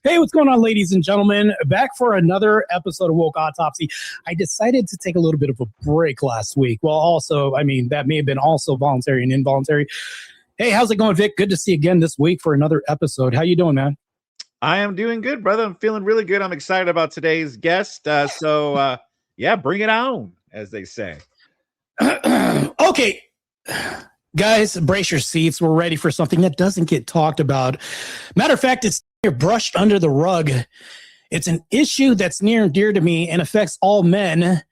Hey, what's going on, ladies and gentlemen? Back for another episode of Woke Autopsy. I decided to take a little bit of a break last week. Well, also, that may have been also voluntary and involuntary. Hey, how's it going, Vic? Good to see you again this week for another episode. How you doing, man? I am doing good, brother. I'm feeling really good. I'm excited about today's guest. Yeah, bring it on, as they say. Okay. Guys, brace your seats. We're ready for something that doesn't get talked about. Matter of fact, it's brushed under the rug. It's an issue that's near and dear to me and affects all men.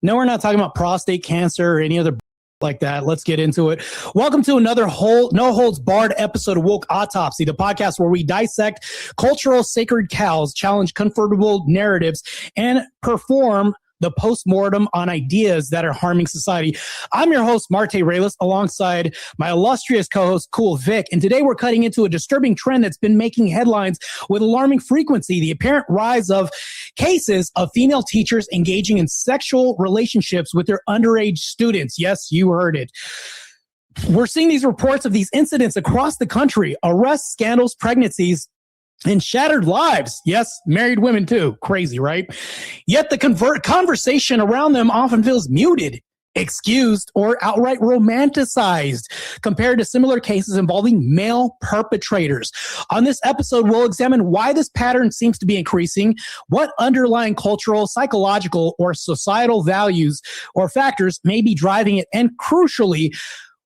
No, we're not talking about prostate cancer or any other like that. Let's get into it. Welcome to another no holds barred episode of Woke Autopsy, the podcast where we dissect cultural sacred cows, challenge comfortable narratives, and perform the postmortem on ideas that are harming society. I'm your host, Martae Ruelas, alongside my illustrious co-host, KEWL Vic. And today we're cutting into a disturbing trend that's been making headlines with alarming frequency: the apparent rise of cases of female teachers engaging in sexual relationships with their underage students. Yes, you heard it. We're seeing these reports of these incidents across the country: arrests, scandals, pregnancies, and shattered lives. Yes, married women too. Crazy, right? Yet the conversation around them often feels muted, excused, or outright romanticized compared to similar cases involving male perpetrators. On this episode, we'll examine why this pattern seems to be increasing, what underlying cultural, psychological, or societal values or factors may be driving it, and crucially,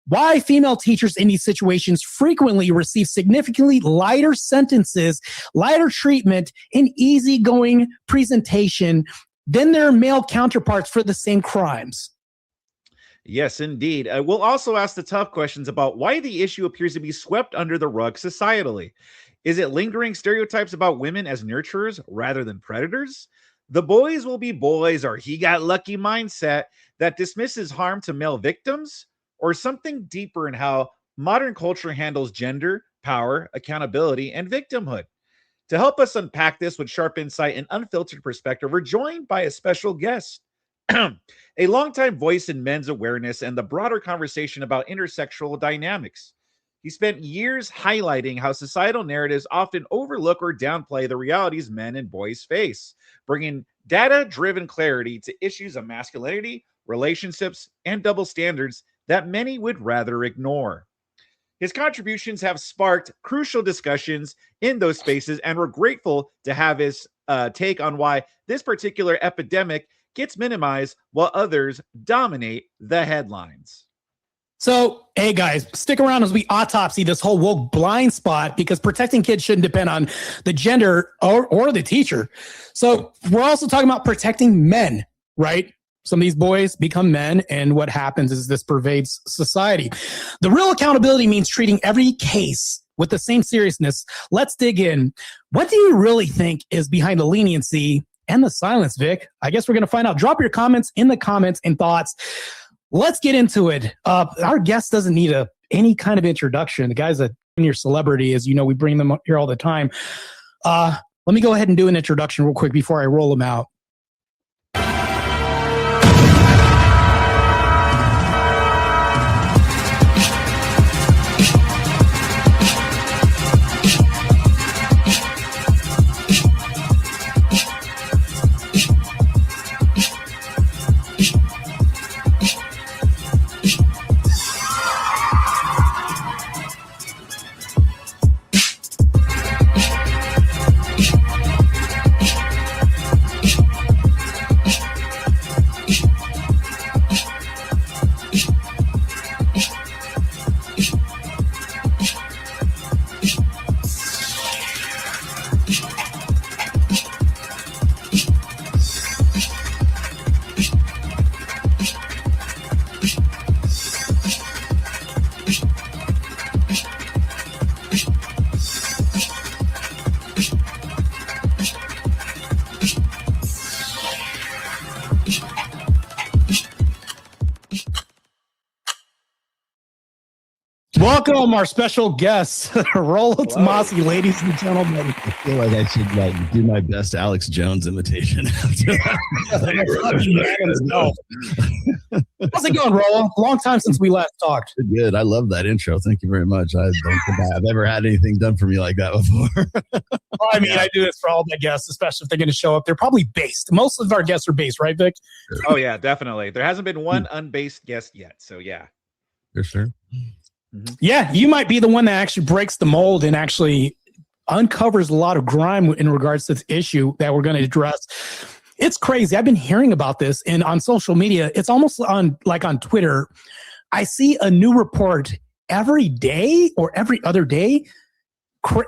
why female teachers in these situations frequently receive significantly lighter sentences, lighter treatment, and easygoing presentation than their male counterparts for the same crimes. Yes, indeed. We'll also ask the tough questions about why the issue appears to be swept under the rug societally. Is it lingering stereotypes about women as nurturers rather than predators? The boys will be boys, or he got lucky mindset that dismisses harm to male victims? Or something deeper in how modern culture handles gender, power, accountability, and victimhood? To help us unpack this with sharp insight and unfiltered perspective, we're joined by a special guest, a longtime voice in men's awareness and the broader conversation about intersexual dynamics. He spent years highlighting how societal narratives often overlook or downplay the realities men and boys face, bringing data-driven clarity to issues of masculinity, relationships, and double standards that many would rather ignore. His contributions have sparked crucial discussions in those spaces, and we're grateful to have his take on why this particular epidemic gets minimized while others dominate the headlines. So, hey guys, stick around as we autopsy this whole woke blind spot, because protecting kids shouldn't depend on the gender or the teacher. So we're also talking about protecting men, right? Some of these boys become men, and what happens is this pervades society. The real accountability means treating every case with the same seriousness. Let's dig in. What do you really think is behind the leniency and the silence, Vic? I guess we're going to find out. Drop your comments in the comments and thoughts. Let's get into it. Our guest doesn't need any kind of introduction. The guy's a near celebrity. As you know, we bring them up here all the time. Let me go ahead and do an introduction real quick before I roll them out. Welcome our special guest, Rollo Tomassi, ladies and gentlemen. I feel like I should do my best Alex Jones imitation. How's it going, Rollo? Long time since we last talked. Good. I love that intro. Thank you very much. I don't think I've ever had anything done for me like that before. Well, I mean, I do this for all my guests, especially if they're going to show up. They're probably based. Most of our guests are based, right, Vic? Oh, yeah, definitely. There hasn't been one unbased guest yet. So, yeah. For sure. Mm-hmm. Yeah, you might be the one that actually breaks the mold and actually uncovers a lot of grime in regards to this issue that we're going to address. It's crazy. I've been hearing about this, and on social media, it's almost on Twitter. I see a new report every day or every other day.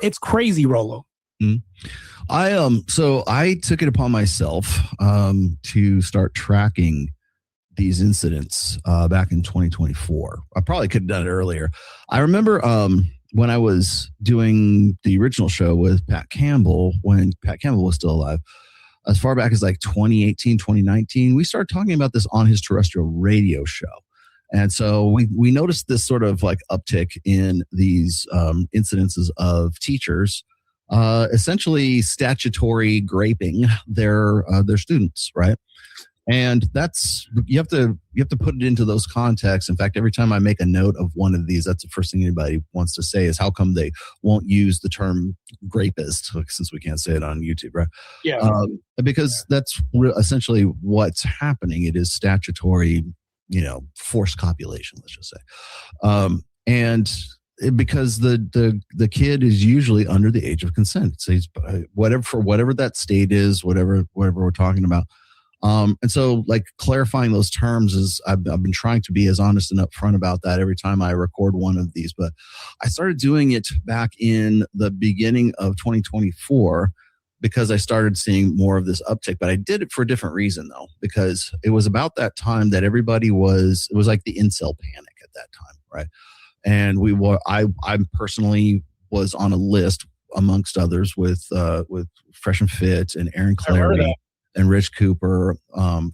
It's crazy, Rollo. Mm-hmm. So I took it upon myself to start tracking these incidents back in 2024. I probably could have done it earlier. I remember when I was doing the original show with Pat Campbell, when Pat Campbell was still alive, as far back as like 2018, 2019, we started talking about this on his terrestrial radio show. And so we noticed this sort of like uptick in these incidences of teachers essentially statutory graping their students, right? And that's you have to put it into those contexts. In fact, every time I make a note of one of these, that's the first thing anybody wants to say is how come they won't use the term rapist, since we can't say it on YouTube, right? Yeah, because that's essentially what's happening. It is statutory, forced copulation. Let's just say, because the kid is usually under the age of consent. So he's whatever that state is, whatever we're talking about. And so like clarifying those terms is I've been trying to be as honest and upfront about that every time I record one of these, but I started doing it back in the beginning of 2024 because I started seeing more of this uptick, but I did it for a different reason though, because it was about that time that it was like the incel panic at that time. Right. And I personally was on a list amongst others with Fresh and Fit and Aaron Clary and Rich Cooper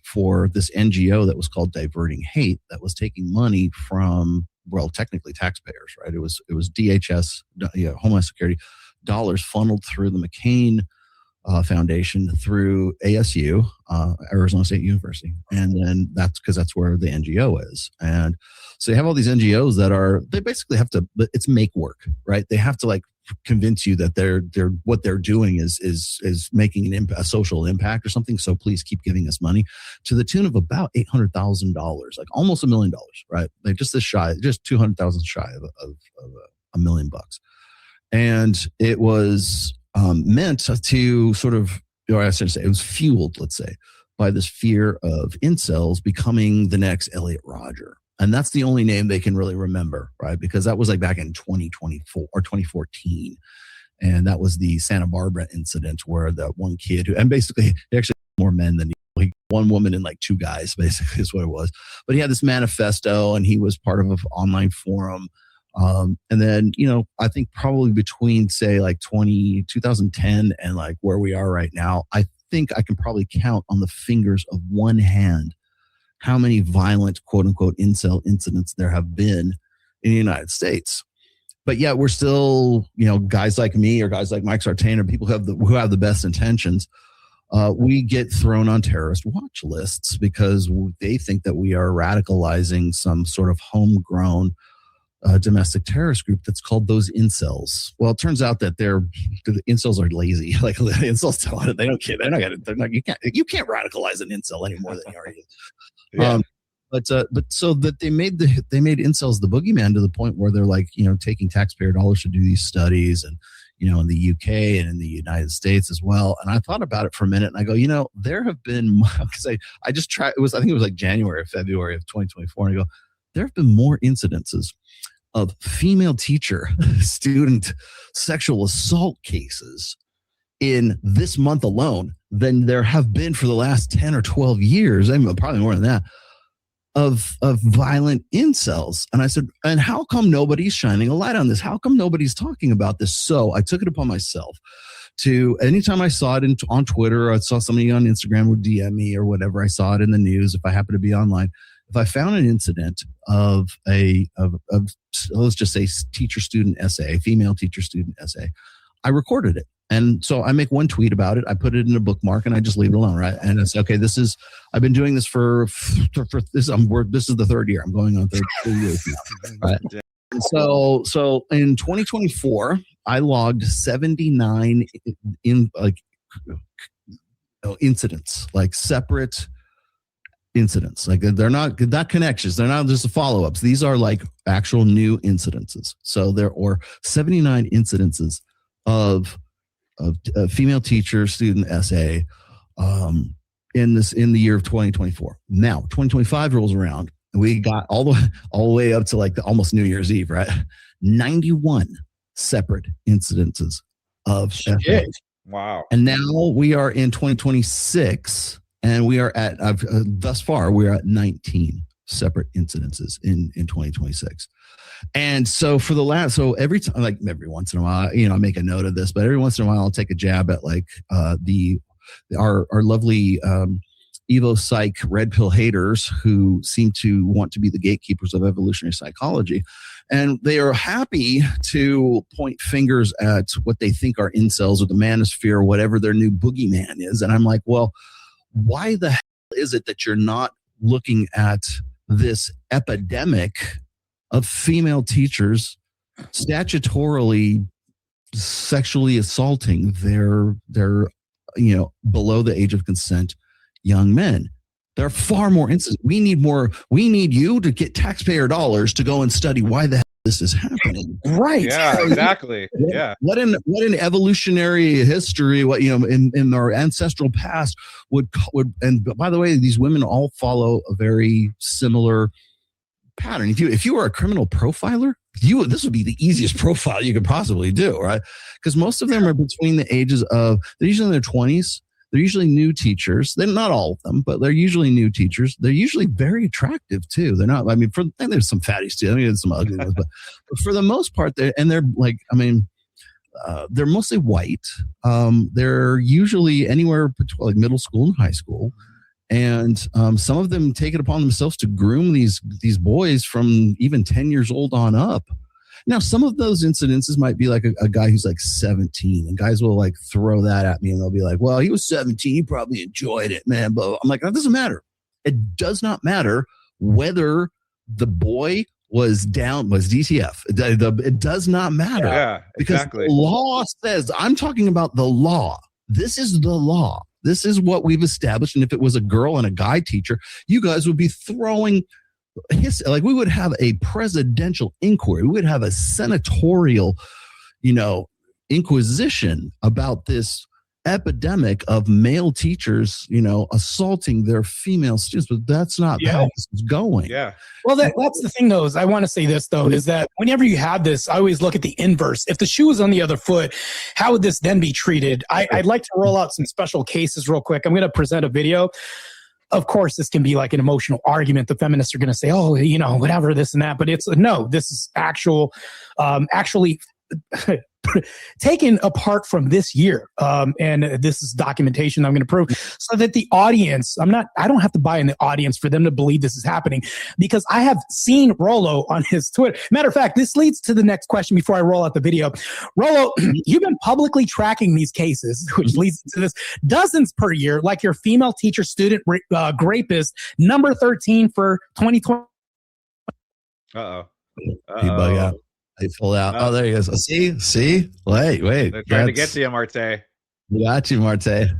for this NGO that was called Diverting Hate that was taking money from, well, technically taxpayers, right? It was DHS, Homeland Security dollars funneled through the McCain Foundation through ASU, Arizona State University. And then that's where the NGO is. And so you have all these NGOs they basically have to, it's make work, right? They have to like convince you that they're what they're doing is making a social impact or something. So please keep giving us money to the tune of about $800,000, like almost $1 million, right? Like just 200,000 shy of $1 million. And it was meant to sort of, or I should say, it was fueled, let's say, by this fear of incels becoming the next Elliot Rodger. And that's the only name they can really remember, right? Because that was like back in 2024 or 2014. And that was the Santa Barbara incident where that one kid and basically he actually had more men than one woman and like two guys, basically is what it was. But he had this manifesto and he was part of an online forum. And then, I think probably between say like 2010 and like where we are right now, I think I can probably count on the fingers of one hand how many violent, quote unquote, incel incidents there have been in the United States. But yet we're still, guys like me or guys like Mike Sartain or people who have the best intentions. We get thrown on terrorist watch lists because they think that we are radicalizing some sort of homegrown domestic terrorist group that's called those incels. Well, it turns out that the incels are lazy. Like the incels tell it, they don't care. You can't radicalize an incel any more than you already. Yeah. But so that they made incels the boogeyman to the point where they're like, taking taxpayer dollars to do these studies and, in the UK and in the United States as well. And I thought about it for a minute and I go, there have been, because I just tried, I think it was like January or February of 2024. And I go, there have been more incidences of female teacher student sexual assault cases in this month alone than there have been for the last 10 or 12 years. I mean, probably more than that, of violent incels. And I said, and how come nobody's shining a light on this? How come nobody's talking about this? So I took it upon myself to, anytime I saw it on Twitter, or I saw somebody on Instagram would DM me or whatever, I saw it in the news, if I happen to be online, if I found an incident of let's just say teacher-student essay, female teacher-student essay, I recorded it. And so I make one tweet about it. I put it in a bookmark and I just leave it alone, right? And it's okay. I've been doing this for this. This is the third year. I'm going on third years now, right? And so in 2024, I logged 79 incidents, like separate incidents. Like they're not connections. They're not just follow-ups. These are like actual new incidences. So there are 79 incidences of a female teacher student essay in the year of 2024. Now 2025 rolls around and we got all the way up to like almost New Year's Eve, right? 91 separate incidences of essay. Wow. And now we are in 2026 and we are at thus far we're at 19 separate incidences in 2026. And so every time, like every once in a while, I make a note of this, but every once in a while I'll take a jab at like our lovely Evo Psych red pill haters who seem to want to be the gatekeepers of evolutionary psychology. And they are happy to point fingers at what they think are incels or the manosphere or whatever their new boogeyman is. And I'm like, well, why the hell is it that you're not looking at this epidemic of female teachers statutorily sexually assaulting their below the age of consent young men? There are far more instances. We need you to get taxpayer dollars to go and study why the hell this is happening. Right. Yeah, exactly. Yeah. What in evolutionary history, what in our ancestral past would and by the way, these women all follow a very similar pattern. If you were a criminal profiler, this would be the easiest profile you could possibly do, right? Because most of them are between the ages of, they're usually in their 20s. They're usually new teachers. They're not all of them, but they're usually new teachers. They're usually very attractive too. They're not, there's some fatties too. There's some ugly ones, but for the most part, they're mostly white. They're usually anywhere between like middle school and high school. And some of them take it upon themselves to groom these boys from even 10 years old on up. Now, some of those incidences might be like a guy who's like 17, and guys will like throw that at me and they'll be like, well, he was 17. He probably enjoyed it, man. But I'm like, that doesn't matter. It does not matter whether the boy was DTF. It does not matter. Yeah, exactly. Because the law says, I'm talking about the law. This is the law. This is what we've established. And if it was a girl and a guy teacher, you guys would be throwing we would have a presidential inquiry. We would have a senatorial, inquisition about this epidemic of male teachers, assaulting their female students. But that's not how this is going. Yeah. Well, that's the thing, though, is I want to say this, though, is that whenever you have this, I always look at the inverse. If the shoe was on the other foot, how would this then be treated? I'd like to roll out some special cases real quick. I'm going to present a video. Of course, this can be like an emotional argument. The feminists are going to say, oh, whatever, this and that. But this is actually taken apart from this year. And this is documentation I'm going to prove so that the audience, I don't have to buy in the audience for them to believe this is happening, because I have seen Rollo on his Twitter. Matter of fact, this leads to the next question before I roll out the video. Rollo, you've been publicly tracking these cases, which leads to this, dozens per year, like your female teacher student rapist, number 13 for 2020. Uh-oh. He bug out. They pull out. Oh, there he goes. See? Wait. They're trying to get to you, Martae. We got you, Martae.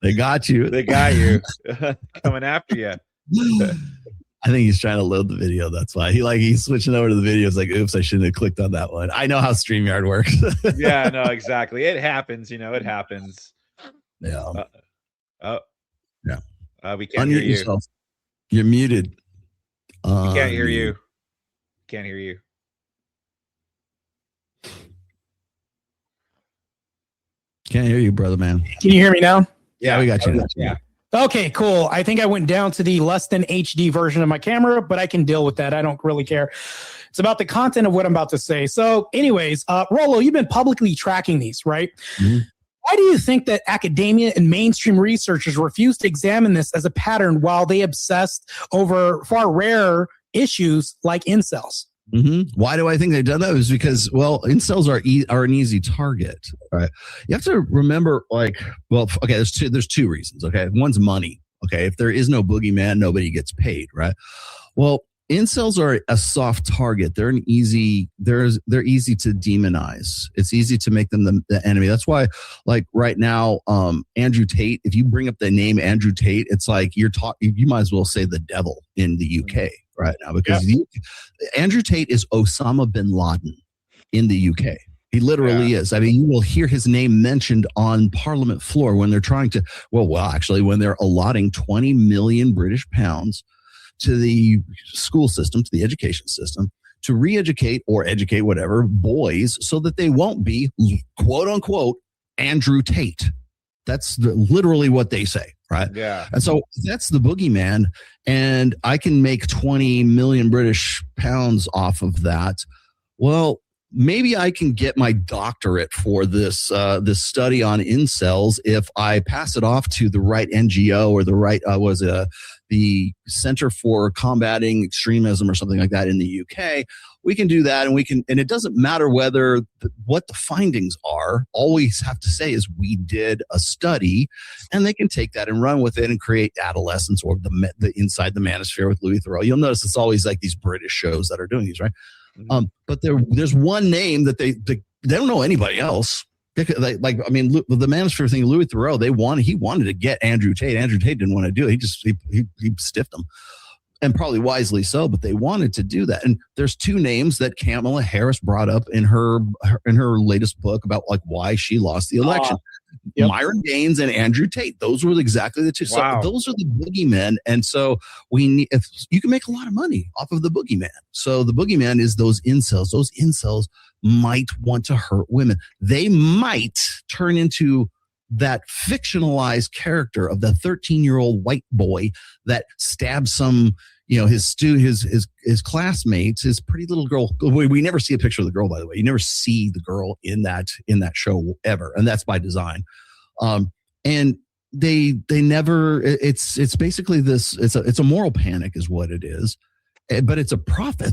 They got you. They got you. Coming after you. I think he's trying to load the video. That's why he's switching over to the videos. Like, oops, I shouldn't have clicked on that one. I know how StreamYard works. Yeah, no, exactly. It happens. It happens. Yeah. Yeah. We can't Unmute hear you. yourself. You're muted. We can't hear you. Can't hear you. Can't hear you, brother, man. Can you hear me now? Yeah, we got you. Yeah. Okay, cool. I think I went down to the less than HD version of my camera, but I can deal with that. I don't really care. It's about the content of what I'm about to say. So anyways, Rollo, you've been publicly tracking these, right? Mm-hmm. Why do you think that academia and mainstream researchers refuse to examine this as a pattern while they obsessed over far rarer issues like incels? Mm-hmm. Why do I think they've done that? Is because, well, incels are an easy target, right? You have to remember, okay, there's two reasons. Okay, one's money. Okay, if there is no boogeyman, nobody gets paid, right? Well, incels are a soft target. They're easy to demonize. It's easy to make them the enemy. That's why, like right now, Andrew Tate. If you bring up the name Andrew Tate, it's like you might as well say the devil in the UK right now, because Andrew Tate is Osama bin Laden in the UK. He literally is. I mean, you will hear his name mentioned on Parliament floor when they're trying to. Actually, when they're allotting 20 million British pounds to the school system, to the education system, to re-educate or educate whatever boys so that they won't be, quote unquote, Andrew Tate. That's literally what they say, right? Yeah. And so that's the boogeyman, and I can make 20 million British pounds off of that. Well, maybe I can get my doctorate for this this study on incels if I pass it off to the right NGO or the right the Center for Combating Extremism or something like that in the UK. We can do that, and it doesn't matter what the findings are. All we have to say is we did a study, and they can take that and run with it and create Adolescence or the Inside the Manosphere with Louis Theroux. You'll notice it's always like these British shows that are doing these, right? But there's one name that they don't know anybody else. The Manosphere thing, Louis Theroux, he wanted to get Andrew Tate. Andrew Tate didn't want to do it. He stiffed him, and probably wisely so. But they wanted to do that. And there's two names that Kamala Harris brought up in her latest book about like why she lost the election. Myron Gaines and Andrew Tate. Those were exactly the two. Wow. So those are the boogeymen. And so if you can make a lot of money off of the boogeyman. So the boogeyman is those incels. Those incels might want to hurt women. They might turn into that fictionalized character of the 13-year-old white boy that stabs some, his classmates, his pretty little girl. We never see a picture of the girl, by the way. You never see the girl in that show ever, and that's by design. And they never. It's basically this. It's a moral panic, is what it is, but it's a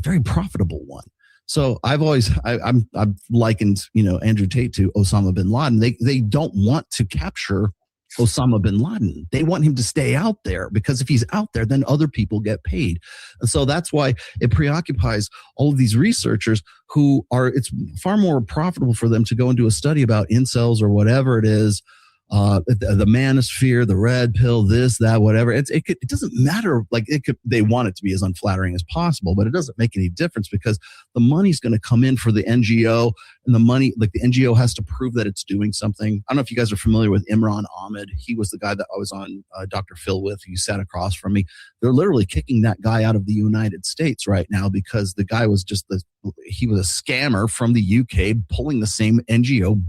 very profitable one. So I've likened Andrew Tate to Osama bin Laden. They don't want to capture Osama bin Laden. They want him to stay out there, because if he's out there, then other people get paid. And so that's why it preoccupies all of these researchers it's far more profitable for them to go and do a study about incels or whatever it is, the manosphere, the red pill, this, that, whatever. It doesn't matter. They want it to be as unflattering as possible, but it doesn't make any difference, because the money's going to come in for the NGO, and the money, the NGO has to prove that it's doing something. I don't know if you guys are familiar with Imran Ahmed. He was the guy that I was on Dr. Phil with. He sat across from me. They're literally kicking that guy out of the United States right now, because the guy was he was a scammer from the UK pulling the same NGO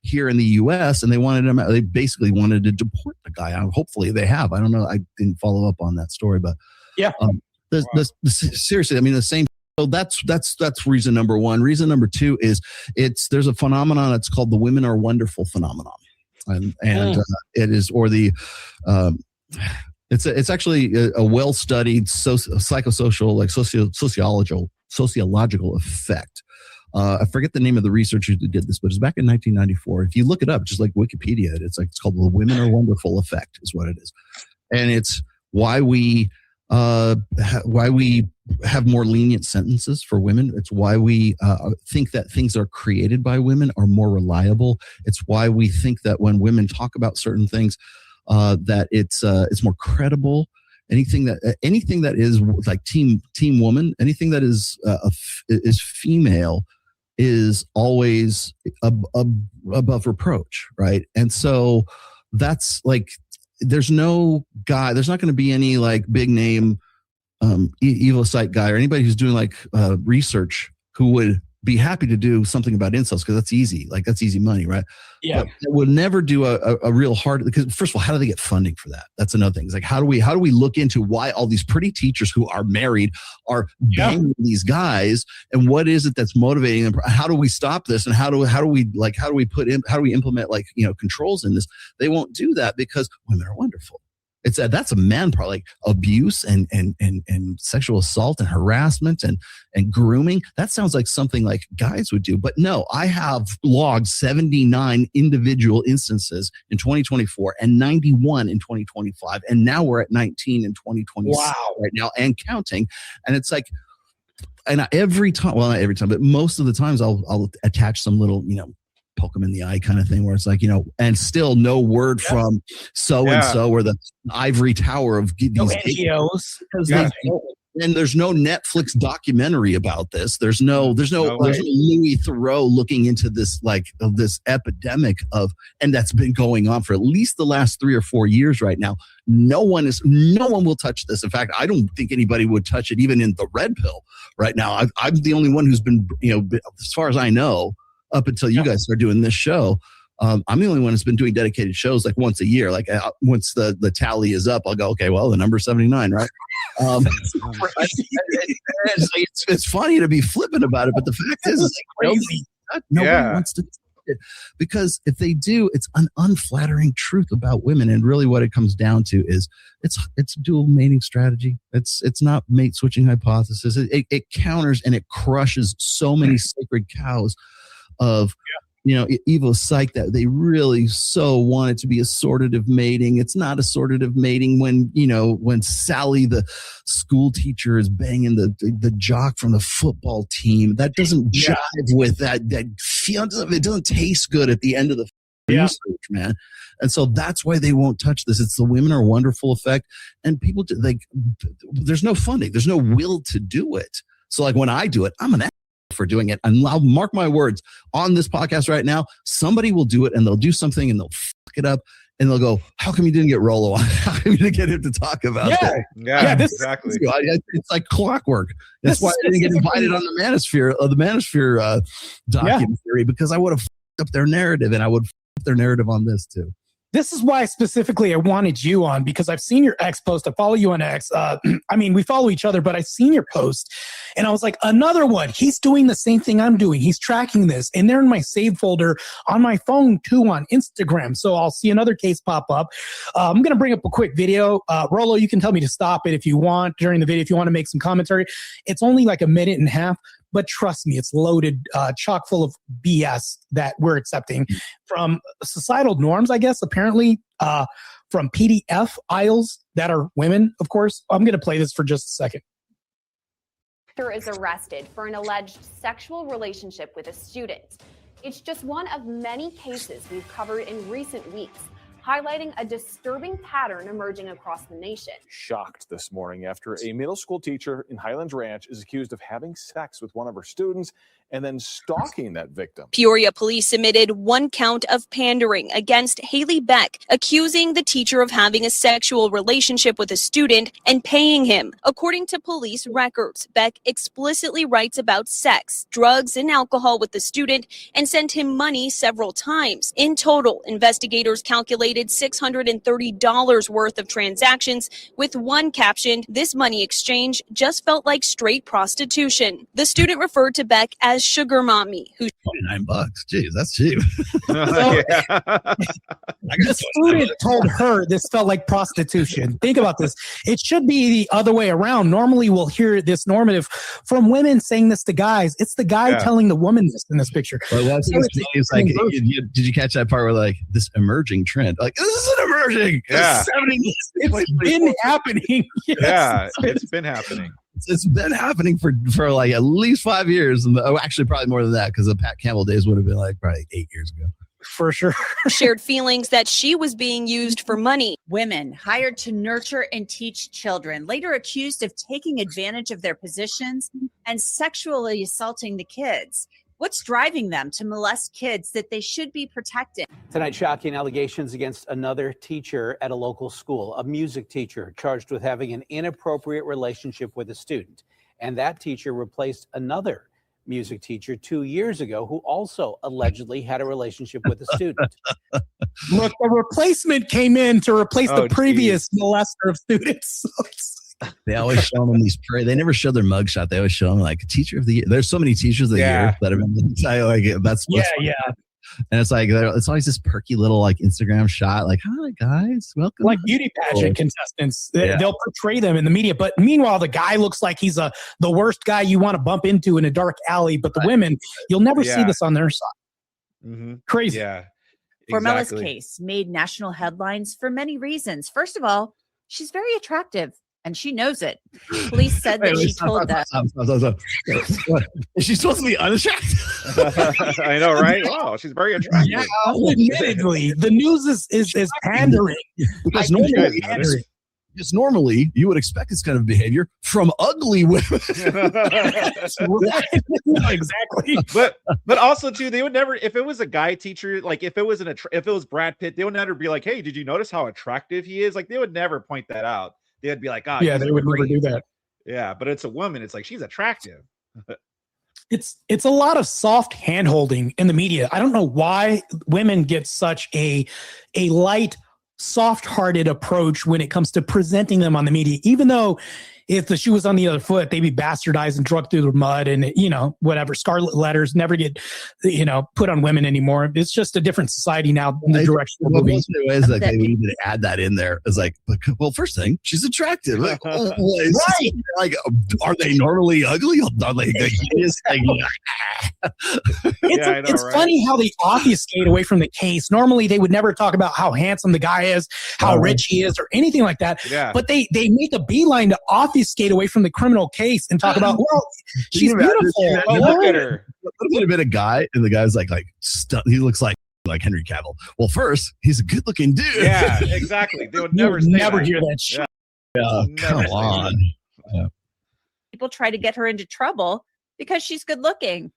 here in the U.S., and they basically wanted to deport the guy. Hopefully they have. I don't know. I didn't follow up on that story, but seriously, I mean, the same. So that's reason number one. Reason number two is there's a phenomenon that's called the women are wonderful phenomenon, and it is, or the it's actually a well-studied psychosocial, like sociological effect. I forget the name of the researchers who did this, but it's back in 1994. If you look it up, just like Wikipedia, it's called the "Women Are Wonderful" effect, is what it is, and it's why we have more lenient sentences for women. It's why we think that things that are created by women are more reliable. It's why we think that when women talk about certain things, that it's more credible. Anything that is like team woman, anything that is female is always above reproach, right? And so that's like, there's not going to be any like big name evil site guy or anybody who's doing like research who would be happy to do something about incels because that's easy. Like that's easy money, right? Yeah. But we'll never do a real hard, because first of all, how do they get funding for that? That's another thing. It's like, how do we look into why all these pretty teachers who are married are banging these guys, and what is it that's motivating them? How do we stop this? And how do we implement like, controls in this? They won't do that because women are wonderful. That's a man problem, like abuse and sexual assault and harassment and grooming. That sounds like something like guys would do. But no, I have logged 79 individual instances in 2024 and 91 in 2025. And now we're at 19 in 2026 right now and counting. And it's like, and every time, well, not every time, but most of the times I'll attach some little, poke them in the eye kind of thing, where it's like, and still no word from so-and-so or the ivory tower of these NGOs. And there's no Netflix documentary about this. There's no Louis Theroux looking into this, like this epidemic and that's been going on for at least the last 3 or 4 years right now. No one will touch this. In fact, I don't think anybody would touch it even in the red pill right now. I'm the only one who's been, as far as I know, up until you guys start doing this show. I'm the only one that's been doing dedicated shows like once a year. Like once the tally is up, I'll go, okay, well, the number's 79, right? It's funny to be flippant about it, but the fact is it's crazy. Nobody wants to do it, because if they do, it's an unflattering truth about women. And really what it comes down to is it's dual mating strategy. It's not mate switching hypothesis. It counters and it crushes so many sacred cows of Evo psych that they really so want it to be assortative mating. It's not assortative mating when Sally the school teacher is banging the jock from the football team. That doesn't jive with that feel. It doesn't taste good at the end of the research, man. And so that's why they won't touch this. It's the women are wonderful effect, and people there's no funding, there's no will to do it. So like when I do it, I'm an for doing it. And I'll mark my words on this podcast right now. Somebody will do it and they'll do something and they'll fuck it up and they'll go, how come you didn't get Rollo on? How come you didn't get him to talk about that? Yeah, exactly. It's like clockwork. That's why I didn't get invited on the Manosphere documentary, because I would have fucked up their narrative, and I would fuck up their narrative on this too. This is why specifically I wanted you on, because I've seen your X post. I follow you on X. We follow each other, but I've seen your post and I was like, another one. He's doing the same thing I'm doing. He's tracking this, and they're in my save folder on my phone too on Instagram. So I'll see another case pop up. I'm going to bring up a quick video. Rollo, you can tell me to stop it if you want during the video, if you want to make some commentary. It's only like a minute and a half. But trust me, it's loaded, chock full of BS that we're accepting from societal norms, I guess, apparently, from PDF aisles that are women, of course. I'm going to play this for just a second. Is arrested for an alleged sexual relationship with a student. It's just one of many cases we've covered in recent weeks, highlighting a disturbing pattern emerging across the nation. Shocked this morning after a middle school teacher in Highlands Ranch is accused of having sex with one of her students and then stalking that victim. Peoria police submitted one count of pandering against Haley Beck, accusing the teacher of having a sexual relationship with a student and paying him. According to police records, Beck explicitly writes about sex, drugs, and alcohol with the student and sent him money several times. In total, investigators calculated $630 worth of transactions, with one caption, "This money exchange just felt like straight prostitution." The student referred to Beck as Sugar Mommy, who $29. Jeez, that's cheap. The student told her this felt like prostitution. Think about this. It should be the other way around. Normally we'll hear this normative from women saying this to guys. It's the guy telling the woman this in this picture. Well, it's like, did you catch that part where like this emerging trend? Like, this is an emerging. Yeah. It's been happening. Yes. Yeah, it's been happening. It's been happening for like at least 5 years. And actually probably more than that, because the Pat Campbell days would have been like probably 8 years ago. For sure. shared feelings that she was being used for money. Women hired to nurture and teach children, later accused of taking advantage of their positions and sexually assaulting the kids. What's driving them to molest kids that they should be protecting? Tonight, shocking allegations against another teacher at a local school, a music teacher charged with having an inappropriate relationship with a student. And that teacher replaced another music teacher 2 years ago who also allegedly had a relationship with a student. Look, the replacement came in to replace Oh, the previous molester of students. They always show them these. They never show their mugshot. They always show them like teacher of the year. There's so many teachers of the year that have been. Like that's yeah. And it's like it's always this perky little like Instagram shot. Like, hi guys, welcome. Like beauty pageant contestants, they'll portray them in the media. But meanwhile, the guy looks like he's the worst guy you want to bump into in a dark alley. But the women, you'll never see this on their side. Mm-hmm. Crazy. Yeah. Formella's case made national headlines for many reasons. First of all, she's very attractive. And she knows it. Police said that she told them. Is she supposed to be unattractive? I know, right? Wow, she's very attractive. Yeah, admittedly, the news is pandering. Because normally you would expect this kind of behavior from ugly women. Exactly. But also too, they would never, if it was a guy teacher, like if it was if it was Brad Pitt, they would never be like, hey, did you notice how attractive he is? Like they would never point that out. They'd be like, oh, yeah, they would never do that. Yeah, but it's a woman. It's like she's attractive. It's a lot of soft hand-holding in the media. I don't know why women get such a light, soft-hearted approach when it comes to presenting them on the media, even though if the shoe was on the other foot, they'd be bastardized and drugged through the mud and, whatever. Scarlet letters never get, put on women anymore. It's just a different society now in the direction we're moving. Most of the ways like they would even add that in there. It's like, well, first thing, she's attractive. Like, right. Like, are they normally ugly? Are they hideous? It's funny how they obfuscate away from the case. Normally, they would never talk about how handsome the guy is, how rich he is, or anything like that. Yeah. But they make a beeline to obfuscate away from the criminal case and talk about, well, she's beautiful. Look at her. Look at a guy, and the guy's like he looks like Henry Cavill. Well, first, he's a good-looking dude. Yeah, exactly. They would never hear that shit. Yeah, come on. Yeah. People try to get her into trouble because she's good-looking.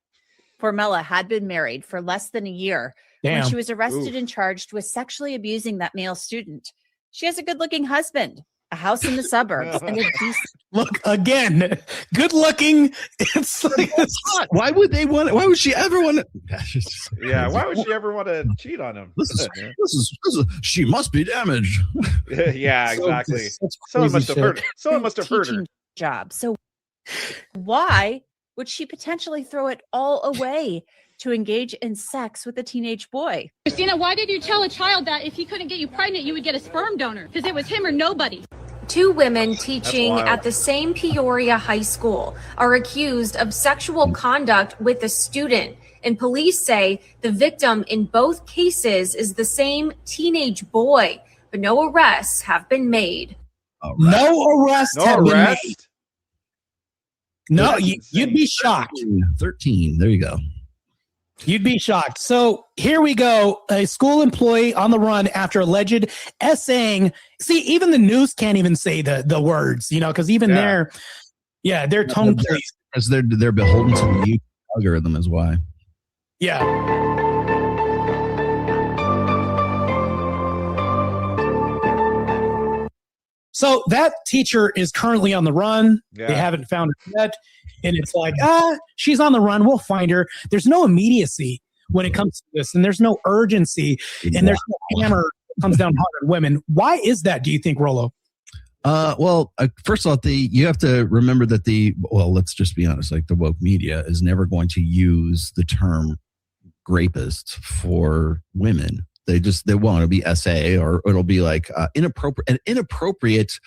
Formella had been married for less than a year when she was arrested and charged with sexually abusing that male student. She has a good-looking husband, a house in the suburbs, and a decent. Look again, good looking. It's like why would they want? Why would she ever want to? Yeah, why would she ever want to cheat on him? This is she must be damaged. Yeah, exactly. Someone must have heard. Someone must have heard her. Job. So why would she potentially throw it all away to engage in sex with a teenage boy? Christina, why did you tell a child that if he couldn't get you pregnant, you would get a sperm donor? Because it was him or nobody. Two women teaching at the same Peoria high school are accused of sexual conduct with a student. And police say the victim in both cases is the same teenage boy, but no arrests have been made. Right. No arrests have been made. No, you'd be shocked. 13. There you go. You'd be shocked. So here we go. A school employee on the run after alleged essaying. See, even the news can't even say the words, because even their tone police. Because they're beholden to the YouTube algorithm is why. Yeah. So that teacher is currently on the run. Yeah. They haven't found her yet. And it's like, she's on the run. We'll find her. There's no immediacy when it comes to this. And there's no urgency. And there's no hammer that comes down hard on women. Why is that, do you think, Rollo? First of all, you have to remember that let's just be honest, like the woke media is never going to use the term rapist for women. They want to be SA or it'll be like an inappropriate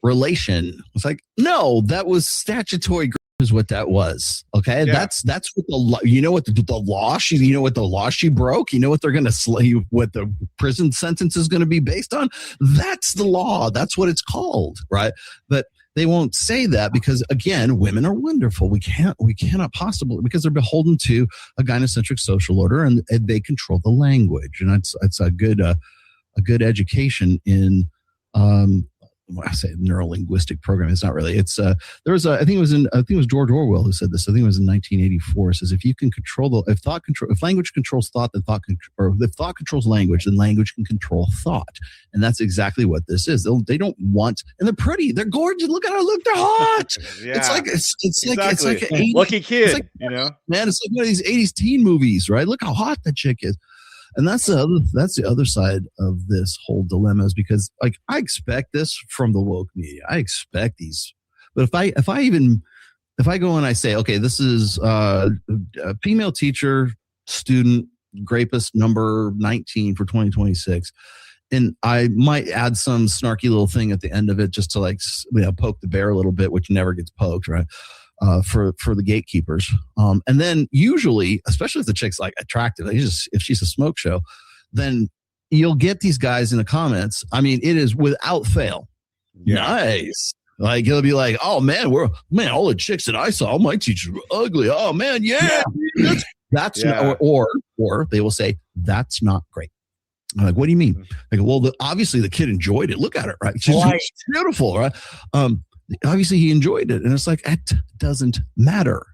relation. It's like, no, that was statutory is what that was. Okay. Yeah. That's what the law, what the law, what the law she broke, what they're going to what the prison sentence is going to be based on. That's the law. That's what it's called. Right. But they won't say that because, again, women are wonderful. We cannot possibly, because they're beholden to a gynocentric social order and they control the language. And it's a good education in I say neuro-linguistic program. It's not really. It's there was I think it was George Orwell who said this. I think it was in 1984. It says if you can control if language controls thought, then if thought controls language, then language can control thought. And that's exactly what this is. They don't want, and they're pretty, they're gorgeous. Look at her, look, they're hot. Yeah. It's like Exactly. it's like an 80s, Lucky kid, it's like, man. It's like one of these 80s teen movies, right? Look how hot that chick is. And that's the other side of this whole dilemma, is because like I expect this from the woke media. I expect these, but if I go and I say, okay, this is a female teacher, student, rapist number 19 for 2026, and I might add some snarky little thing at the end of it just to like poke the bear a little bit, which never gets poked, right? For the gatekeepers. And then usually, especially if the chick's like attractive, if she's a smoke show, then you'll get these guys in the comments. I mean, it is without fail. Yeah. Nice. Like it'll be like, oh man, all the chicks that I saw, my teachers were ugly. Oh man, yeah. That's not, or they will say, that's not great. I'm like, what do you mean? Like, well, obviously the kid enjoyed it. Look at it, right? She's beautiful, right? Obviously he enjoyed it. And it's like, it doesn't matter.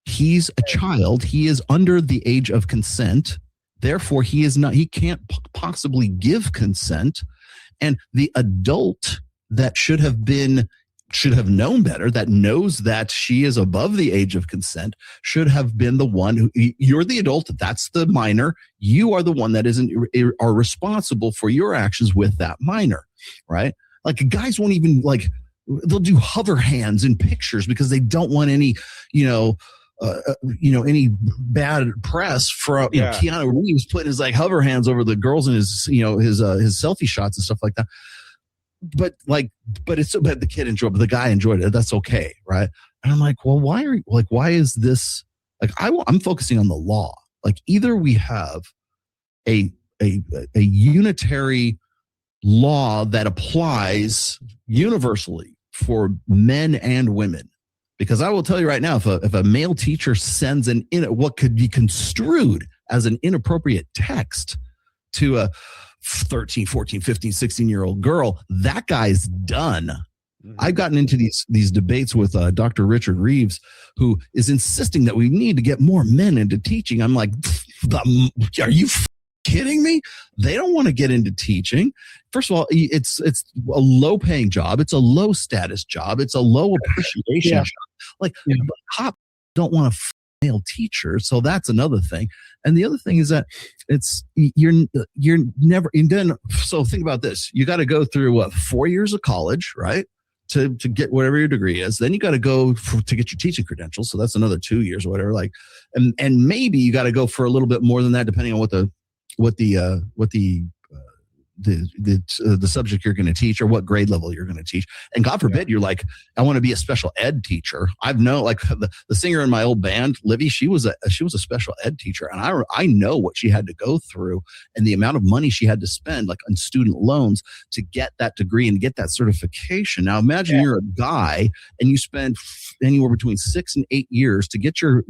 He's a child. He is under the age of consent. Therefore, he can't possibly give consent. And the adult that should have known better, that knows that she is above the age of consent, should have been the one who, you're the adult, that's the minor. You are the one that are responsible for your actions with that minor, right? Like guys won't even they'll do hover hands in pictures because they don't want any, any bad press from Keanu Reeves putting his like hover hands over the girls in his, his selfie shots and stuff like that. But it's so bad the kid enjoyed it, but the guy enjoyed it. That's okay, right? And I'm like, well, why is this? Like, I'm focusing on the law. Like, either we have a unitary law that applies universally for men and women, because I will tell you right now, if a male teacher sends what could be construed as an inappropriate text to a 13, 14, 15, 16-year-old girl, that guy's done. Mm-hmm. I've gotten into these debates with Dr. Richard Reeves, who is insisting that we need to get more men into teaching. I'm like, are you kidding me? They don't want to get into teaching. First of all, it's a low-paying job. It's a low-status job. It's a low appreciation job. Like, cops don't want a male teacher, so that's another thing. And the other thing is that you're never. And then, so think about this: you got to go through 4 years of college, right, to get whatever your degree is. Then you got to go to get your teaching credentials, so that's another 2 years or whatever. Like, and maybe you got to go for a little bit more than that, depending on what the subject you're going to teach or what grade level you're going to teach. And God forbid you're like, I want to be a special ed teacher. I've known, like, the singer in my old band, Livy, she was a special ed teacher, and I know what she had to go through and the amount of money she had to spend, like, on student loans to get that degree and get that certification. Now imagine you're a guy and you spend anywhere between 6 and 8 years to get your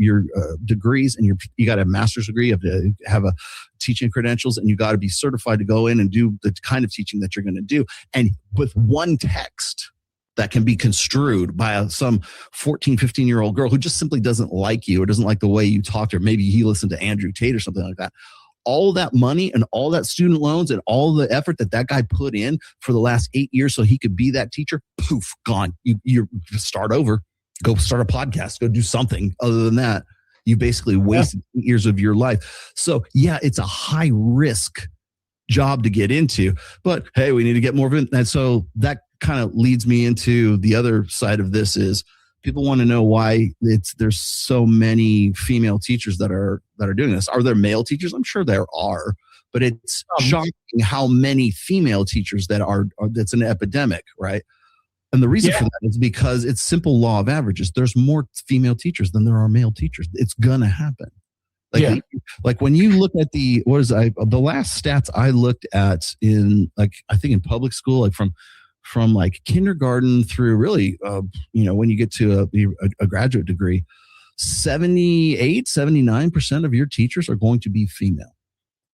degrees, and you got a master's degree, you have to have a teaching credentials, and you got to be certified to go in and do the kind of teaching that you're going to do. And with one text that can be construed by some 14, 15-year-old girl who just simply doesn't like you or doesn't like the way you talk to her, maybe he listened to Andrew Tate or something like that. All that money and all that student loans and all the effort that guy put in for the last 8 years so he could be that teacher, poof, gone. You start over, go start a podcast, go do something other than that. You basically wasted 8 years of your life. So yeah, it's a high risk job to get into, but hey, we need to get more of it. And so that kind of leads me into the other side of this is people want to know why there's so many female teachers that are doing this. Are there male teachers? I'm sure there are, but it's shocking how many female teachers that's an epidemic, right? And the reason for that is because it's simple law of averages. There's more female teachers than there are male teachers. It's gonna happen. Like when you look at the last stats I looked at in, like, I think in public school, like from like kindergarten through really, when you get to a graduate degree, 78, 79% of your teachers are going to be female.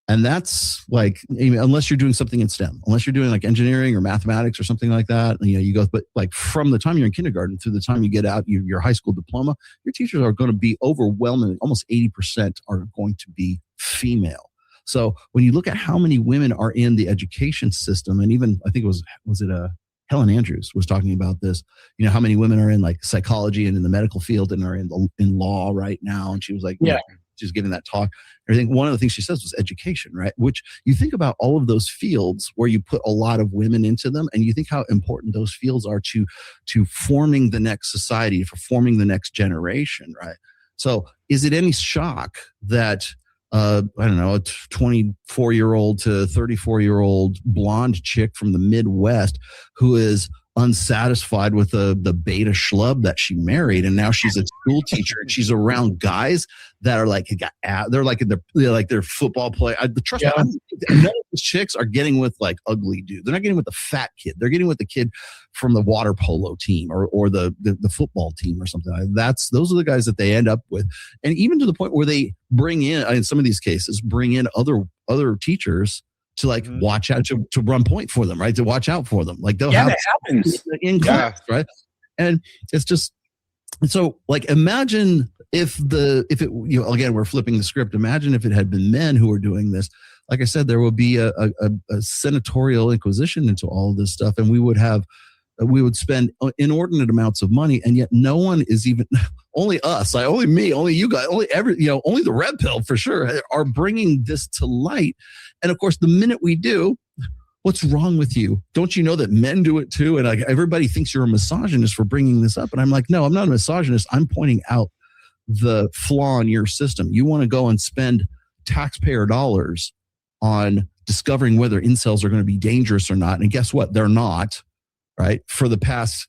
And that's like, unless you're doing something in STEM, unless you're doing like engineering or mathematics or something like that, you go, but like from the time you're in kindergarten through the time you get out your high school diploma, your teachers are going to be overwhelmingly, almost 80% are going to be female. So when you look at how many women are in the education system, and even I think was it Helen Andrews was talking about this, how many women are in like psychology and in the medical field and are in law right now. And she was like, she's giving that talk. I think one of the things she says was education, right? Which you think about all of those fields where you put a lot of women into them, and you think how important those fields are to forming the next society, for forming the next generation, right? So is it any shock that I don't know, a 24-year-old to 34-year-old blonde chick from the Midwest who is unsatisfied with the beta schlub that she married, and now she's a school teacher and she's around guys that are like they're like their football play. Trust me, none of these chicks are getting with like ugly dude. They're not getting with the fat kid. They're getting with the kid from the water polo team or the football team or something like that. Those are the guys that they end up with, and even to the point where they bring in some of these cases other teachers to like watch out to run point for them, right? To watch out for them. Like they'll have that happens in class, right? And it's just, so like, imagine if it, again, we're flipping the script. Imagine if it had been men who were doing this. Like I said, there would be a senatorial inquisition into all of this stuff. And we would spend inordinate amounts of money. And yet no one is even, only us, like only me, only you guys, only the red pill for sure are bringing this to light. And of course, the minute we do, what's wrong with you? Don't you know that men do it too? And like everybody thinks you're a misogynist for bringing this up. And I'm like, no, I'm not a misogynist. I'm pointing out the flaw in your system. You want to go and spend taxpayer dollars on discovering whether incels are going to be dangerous or not. And guess what? They're not, right? For the past,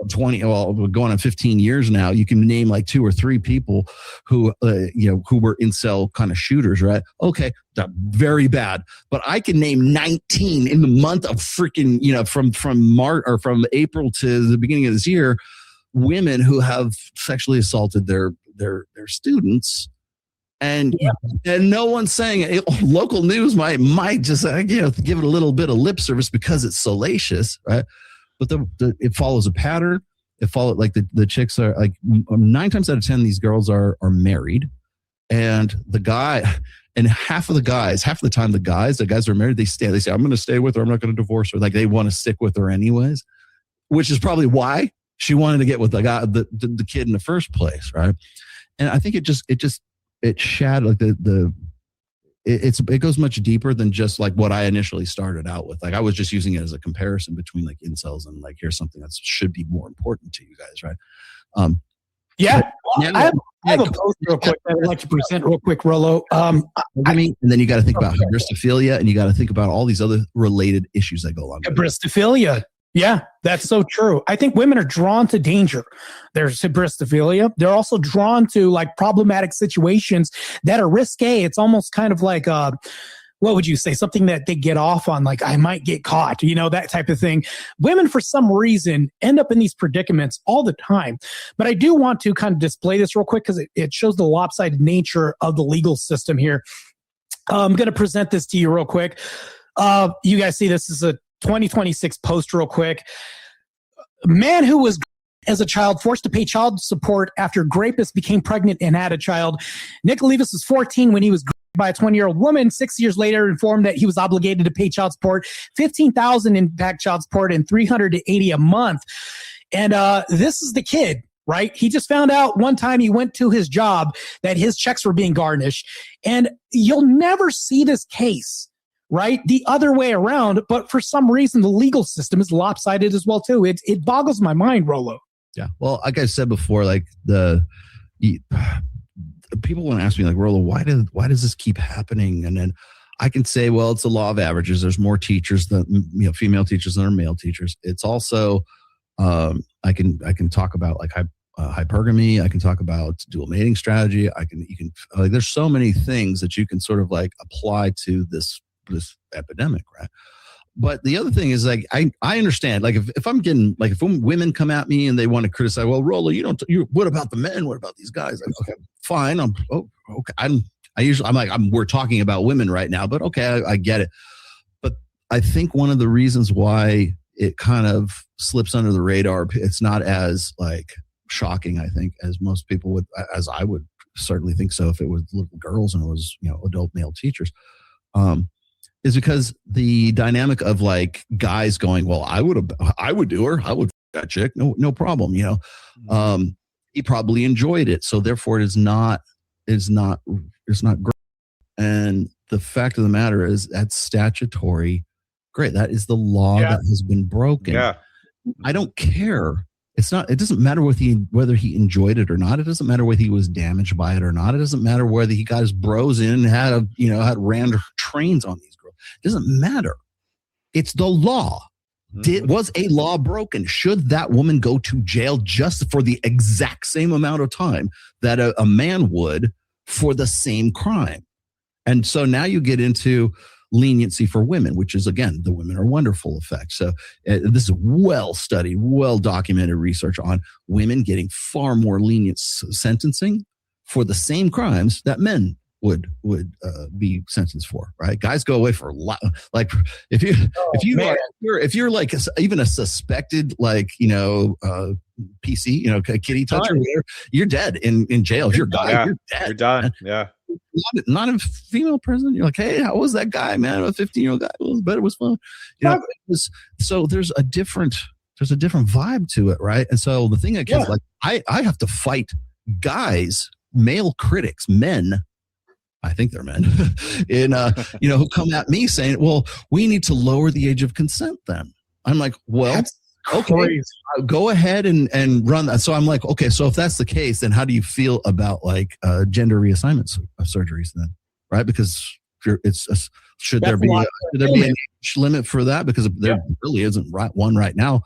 20, we're going on 15 years now, you can name like 2 or 3 people who were incel kind of shooters, right? Okay, very bad. But I can name 19 in the month of freaking, from March or from April to the beginning of this year, women who have sexually assaulted their students. And no one's saying it. Local news might just give it a little bit of lip service because it's salacious, right? But it follows a pattern. It follows like the chicks are like 9 times out of 10, these girls are married, and the guy, and half of the time, the guys are married. They say, I'm going to stay with her. I'm not going to divorce her. Like they want to stick with her anyways, which is probably why she wanted to get with the guy, the kid in the first place, right? And I think it shattered like it goes much deeper than just like what I initially started out with. Like I was just using it as a comparison between like incels and like, here's something that should be more important to you guys, right? I have a post real quick that I'd like to present real quick, Rollo. And then you got to think about hybristophilia, and you got to think about all these other related issues that go along with it. Hybristophilia. Yeah, that's so true. I think women are drawn to danger. There's hybristophilia. They're also drawn to like problematic situations that are risque. It's almost kind of like, what would you say? Something that they get off on, like I might get caught, that type of thing. Women, for some reason, end up in these predicaments all the time. But I do want to kind of display this real quick because it shows the lopsided nature of the legal system here. I'm going to present this to you real quick. You guys see this is a 2026 post real quick. Man who was as a child forced to pay child support after rapist became pregnant and had a child. Nicolevis was 14 when he was by a 20-year-old woman. 6 years later, informed that he was obligated to pay child support, $15,000 in back child support and $380 a month. And this is the kid, right? He just found out one time he went to his job that his checks were being garnished. And you'll never see this case, right? The other way around. But for some reason, the legal system is lopsided as well, too. It boggles my mind, Rollo. Yeah. Well, like I said before, like people want to ask me like, Rollo, why does this keep happening? And then I can say, well, it's the law of averages. There's more teachers than female teachers than there are male teachers. It's also I can talk about like hypergamy. I can talk about dual mating strategy. There's so many things that you can sort of like apply to this epidemic, right? But the other thing is like I understand like if I'm getting like if women come at me and they want to criticize, well, Rollo, what about the men? What about these guys? Like, okay, fine. we're talking about women right now, but okay, I get it. But I think one of the reasons why it kind of slips under the radar, it's not as like shocking, I think, as most people would, as I would certainly think so if it was little girls and it was, adult male teachers, is because the dynamic of like guys going, well, I would do her. I would that chick. No problem. He probably enjoyed it. So therefore it's not great. And the fact of the matter is that's statutory. Great. That is the law that has been broken. Yeah. I don't care. It doesn't matter whether he enjoyed it or not. It doesn't matter whether he was damaged by it or not. It doesn't matter whether he got his bros in and had ran trains on these girls. It doesn't matter. It's the law. Was a law broken? Should that woman go to jail just for the exact same amount of time that a man would for the same crime? And so now you get into leniency for women, which is, again, the women are wonderful effect. So this is well-studied, well-documented research on women getting far more lenient sentencing for the same crimes that men would be sentenced for, right? Guys go away for a lot. Like if you're like even a suspected PC, kitty toucher, whatever, you're dead in jail. If you're a guy, you're dead. You're done. Man. Yeah. Not a female prison. You're like, hey, how was that guy, man? A 15-year-old guy. It was fun. So there's a different vibe to it, right? And so the thing I have to fight guys, male critics, men. I think they're men, who come at me saying, well, we need to lower the age of consent then. I'm like, well, okay, go ahead and run that. So I'm like, okay, so if that's the case, then how do you feel about like gender reassignment surgeries then? Right? Because should there be an age limit for that? Because there really isn't one right now.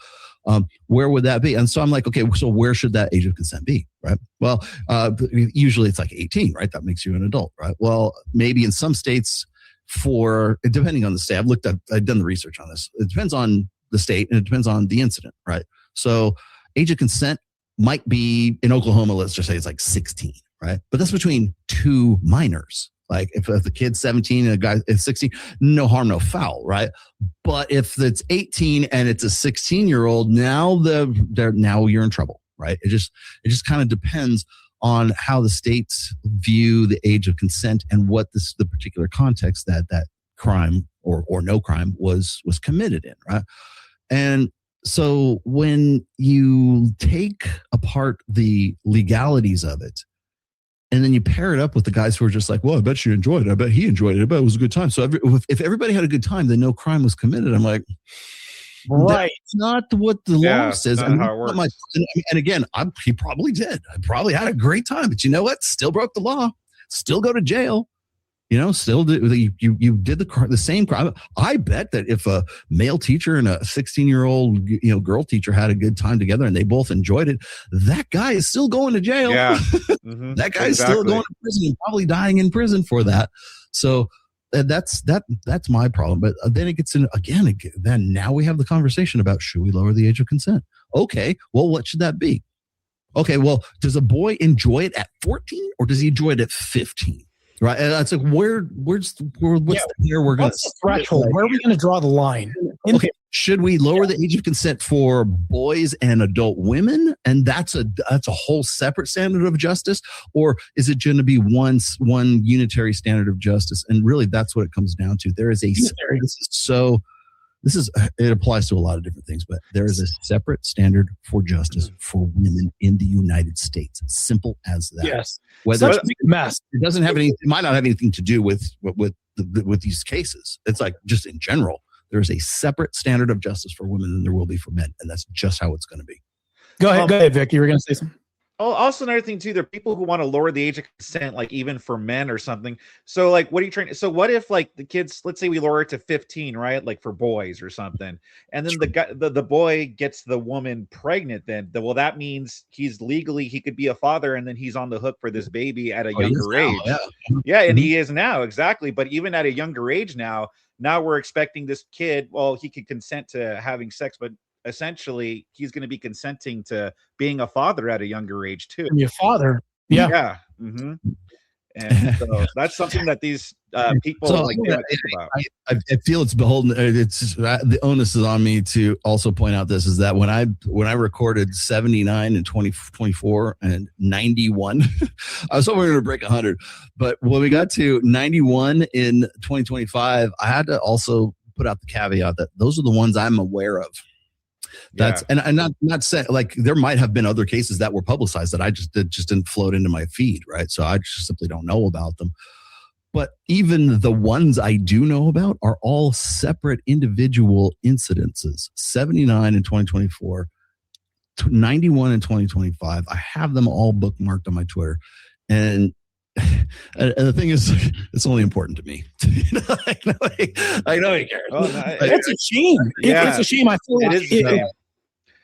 Where would that be? And so I'm like, okay, so where should that age of consent be, right? Well, usually it's like 18, right? That makes you an adult, right? Well, maybe in some states depending on the state, I've done the research on this. It depends on the state and it depends on the incident, right? So age of consent might be in Oklahoma, let's just say it's like 16, right? But that's between two minors. Like if the kid's 17 and a guy is 16, no harm, no foul, right? But if it's 18 and it's a 16-year-old, now you're in trouble, right? It just kind of depends on how the states view the age of consent and what the particular context that crime or no crime was committed in, right? And so when you take apart the legalities of it, and then you pair it up with the guys who are just like, well, I bet you enjoyed it. I bet he enjoyed it. I bet it was a good time. So if everybody had a good time, then no crime was committed. I'm like, right. That's not what the law says. Not how it works. And again, he probably did. I probably had a great time. But you know what? Still broke the law. Still go to jail. Still you did the same crime. I bet that if a male teacher and a 16-year-old girl teacher had a good time together and they both enjoyed it, that guy is still going to jail. Yeah, that guy is still going to prison and probably dying in prison for that. So that's my problem. But then it gets in again. Then now we have the conversation about should we lower the age of consent? Okay, well, what should that be? Okay, well, does a boy enjoy it at 14 or does he enjoy it at 15? Right, and that's like what's the threshold? Where are we going to draw the line? Okay, should we lower the age of consent for boys and adult women, and that's a whole separate standard of justice, or is it going to be one unitary standard of justice? And really, that's what it comes down to. There is it applies to a lot of different things, but there is a separate standard for justice for women in the United States. Simple as that. Yes. Whether Such a big mess. It doesn't have any. It might not have anything to do with these cases. It's like just in general, there is a separate standard of justice for women than there will be for men, and that's just how it's going to be. Go ahead, Vic. You were going to say something. Oh, also another thing too, there are people who want to lower the age of consent, like even for men or something. So like, what are you trying? So what if like the kids, let's say we lower it to 15, right? Like for boys or something. And then the boy gets the woman pregnant, well, that means he could be a father and then he's on the hook for this baby at a younger age. Yeah. And he is now. Exactly. But even at a younger age now we're expecting this kid, well, he could consent to having sex, but essentially he's going to be consenting to being a father at a younger age too. Be a father. Yeah. And And so that's something that these people So, like they would think about. I feel it's beholden. It's the onus is on me to also point out this is that when I recorded 79 and 2024 and 91, I was hoping we were going to break 100, but when we got to 91 in 2025, I had to also put out the caveat that those are the ones I'm aware of. That's and I'm not saying like there might have been other cases that were publicized that I just didn't float into my feed, right? So I just simply don't know about them. But even the ones I do know about are all separate individual incidences. 79 in 2024, 91 in 2025. I have them all bookmarked on my Twitter, and the thing is, it's only important to me. I know he cares. Oh, no, It's a shame. Yeah. It's a shame. I feel It like is a shame.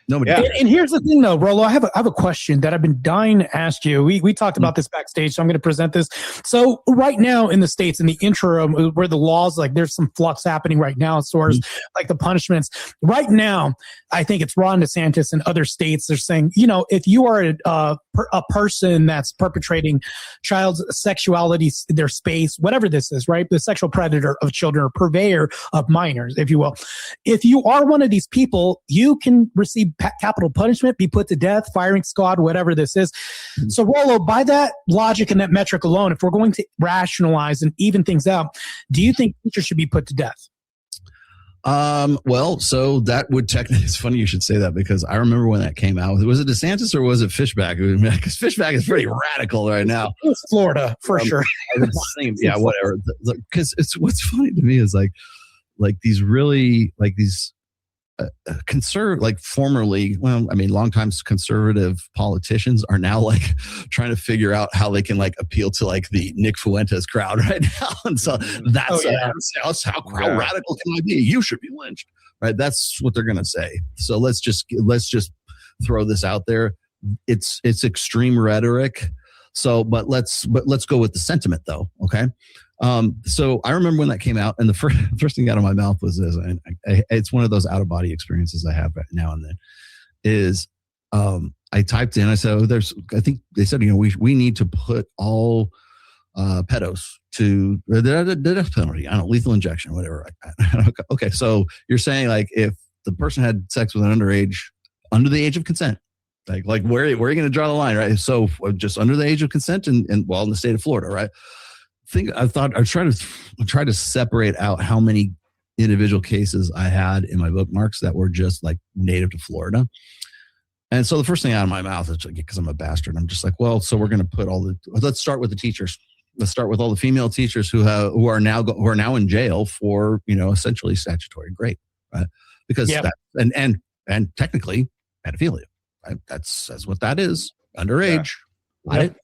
Nobody. Yeah. And here's the thing, though, Rollo. I have a question that I've been dying to ask you. We talked about this backstage, so I'm going to present this. So right now in the States, in the interim, where the laws, like there's some flux happening right now as far as like the punishments. Right now, I think it's Ron DeSantis and other states. They're saying, you know, if you are a person that's perpetrating child sexuality, their space, whatever this is, right? The sexual predator of children or purveyor of minors, if you will. If you are one of these people, you can receive capital punishment, be put to death, firing squad, whatever this is. So, Rollo, by that logic and that metric alone, if we're going to rationalize and even things out, do you think teachers should be put to death? Well, so that would technically, it's funny you should say that because I remember when that came out. Was it DeSantis or was it Fishback? Because Fishback is pretty radical right now. It was Florida for sure. Yeah, whatever. Because it's what's funny to me is like these really like these formerly, well, I mean, longtime conservative politicians are now like trying to figure out how they can like appeal to like the Nick Fuentes crowd right now. And so that's how radical can I be? You should be lynched, right? That's what they're going to say. So let's just throw this out there. It's extreme rhetoric. So, but let's go with the sentiment though. Okay. So I remember when that came out, and the first thing out of my mouth was this, and it's one of those out of body experiences I have right now and then. Is I typed in, I said, I think they said, you know, we need to put all pedos to the death penalty. I don't know, lethal injection, whatever. Okay, so you're saying like if the person had sex with an underage under the age of consent, like where are you going to draw the line, right? So just under the age of consent, and well, in the state of Florida, right? I was trying to separate out how many individual cases I had in my bookmarks that were just like native to Florida. And so the first thing out of my mouth is because I'm a bastard. I'm just like, well, so we're going to put let's start with the teachers. Let's start with all the female teachers who are now in jail for, you know, essentially statutory rape, right? Because that and technically pedophilia, right? That's what that is, underage, right?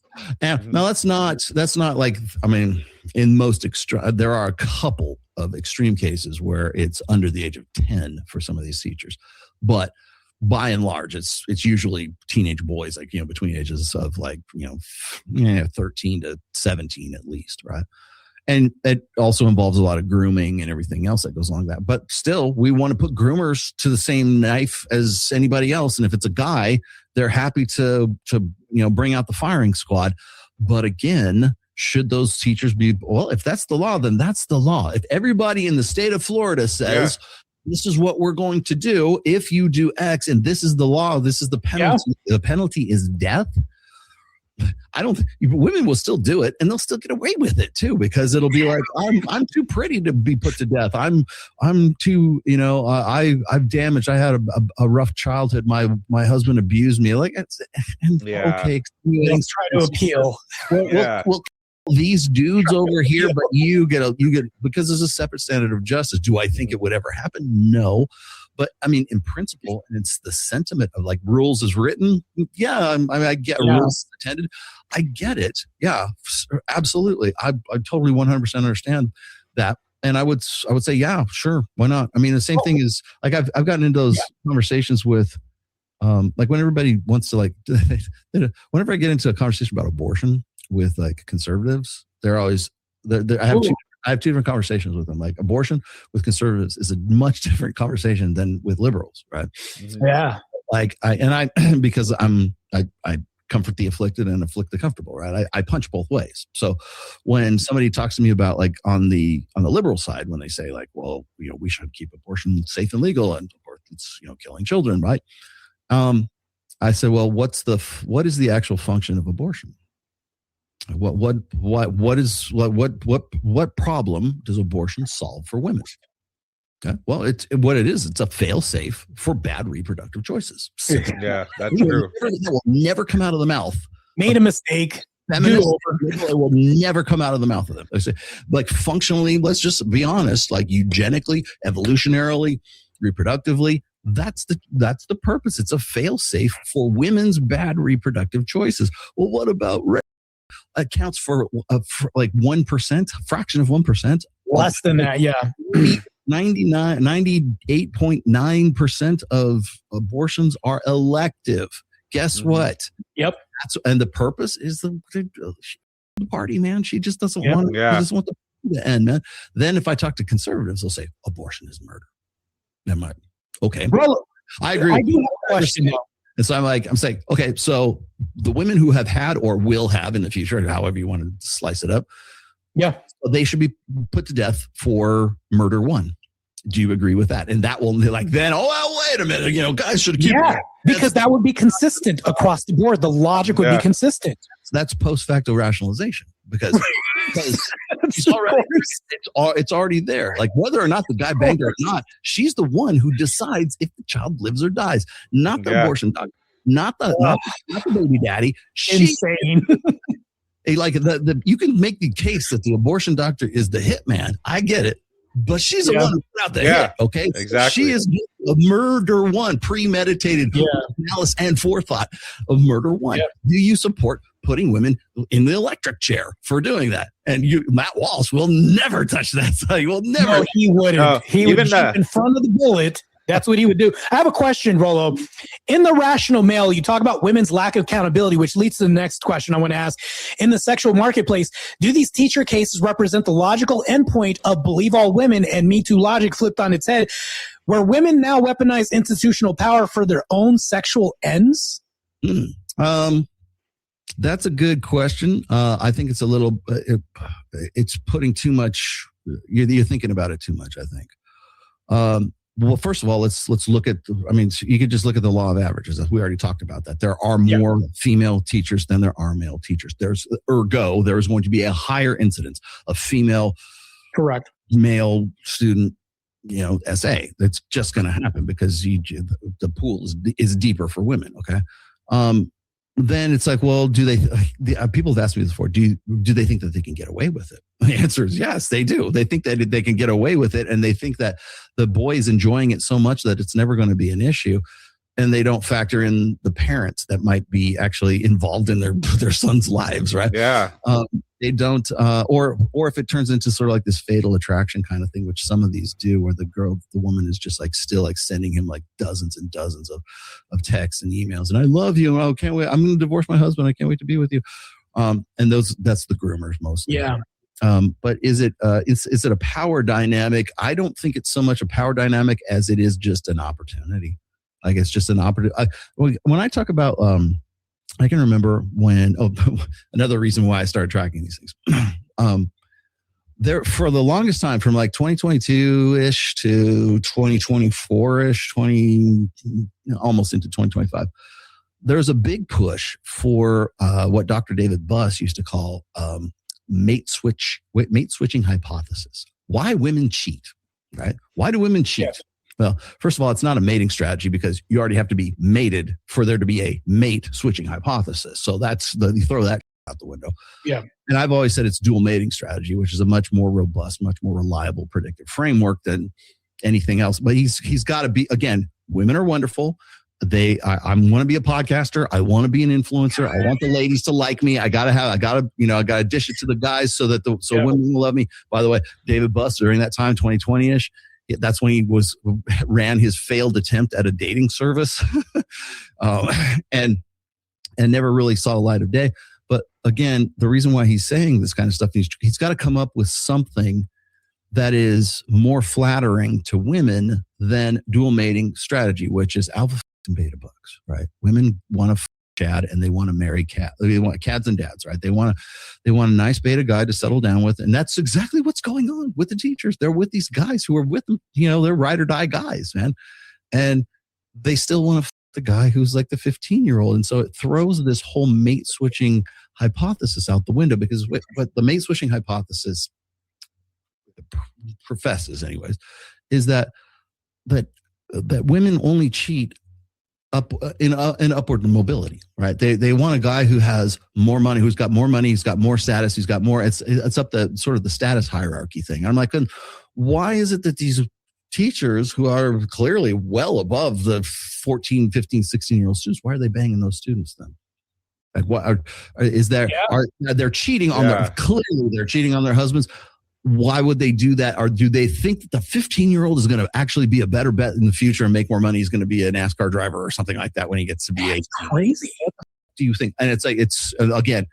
And now that's not like, I mean, in most there are a couple of extreme cases where it's under the age of 10 for some of these teachers, but by and large, it's usually teenage boys, like, you know, between ages of like, 13 to 17 at least, right? And it also involves a lot of grooming and everything else that goes along with that. But still, we want to put groomers to the same knife as anybody else. And if it's a guy, they're happy to bring out the firing squad. But again, should those teachers be, well, if that's the law, then that's the law. If everybody in the state of Florida says, this is what we're going to do if you do X, and this is the law, this is the penalty, the penalty is death. I don't think women will still do it, and they'll still get away with it too, because it'll be like, I'm too pretty to be put to death. I'm too, I've damaged. I had a rough childhood. My husband abused me. Like, okay, let's try to appeal. We'll these dudes over here, but you get because there's a separate standard of justice. Do I think it would ever happen? No. But I mean, in principle, and it's the sentiment of like rules is written. Yeah, I get rules attended. I get it. Yeah, absolutely. I totally 100% understand that. And I would say, yeah, sure, why not? I mean, the same thing is like I've gotten into those conversations with, like when everybody wants to like, whenever I get into a conversation about abortion with like conservatives, they're always I have two different conversations with them. Like abortion with conservatives is a much different conversation than with liberals, right? Yeah. Like because I comfort the afflicted and afflict the comfortable, right? I punch both ways. So when somebody talks to me about like on the liberal side, when they say like, well, we should keep abortion safe and legal, and of course it's killing children, right? I said, well, what is the actual function of abortion? What problem does abortion solve for women? Okay. Well, it's a fail-safe for bad reproductive choices. Yeah, that's true. That will never come out of the mouth. Made a mistake. It will never come out of the mouth of them. I say, like functionally, let's just be honest, like eugenically, evolutionarily, reproductively, that's the purpose. It's a fail-safe for women's bad reproductive choices. Well, what about rape? Accounts for like 1%, fraction of 1%. Less than that, yeah. 98.9% of abortions are elective. Guess what? Yep. And the purpose is the party, man. She just doesn't want. She doesn't want the end, man. Then if I talk to conservatives, they'll say abortion is murder. I'm like, okay, Rollo, I agree. I do have a question though. And so I'm saying, okay, so the women who have had or will have in the future, however you want to slice it up, they should be put to death for murder one. Do you agree with that? And that will then, wait a minute, guys should keep. Yeah, because that would be consistent across the board. The logic would be consistent. So that's post facto rationalization because it's already there. Like whether or not the guy banged her or not, she's the one who decides if the child lives or dies, not the abortion doctor, not the baby daddy. Insane. Like you can make the case that the abortion doctor is the hitman. I get it. But she's the one who put out the hit, okay? Exactly. She is a murder one, premeditated malice and forethought of murder one. Yeah. Do you support putting women in the electric chair for doing that? And Matt Walsh will never touch that. So he will never. No, he wouldn't. He would jump in front of the bullet. That's what he would do. I have a question, Rollo. In the rational male, you talk about women's lack of accountability, which leads to the next question I want to ask. In the sexual marketplace, do these teacher cases represent the logical endpoint of believe all women and Me Too logic flipped on its head, where women now weaponize institutional power for their own sexual ends? That's a good question. I think it's a little, it's putting too much, you're thinking about it too much, I think. Well, first of all, let's look at, you could just look at the law of averages. We already talked about that. There are more female teachers than there are male teachers. There's going to be a higher incidence of female, male student, essay. That's just going to happen because the pool is deeper for women. Okay. Then it's like, well, people have asked me this before, do they think that they can get away with it? The answer is yes, they do. They think that they can get away with it, and they think that the boy is enjoying it so much that it's never going to be an issue, and they don't factor in the parents that might be actually involved in their son's lives, right? Yeah. They don't, or if it turns into sort of like this fatal attraction kind of thing, which some of these do, where the woman is just like still like sending him like dozens and dozens of texts and emails, and I love you, oh, can't wait, I'm going to divorce my husband, I can't wait to be with you, and that's the groomers mostly. Yeah. But is it a power dynamic? I don't think it's so much a power dynamic as it is just an opportunity. Like it's just an opportunity. When I talk about, I can remember when, another reason why I started tracking these things. There for the longest time, from like 2022-ish to 2024-ish, almost into 2025, there's a big push for what Dr. David Buss used to call mate switching hypothesis. Why women cheat, right? Why do women cheat? Yes. Well, first of all, it's not a mating strategy because you already have to be mated for there to be a mate switching hypothesis. So you throw that out the window. Yeah. And I've always said it's dual mating strategy, which is a much more robust, much more reliable predictive framework than anything else. But he's got to be, again, women are wonderful. I want to be a podcaster. I want to be an influencer. I want the ladies to like me. I gotta dish it to the guys so women will love me. By the way, David Buss during that time, 2020-ish, that's when he ran his failed attempt at a dating service, and never really saw the light of day. But again, the reason why he's saying this kind of stuff, he's got to come up with something that is more flattering to women than dual mating strategy, which is alpha and beta bugs, right? Women want to Chad, and they want to marry Cat. They want Cads and dads, right? They want a nice beta guy to settle down with, and that's exactly what's going on with the teachers. They're with these guys who are with them. They're ride or die guys, man, and they still want to the guy who's like the 15-year-old, and so it throws this whole mate switching hypothesis out the window, because what the mate switching hypothesis professes, anyways, is that women only cheat up in upward mobility, right? They want a guy who has more money, who's got more money, he's got more status, he's got more. It's up the sort of the status hierarchy thing. I'm like, why is it that these teachers who are clearly well above the 14, 15, 16-year-old students, why are they banging those students then? Like, what is there? Are they're cheating on their? Clearly, they're cheating on their husbands. Why would they do that? Or do they think that the 15-year-old is going to actually be a better bet in the future and make more money? He's going to be a NASCAR driver or something like that when he gets to be 18. Crazy. Do you think? And it's like, again,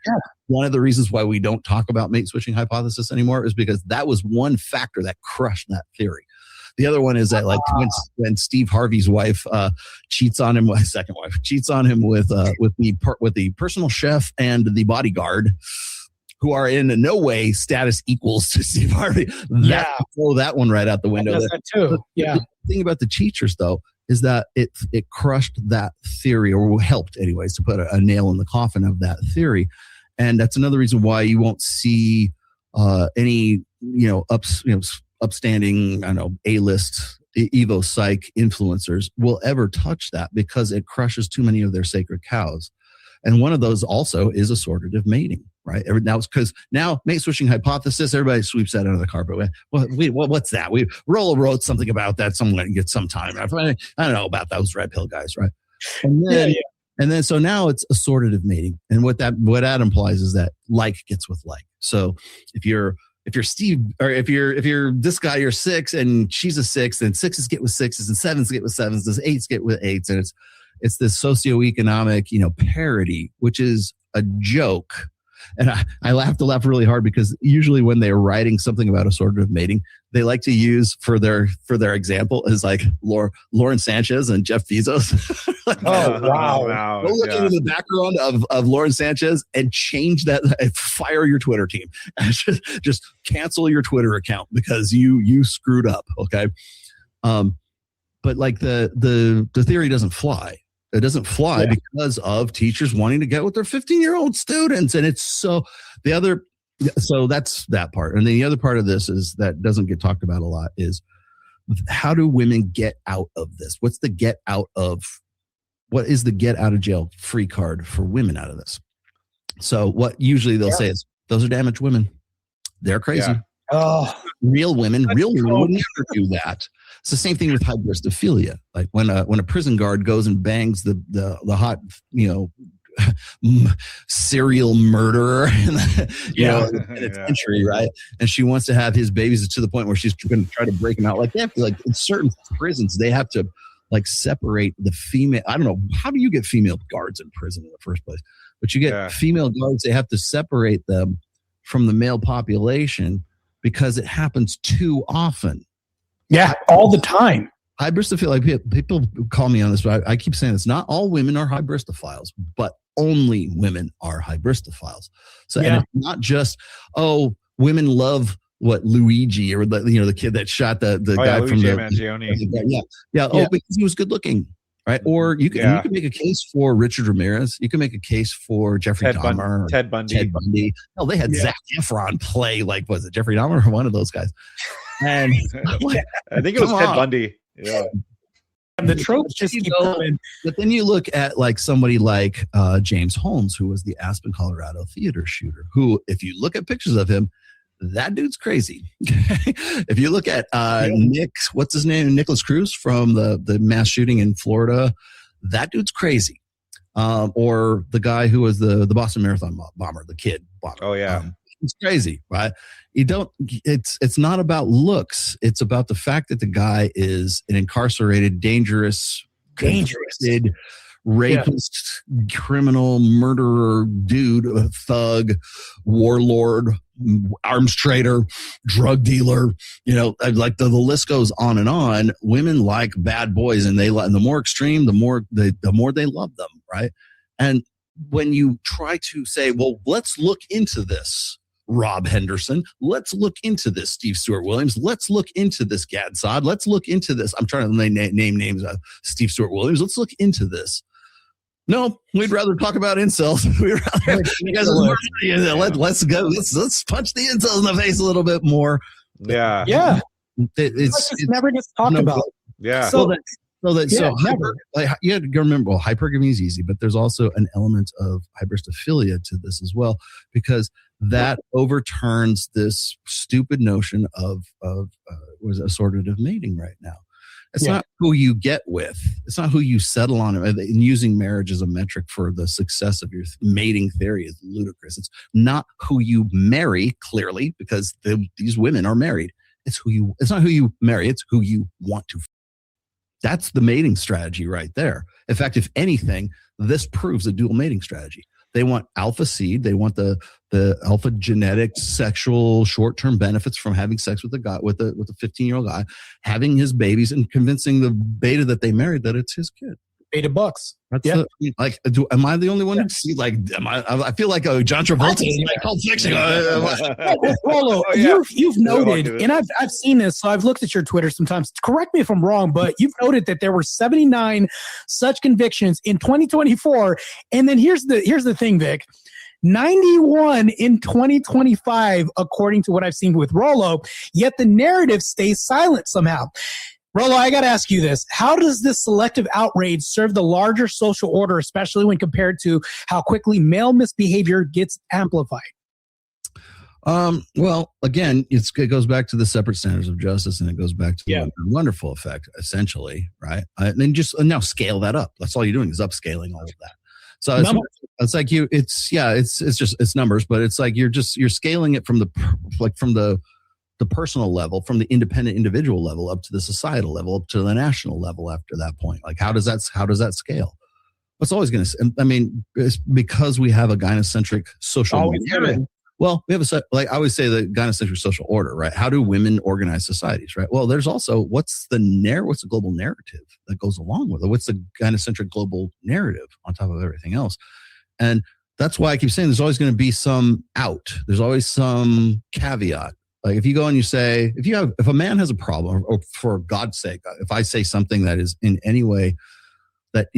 one of the reasons why we don't talk about mate switching hypothesis anymore is because that was one factor that crushed that theory. The other one is that, like, when Steve Harvey's wife cheats on him, his second wife cheats on him with the personal chef and the bodyguard, who are in no way status equals to Steve Harvey. Throw that one right out the window. That too. Yeah. The thing about the teachers, though, is that it crushed that theory, or helped, anyways, to put a nail in the coffin of that theory. And that's another reason why you won't see any upstanding, I don't know, A-list Evo Psych influencers will ever touch that, because it crushes too many of their sacred cows. And one of those also is assortative mating, right? Now it's because now mate switching hypothesis, everybody sweeps that under the carpet. What's that? Rollo wrote something about that sometime. I don't know about those red pill guys, right? And then so now it's assortative mating, and what that implies is that like gets with like. So if you're Steve, or if you're this guy, you're 6 and she's a 6, then 6s get with 6s and 7s get with 7s, and 8s get with 8s, and it's this socioeconomic, parity, which is a joke. And I laugh really hard, because usually when they're writing something about assortative mating, they like to use for their example is like Lauren Sanchez and Jeff Bezos. Wow. Go look into the background of Lauren Sanchez and change that, fire your Twitter team. Just cancel your Twitter account because you screwed up. Okay. But like the theory doesn't fly. It doesn't fly because of teachers wanting to get with their 15-year-old students. And it's so that's that part. And then the other part of this is that doesn't get talked about a lot is, how do women get out of this? What is the get out of jail free card for women out of this? So what usually they'll say is, those are damaged women. They're crazy. Real women would never do that. It's the same thing with hybristophilia. Like when a prison guard goes and bangs the hot, serial murderer in the penitentiary, right? And she wants to have his babies to the point where she's going to try to break them out. Like, they have to, like, in certain prisons, they have to like separate the female. I don't know, how do you get female guards in prison in the first place? But you get female guards, they have to separate them from the male population because it happens too often. Yeah, all the time. Hybristophilia, people call me on this, but I keep saying this. Not all women are hybristophiles, but only women are hybristophiles. So and it's not just, women love what Luigi, or the kid that shot the guy from the Mangione. Because he was good looking, right? Or you can make a case for Richard Ramirez. You can make a case for Jeffrey Dahmer, Ted Bundy. No, they had Zac Efron play, like, was it Jeffrey Dahmer or one of those guys? And I think it was Ted Bundy. Yeah. And the tropes just keep coming. But then you look at like somebody like James Holmes, who was the Aspen, Colorado theater shooter, who, if you look at pictures of him, that dude's crazy. If you look at what's his name? Nicholas Cruz from the mass shooting in Florida, that dude's crazy. Or the guy who was the Boston Marathon bomber, the kid bomber. Oh, yeah. It's crazy, right? It's not about looks. It's about the fact that the guy is an incarcerated, dangerous, rapist, criminal, murderer, dude, a thug, warlord, arms trader, drug dealer. Like the list goes on and on. Women like bad boys, and the more extreme, the more they love them, right? And when you try to say, well, let's look into this, Rob Henderson, let's look into this, Steve Stewart Williams, let's look into this, Gad Saad, let's look into this. I'm trying to name names of Steve Stewart Williams. Let's look into this. No, we'd rather talk about incels. We'd rather, let's go. Let's punch the incels in the face a little bit more. Yeah. Yeah. It's never gets talked about. Yeah. So you have to remember, well, hypergamy is easy, but there's also an element of hybristophilia to this as well, because that overturns this stupid notion of assortative mating right now. It's not who you get with. It's not who you settle on. And using marriage as a metric for the success of your mating theory is ludicrous. It's not who you marry, clearly, because these women are married. It's not who you marry. It's who you want to. That's the mating strategy right there. In fact, if anything, this proves a dual mating strategy. They want alpha seed. They want the alpha genetic sexual short-term benefits from having sex with a guy, with a 15-year-old guy, having his babies, and convincing the beta that they married that it's his kid. Beta bucks. That's am I the only one who see I feel like John Travolta in my Pulp Fiction. Rollo, you've noted, and I've seen this, so I've looked at your Twitter sometimes. Correct me if I'm wrong, but you've noted that there were 79 such convictions in 2024, and then here's the thing, Vic. 91 in 2025, according to what I've seen with Rollo, yet the narrative stays silent somehow. Rollo, I got to ask you this. How does this selective outrage serve the larger social order, especially when compared to how quickly male misbehavior gets amplified? Well, again, it goes back to the separate standards of justice, and it goes back to the wonderful effect, essentially, right? And then just now scale that up. That's all you're doing is upscaling all of that. So it's like it's numbers, but it's like you're scaling it from the personal level, from the independent individual level up to the societal level, up to the national level after that point. Like, how does that scale? It's always going to, I mean, it's because we have a gynocentric social order. Well, we have I always say the gynocentric social order, right? How do women organize societies, right? Well, there's also, what's the global narrative that goes along with it? What's the gynocentric global narrative on top of everything else? And that's why I keep saying there's always going to be some out. There's always some caveat. Like if you go and you say, if a man has a problem, or for God's sake, if I say something that is in any way, let's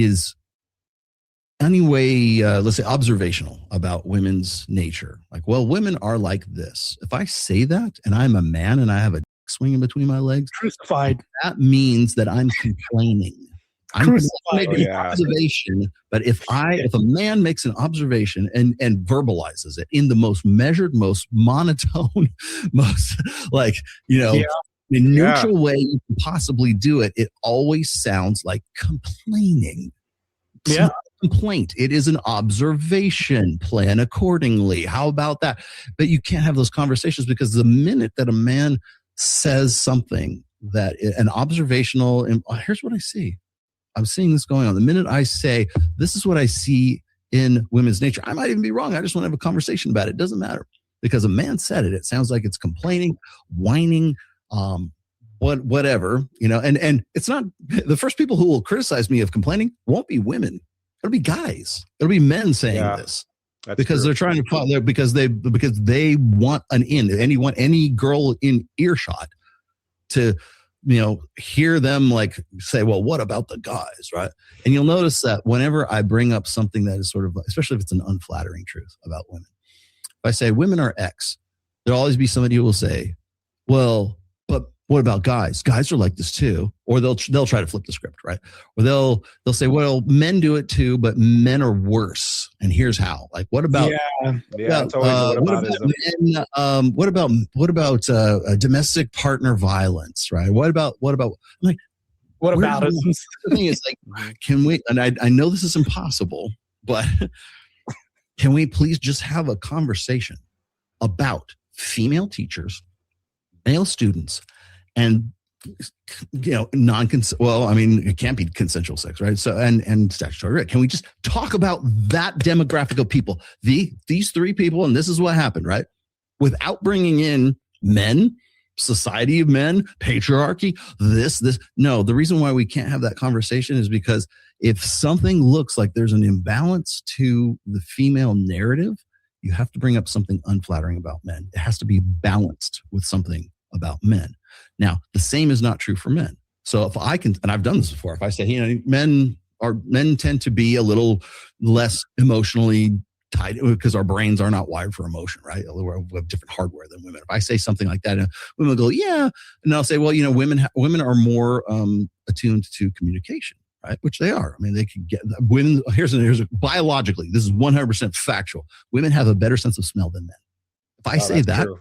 say observational about women's nature. Like, well, women are like this. If I say that and I'm a man and I have a dick swinging between my legs, crucified. That means that I'm complaining. I'm making an observation, but if a man makes an observation and verbalizes it in the most measured, most monotone, most neutral way you can possibly do it, it always sounds like complaining. It's not a complaint. It is an observation. Plan accordingly. How about that? But you can't have those conversations, because the minute that a man says something that an observational, and here's what I see. I'm seeing this going on. The minute I say, this is what I see in women's nature, I might even be wrong. I just want to have a conversation about it. It doesn't matter, because a man said it. It sounds like it's complaining, whining, whatever, and it's not the first people who will criticize me of complaining won't be women. It'll be guys. It'll be men saying this. That's because they're trying to follow, because they want an in. Any girl in earshot to hear them say, well, what about the guys, right? And you'll notice that whenever I bring up something that is sort of, especially if it's an unflattering truth about women, if I say women are X, there'll always be somebody who will say, well, but what about guys? Guys are like this too. Or they'll try to flip the script, right? Or they'll say, well, men do it too, but men are worse. And here's how. Like, what about domestic partner violence, right? What about it? The thing is, can we? And I know this is impossible, but can we please just have a conversation about female teachers, male students, and it can't be consensual sex, right? So and statutory rape. Can we just talk about that demographic of people? These three people, and this is what happened, right? Without bringing in men, society of men, patriarchy, this. No, the reason why we can't have that conversation is because if something looks like there's an imbalance to the female narrative, you have to bring up something unflattering about men. It has to be balanced with something about men. Now, the same is not true for men. So if I can, and I've done this before, if I say, men tend to be a little less emotionally tied because our brains are not wired for emotion, right? We have different hardware than women. If I say something like that, and women will go, yeah. And I'll say, well, women are more attuned to communication, right? Which they are. I mean, they can get women. Here's a biologically, this is 100% factual. Women have a better sense of smell than men. If I say that, true.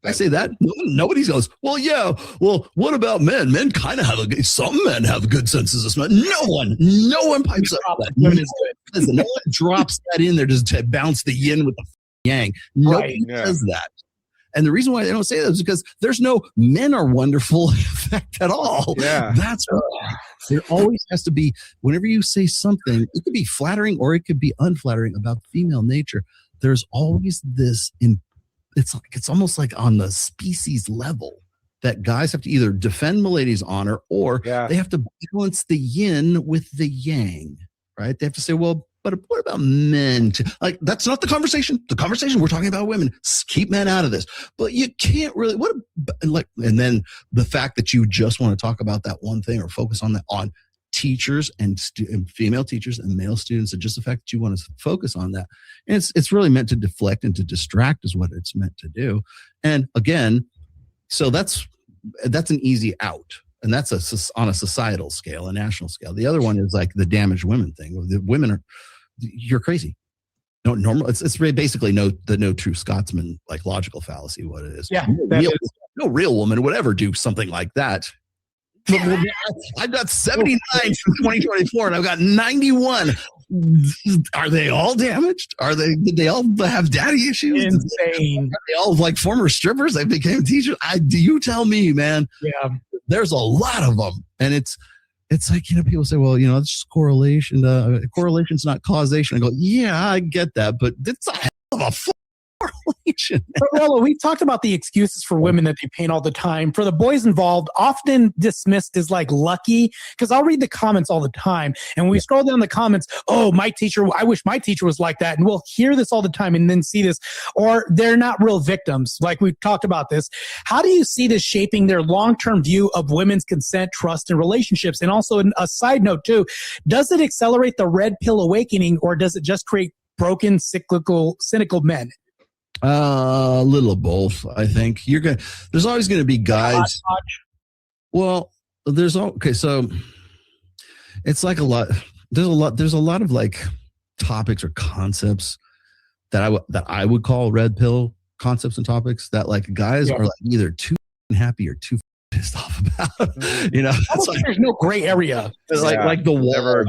I say that, nobody goes, well, yeah, well, what about men? Men kind of some men have good senses of smell. No one pipes up that. No one drops that in there just to bounce the yin with the yang. Nobody does that. And the reason why they don't say that is because there's no men are wonderful effect at all. Yeah. That's why there always has to be, whenever you say something, it could be flattering or it could be unflattering about female nature. There's always this it's almost like on the species level that guys have to either defend milady's honor or they have to balance the yin with the yang, right? They have to say, well, but what about men? Like, that's not the conversation. The conversation, we're talking about women. Keep men out of this. But you can't really, and then the fact that you just want to talk about that one thing or focus on that, on teachers and female teachers and male students, and just the fact that you want to focus on that. And it's really meant to deflect and to distract is what it's meant to do. And again, so that's an easy out. And that's on a societal scale, a national scale. The other one is like the damaged women thing. The women you're crazy. No, normal. It's really basically the no true Scotsman, like logical fallacy, what it is. Yeah. No real woman would ever do something like that. I've got 79 from 2024 and I've got 91. Are they all damaged? Did they all have daddy issues? Insane. Are they all like former strippers? They became teachers. Do you tell me, man? Yeah. There's a lot of them. And it's like, people say, well, it's just correlation. Correlation's not causation. I go, yeah, I get that, but it's a hell of a correlation. But Rollo, we've talked about the excuses for women that they paint all the time. For the boys involved, often dismissed as like lucky, because I'll read the comments all the time. And when we scroll down the comments, oh, my teacher, I wish my teacher was like that. And we'll hear this all the time and then see this. Or they're not real victims. Like we've talked about this. How do you see this shaping their long-term view of women's consent, trust, and relationships? And also a side note too, does it accelerate the red pill awakening, or does it just create broken, cynical men? A little of both, I think. There's always going to be guys. Well, so it's like there's a lot of like topics or concepts that I would call red pill concepts and topics that like guys are like either too happy or too pissed off about. It's like, there's no gray area. Like the wall.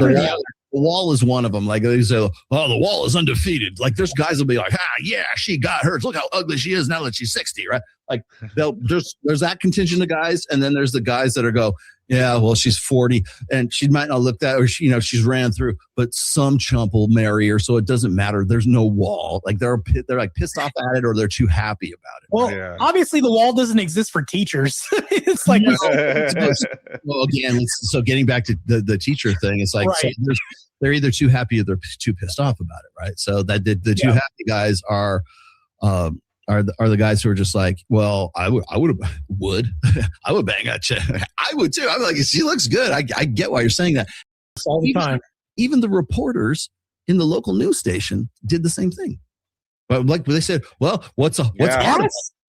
The wall is one of them. Like they say, oh, the wall is undefeated. Like there's guys will be like, yeah, she got hers. Look how ugly she is now that she's 60, right? Like there's that contingent of guys, and then there's the guys that go, yeah, well, she's 40 and she might not look that, or she's ran through, but some chump will marry her, so it doesn't matter. There's no wall. Like they're like pissed off at it, or they're too happy about it. Well, obviously the wall doesn't exist for teachers. It's like, well, again, so getting back to the teacher thing, it's like so they're either too happy or they're too pissed off about it, right? So that the too happy guys are the guys who are just like, well, I would bang a chick. I would too. I'm like, she looks good. I get why you're saying that. All the time. Even the reporters in the local news station did the same thing. But like they said, well, what's our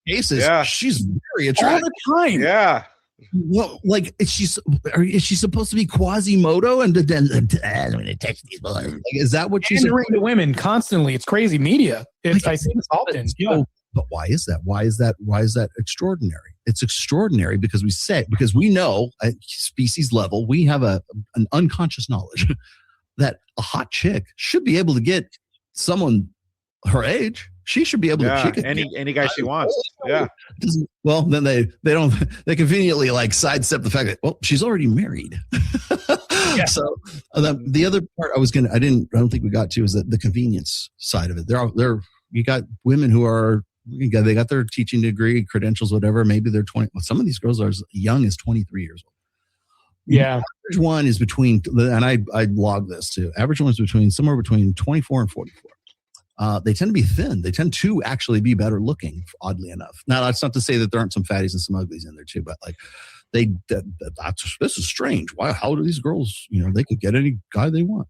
cases? Yeah. She's very attractive all the time. Yeah. Well, like is she supposed to be Quasimodo and then I'm going to text these boys? Like, is that what she's doing to women constantly? It's crazy media. I see this often. Yeah. But why is that? Why is that extraordinary? It's extraordinary because we know at species level we have an unconscious knowledge that a hot chick should be able to get someone her age. She should be able to kick any guy she wants. Yeah. Well, then they conveniently like sidestep the fact that, well, she's already married. Yeah. So the other part I don't think we got to is that the convenience side of it. You got women who are They got their teaching degree, credentials, whatever. Maybe they're 20. Well, some of these girls are as young as 23 years old. Yeah. The average one is between, and I log this too. Average one is somewhere between 24 and 44. They tend to be thin. They tend to actually be better looking, oddly enough. Now, that's not to say that there aren't some fatties and some uglies in there too, but like this is strange. Why? How do these girls, they could get any guy they want.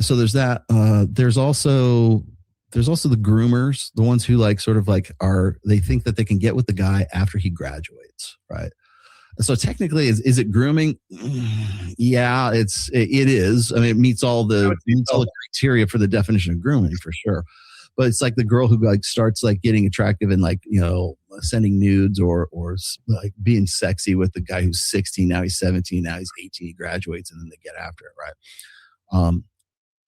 So there's that. There's also the groomers, the ones who they think that they can get with the guy after he graduates, right? So technically, is it grooming? Yeah, it is. I mean, it meets all the criteria for the definition of grooming for sure. But it's like the girl who starts getting attractive and sending nudes or being sexy with the guy who's 16, now he's 17, now he's 18, he graduates, and then they get after it, right?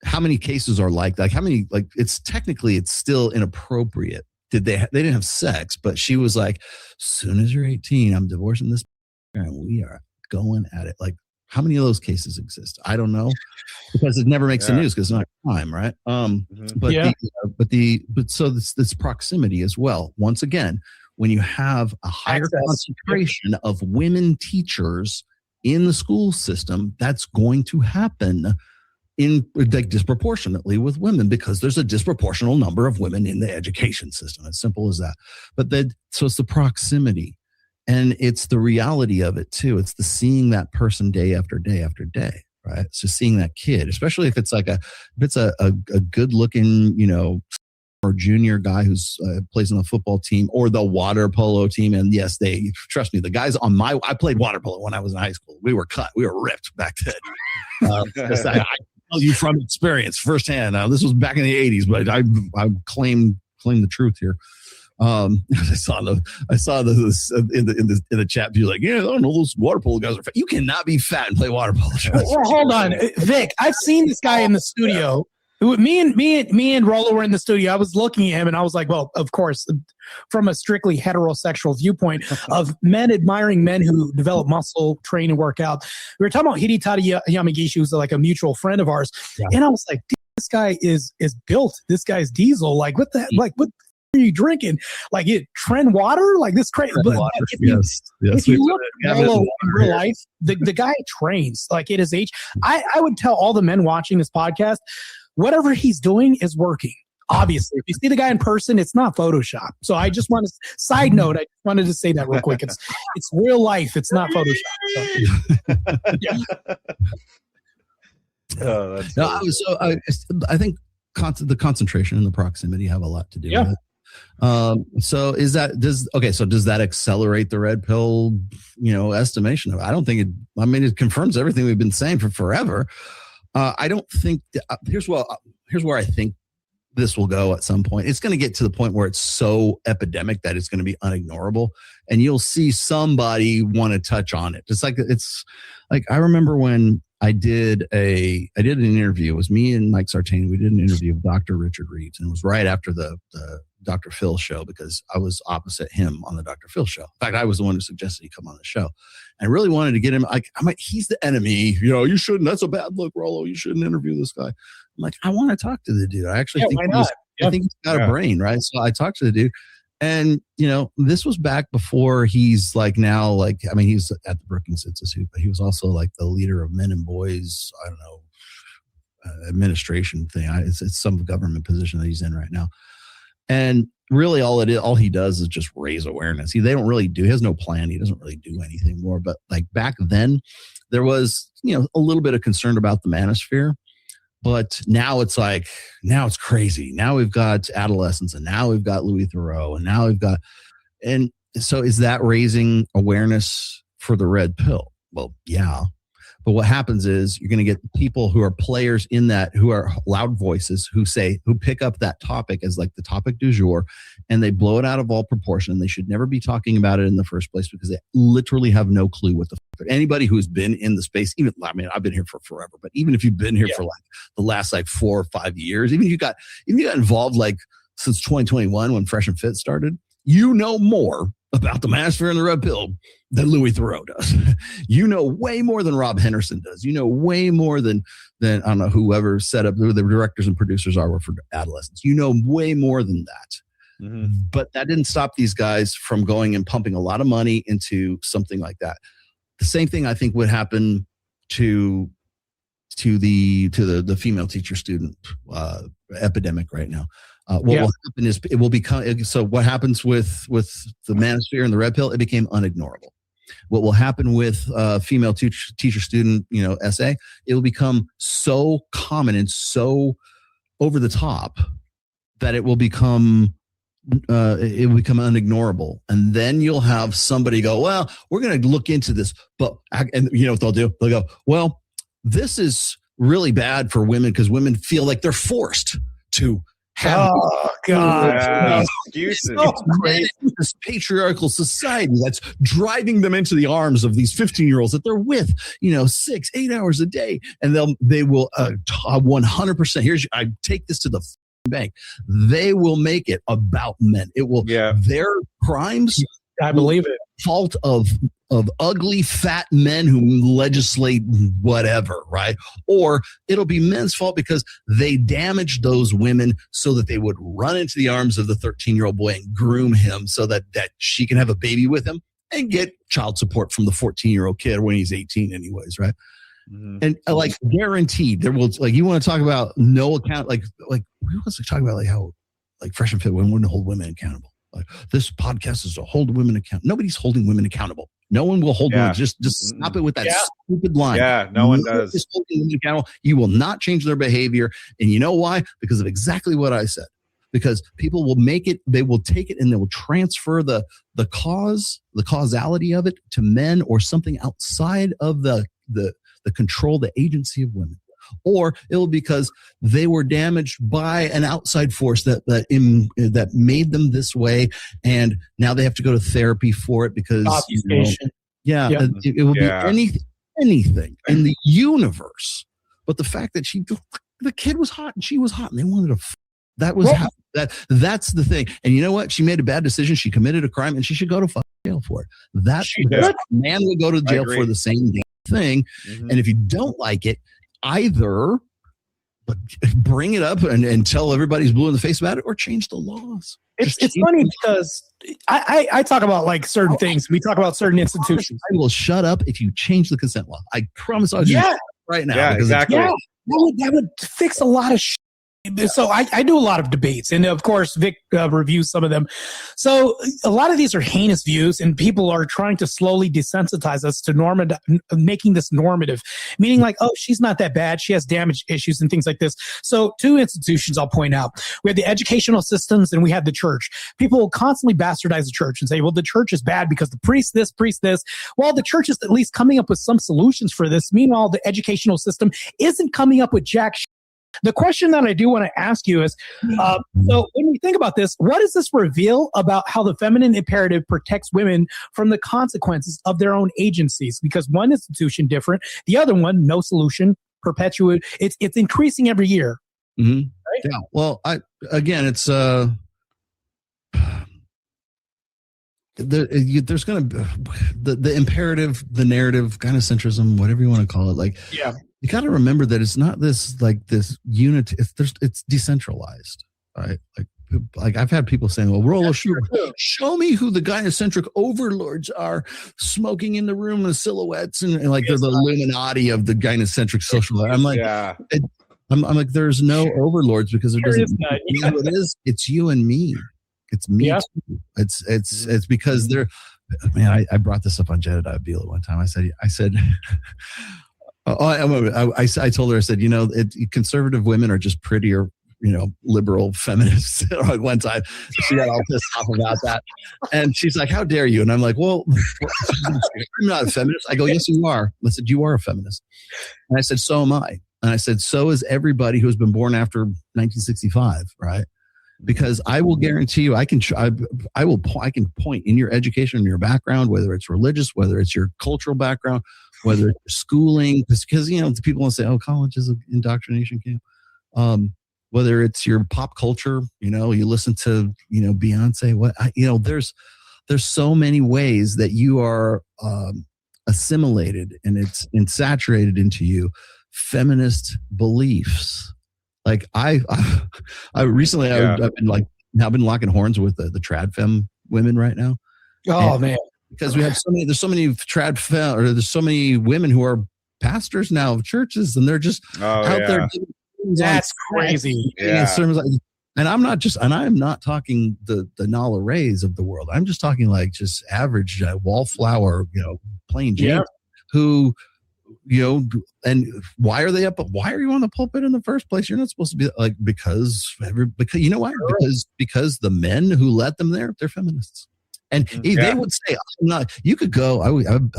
How many cases are how many it's still inappropriate. They didn't have sex, but she was like, as soon as you're 18, I'm divorcing this. And we are going at it. How many of those cases exist? I don't know, because it never makes the news because it's not crime, right? So this proximity as well. Once again, when you have a higher concentration of women teachers in the school system, that's going to happen disproportionately with women, because there's a disproportional number of women in the education system. As simple as that. So it's the proximity. And it's the reality of it too. It's the seeing that person day after day after day, right? So seeing that kid, especially if it's a good looking, or junior guy who's plays on the football team or the water polo team. And yes, trust me, the guys I played water polo when I was in high school. We were ripped back then. I tell you from experience firsthand. This was back in the 80s, but I claim the truth here. I saw this in the chat. You're like, yeah, I don't know, those water polo guys are fat. You cannot be fat and play water polo. Well, hold on, Vic. I've seen this guy in the studio. Me and Rollo were in the studio. I was looking at him and I was like, well, of course, from a strictly heterosexual viewpoint of men admiring men who develop muscle, train, and work out. We were talking about Hidetaka Yamagishi, who's like a mutual friend of ours, and I was like, this guy is built. This guy's diesel. What are you drinking? Trend water? This crazy. If you look at Rollo in real life, the guy trains at his age. I would tell all the men watching this podcast, whatever he's doing is working. Obviously, if you see the guy in person, it's not Photoshop. So I just want to side note. I wanted to say that real quick. It's real life. It's not Photoshop. So, yeah. I think the concentration and the proximity have a lot to do with it. So does that accelerate the red pill, estimation of it? I don't think it confirms everything we've been saying for forever. I don't think here's where I think this will go at some point. It's going to get to the point where it's so epidemic that it's going to be unignorable, and you'll see somebody want to touch on it. It's like I remember when I did an interview. It was me and Mike Sartain. We did an interview with Dr. Richard Reeves, and it was right after the Dr. Phil show, because I was opposite him on the Dr. Phil show. In fact, I was the one who suggested he come on the show. I really wanted to get him. He's the enemy. You shouldn't. That's a bad look, Rollo. You shouldn't interview this guy. I'm like, I want to talk to the dude. I actually think he's got a brain, right? So I talked to the dude. And, this was back before he's he's at the Brookings Institute, but he was also the leader of Men and Boys, I don't know, administration thing. It's some government position that he's in right now. And really all he does is just raise awareness. He has no plan. He doesn't really do anything more. But back then there was, a little bit of concern about the manosphere. But now it's crazy. Now we've got adolescents, and now we've got Louis Theroux, and so is that raising awareness for the red pill? Well, yeah. But what happens is you're going to get people who are players in that, who are loud voices, who pick up that topic as the topic du jour, and they blow it out of all proportion. And they should never be talking about it in the first place, because they literally have no clue what anybody who's been in the space, I've been here for forever, but even if you've been here for the last 4 or 5 years, even if you got involved since 2021 when Fresh and Fit started, more about the manosphere and the red pill than Louis Theroux does. Way more than Rob Henderson does. Way more than I don't know, whoever set up, who the directors and producers are for adolescents. Way more than that. But that didn't stop these guys from going and pumping a lot of money into something like that. The same thing I think would happen to the female teacher student epidemic right now. What will happen is it will become, so what happens with the manosphere and the red pill, it became unignorable. What will happen with female teacher student, SA, it will become so common and so over the top that it will become unignorable. And then you'll have somebody go, well, we're going to look into this. And you know what they'll do? They'll go, well, this is really bad for women because women feel like they're forced to have excuses. This patriarchal society that's driving them into the arms of these 15-year-olds that they're with, 6-8 hours a day, and they will 100%. I take this to the bank. They will make it about men. It will their crimes. I believe it. Fault of ugly fat men who legislate whatever, right? Or it'll be men's fault because they damaged those women so that they would run into the arms of the 13-year-old boy and groom him so that she can have a baby with him and get child support from the 14-year-old kid when he's 18 anyways, right? And guaranteed there will, you want to talk about no account, we want to talk about how Fresh and Fit women wouldn't hold women accountable. This podcast is to hold women accountable. Nobody's holding women accountable. No one will hold women. Just stop it with that stupid line. Yeah, no one does. Is holding women accountable. You will not change their behavior. And you know why? Because of exactly what I said. Because people will make it, they will take it and they will transfer the causality of it to men or something outside of the control, the agency of women. Or it will because they were damaged by an outside force that made them this way, and now they have to go to therapy for it because it will be anything in the universe. But the fact that the kid was hot and she was hot and they wanted to. That's the thing. And you know what? She made a bad decision. She committed a crime, and she should go to jail for it. Man will go to jail for the same thing. And if you don't like it, either bring it up and tell everybody's blue in the face about it, or change the laws. It's funny because I talk about certain things. We talk about certain institutions. I will shut up if you change the consent law. I promise I'll do it right now. Yeah, exactly. That would fix a lot of shit. So I do a lot of debates, and of course Vic reviews some of them. So a lot of these are heinous views, and people are trying to slowly desensitize us to making this normative, meaning she's not that bad, she has damage issues and things like this. So two institutions I'll point out: we have the educational systems, and we have the church. People will constantly bastardize the church and say, "Well, the church is bad because the priest this, priest this." Well, the church is at least coming up with some solutions for this. Meanwhile, the educational system isn't coming up with jack shit. The question that I do want to ask you is, so when we think about this, what does this reveal about how the feminine imperative protects women from the consequences of their own agencies? Because one institution different, the other one, no solution, perpetuate. It's increasing every year. Mm-hmm. Right? Yeah. Well, it's there's going to the imperative, the narrative, gynocentrism, whatever you want to call it. You got to remember that it's not this unit. It's decentralized, right? I've had people saying, "Well, Rollo, show me who the gynocentric overlords are, smoking in the room in silhouettes, and they're the Illuminati of the gynocentric social." I'm like, I'm like, there's no overlords because it doesn't. You know what it is? It's you and me. It's me too. It's because they're. Man, I brought this up on Jedediah Beal one time. I said. I told her, I said, conservative women are just prettier, liberal feminists. At one time, she got all pissed off about that. And she's like, "How dare you?" And I'm like, "Well, I'm not a feminist." I go, "Yes, you are." I said, "You are a feminist." And I said, "So am I." And I said, "So is everybody who's been born after 1965, right?" Because I will guarantee you, I can point in your education, in your background, whether it's religious, whether it's your cultural background, whether it's schooling, because people want to say, "Oh, college is an indoctrination camp." Whether it's your pop culture, you listen to Beyonce. There's so many ways that you are assimilated and it's saturated into you feminist beliefs. I've been I've been locking horns with the trad femme women right now. Oh, man. Because we have there's so many trad femme, or there's so many women who are pastors now of churches, and they're just out there. That's crazy. Yeah. And I'm not talking the Nala Rays of the world. I'm just talking like just average wallflower, plain Jane, who, and why are they up? Why are you on the pulpit in the first place? You're not supposed to be like, because you know why? Because the men who let them there, they're feminists. And they would say, I'm not, you could go, I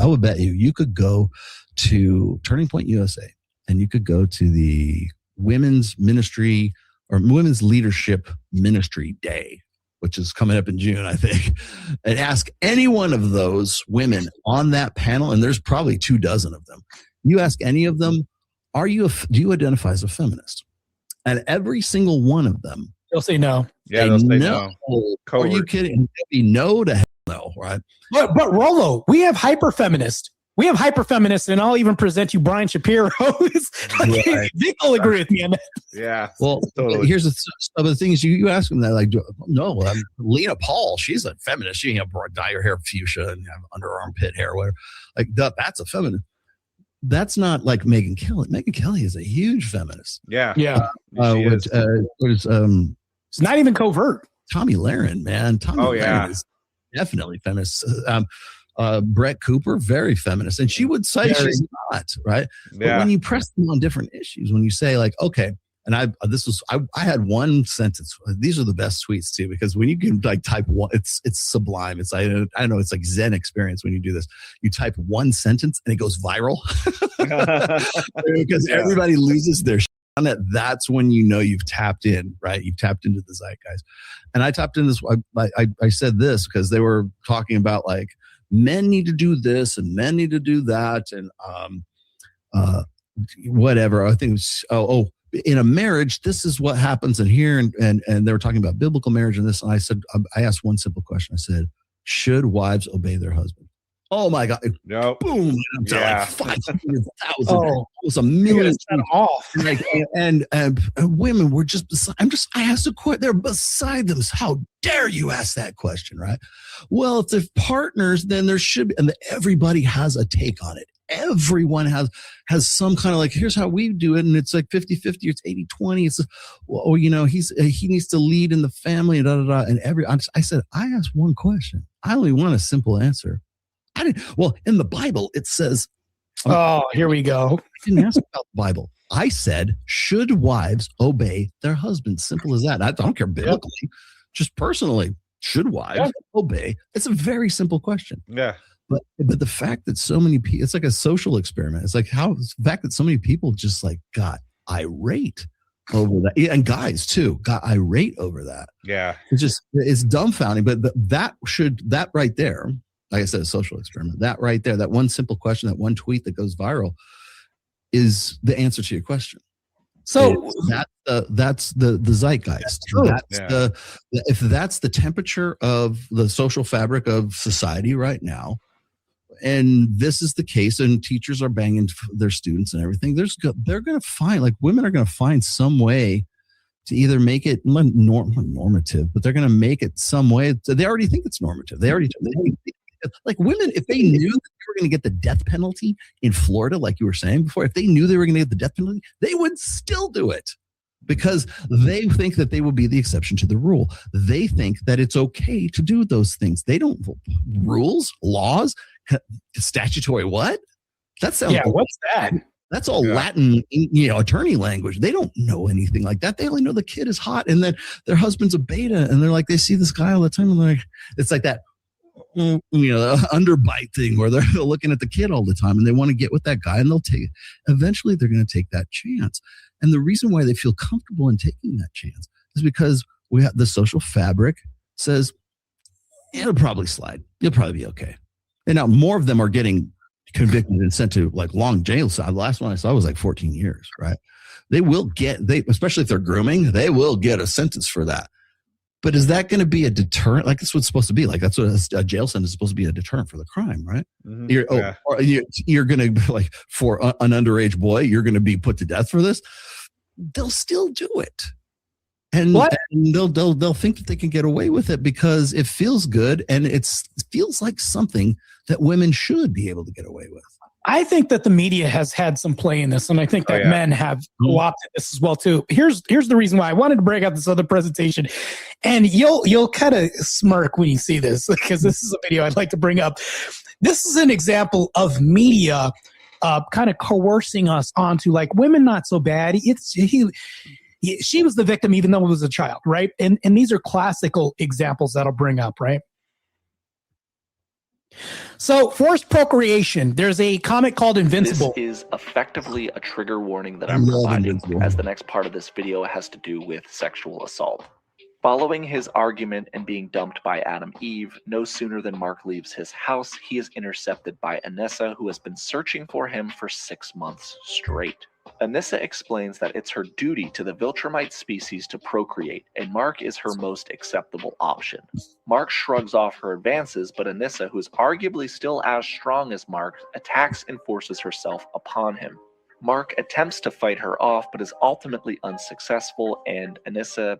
would bet you could go to Turning Point USA, and you could go to the Women's Ministry or Women's Leadership Ministry Day, which is coming up in June, I think, and ask any one of those women on that panel, and there's probably 24 of them. You ask any of them, do you identify as a feminist? And every single one of them, they'll say no. Yeah, they'll say no. Are you kidding? No to hell no, right? But Rollo, we have hyper feminists. And I'll even present you Brian Shapiro. They'll agree with me on that. Yeah. Well, totally. Here's the things you ask them that, like, no, Lena Paul, she's a feminist. She dye her hair fuchsia and have under armpit hair, whatever. Like that's a feminist. That's not like Megyn Kelly. Megyn Kelly is a huge feminist. Yeah. It's not even covert. Tommy Lahren, man. Lahren is definitely feminist. Brett Cooper, very feminist. And she would say she's not, right? Yeah. But when you press them on different issues, when you say like, okay, and I had one sentence. These are the best tweets too, because when you can like type one, it's sublime. It's I don't know, it's like Zen experience when you do this. You type one sentence and it goes viral because everybody loses their shit on it. That's when you know you've tapped in, right? You've tapped into the zeitgeist. And I tapped into this. I said this because they were talking about like men need to do this and men need to do that and whatever. I think it was, in a marriage, this is what happens in here. And they were talking about biblical marriage and this. And I said, I asked one simple question. I said, should wives obey their husband? Oh my God. Nope. Boom. Like 500,000. It was a million. Off. And women were just, I asked a question. They're beside them. How dare you ask that question, right? Well, if they're partners, then there should be, and everybody has a take on it. Everyone has some kind of like, here's how we do it. And it's like 50-50, it's 80-20. It's, he needs to lead in the family and And I said, I asked one question. I only want a simple answer. In the Bible, it says, here we go. I didn't ask about the Bible. I said, should wives obey their husbands? Simple as that. I don't care biblically, just personally, should wives obey? It's a very simple question. Yeah. But the fact that so many people, it's like a social experiment. It's like the fact that so many people just like got irate over that, and guys too got irate over that. Yeah. It's dumbfounding. But that right there, like I said, a social experiment. That right there, that one simple question, that one tweet that goes viral, is the answer to your question. So that's the zeitgeist. If that's the temperature of the social fabric of society right now, and this is the case, and teachers are banging their students and everything, they're going to find, like, women are going to find some way to either make it normative, but they're going to make it some way. They already think it's normative. Like women, if they knew that they were going to get the death penalty in Florida, like you were saying before, if they knew they were going to get the death penalty, they would still do it because they think that they will be the exception to the rule. They think that it's okay to do those things. They don't rules, laws, statutory what? That sounds what's that? That's all Latin, attorney language. They don't know anything like that. They only know the kid is hot and that their husband's a beta, and they're like, they see this guy all the time, and they're like, it's like that, underbite thing where they're looking at the kid all the time, and they want to get with that guy, and eventually they're going to take that chance. And the reason why they feel comfortable in taking that chance is because we have the social fabric says it'll probably slide. You'll probably be okay. And now more of them are getting convicted and sent to like long jail. The last one I saw was like 14 years, right? They will get, especially if they're grooming, they will get a sentence for that. But is that going to be a deterrent? Like that's what it's supposed to be. Like that's what a jail sentence is supposed to be, a deterrent for the crime, right? Mm-hmm. You're going to, like, for an underage boy, you're going to be put to death for this. They'll still do it. And they'll think that they can get away with it because it feels good, and it feels like something that women should be able to get away with. I think that the media has had some play in this, and I think that men have co-opted this as well too. Here's the reason why I wanted to break out this other presentation, and you'll kind of smirk when you see this, because this is a video I'd like to bring up. This is an example of media kind of coercing us onto like women not so bad. She was the victim even though it was a child, right? And these are classical examples that I'll bring up, right? So forced procreation, there's a comic called Invincible. This is effectively a trigger warning that I'm providing, as the next part of this video has to do with sexual assault. Following his argument and being dumped by Adam Eve, no sooner than Mark leaves his house, he is intercepted by Anissa, who has been searching for him for 6 months straight. Anissa explains that it's her duty to the Viltrumite species to procreate, and Mark is her most acceptable option. Mark shrugs off her advances, but Anissa, who is arguably still as strong as Mark, attacks and forces herself upon him. Mark attempts to fight her off, but is ultimately unsuccessful, and Anissa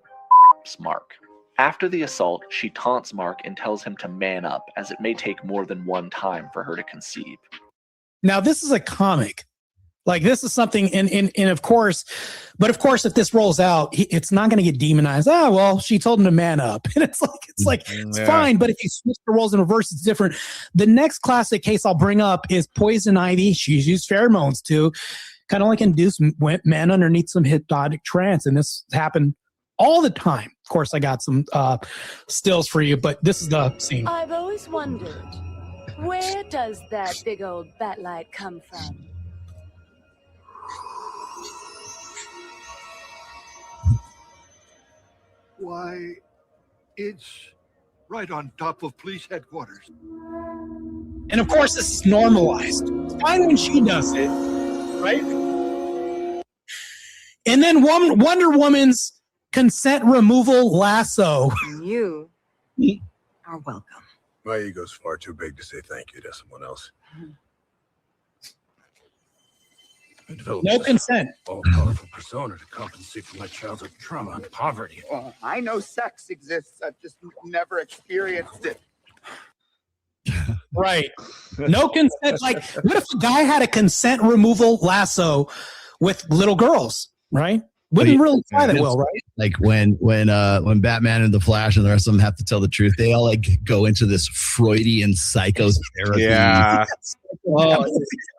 Mark. After the assault, she taunts Mark and tells him to man up, as it may take more than one time for her to conceive. Now, this is a comic. Like, this is something, and of course, if this rolls out, it's not going to get demonized. Ah, well, she told him to man up. And it's fine. But if you switch the roles in reverse, it's different. The next classic case I'll bring up is Poison Ivy. She's used pheromones to kind of like induce men underneath some hypnotic trance. And this happened all the time. Of course, I got some stills for you, but this is the scene. I've always wondered, where does that big old bat light come from? Why, it's right on top of police headquarters. And of course, this is normalized. It's fine when she does it, right? And then Wonder Woman's consent removal lasso. You are welcome. My ego's far too big to say thank you to someone else. No consent. All-powerful persona to compensate for my childhood trauma and poverty. Well, I know sex exists. I've just never experienced it. Right. No consent. Like, what if a guy had a consent removal lasso with little girls, right? Wouldn't really fly that well, right? Like when Batman and the Flash and the rest of them have to tell the truth, they all like go into this Freudian psychotherapy. Yeah. It's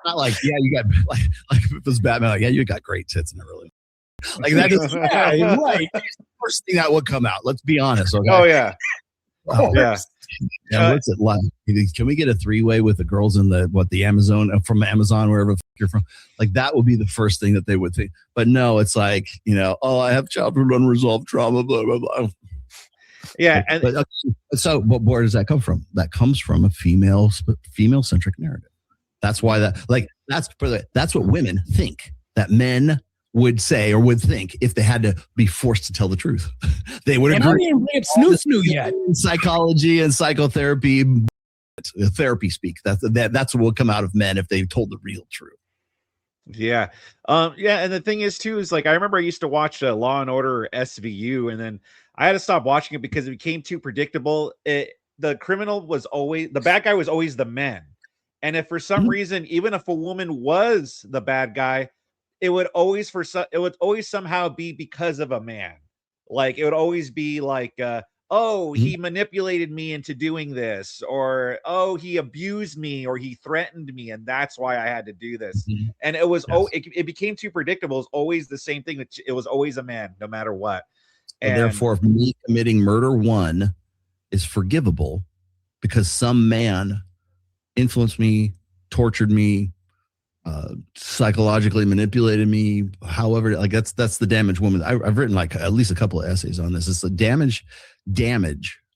not like, yeah, you got like if it was Batman, like, yeah, you got great tits and everything. Like that is right. That's the first thing that would come out. Let's be honest. Okay? Oh yeah. Yeah. Yeah, what's it like? Can we get a 3-way with the girls in the Amazon, from Amazon, wherever you're from? Like, that would be the first thing that they would think. But no, it's like, I have childhood unresolved trauma, blah, blah, blah. Yeah. So where does that come from? That comes from a female-centric narrative. That's why that's what women think that men would say or would think if they had to be forced to tell the truth. They would agree. And I didn't bring up snoo yet. Psychology and psychotherapy, therapy speak. That's what will come out of men if they told the real truth. Yeah. And the thing is too, is like, I remember I used to watch Law and Order SVU, and then I had to stop watching it because it became too predictable. The bad guy was always the man. And if for some reason, even if a woman was the bad guy, it would always somehow be because of a man. Like, it would always be like, he manipulated me into doing this, or he abused me, or he threatened me, and that's why I had to do this. And it was it became too predictable. It was always the same thing. It was always a man, no matter what. And therefore, if me committing murder 1 is forgivable because some man influenced me, tortured me, psychologically manipulated me, however, like that's the damaged woman. I've written like at least a couple of essays on this. It's the damage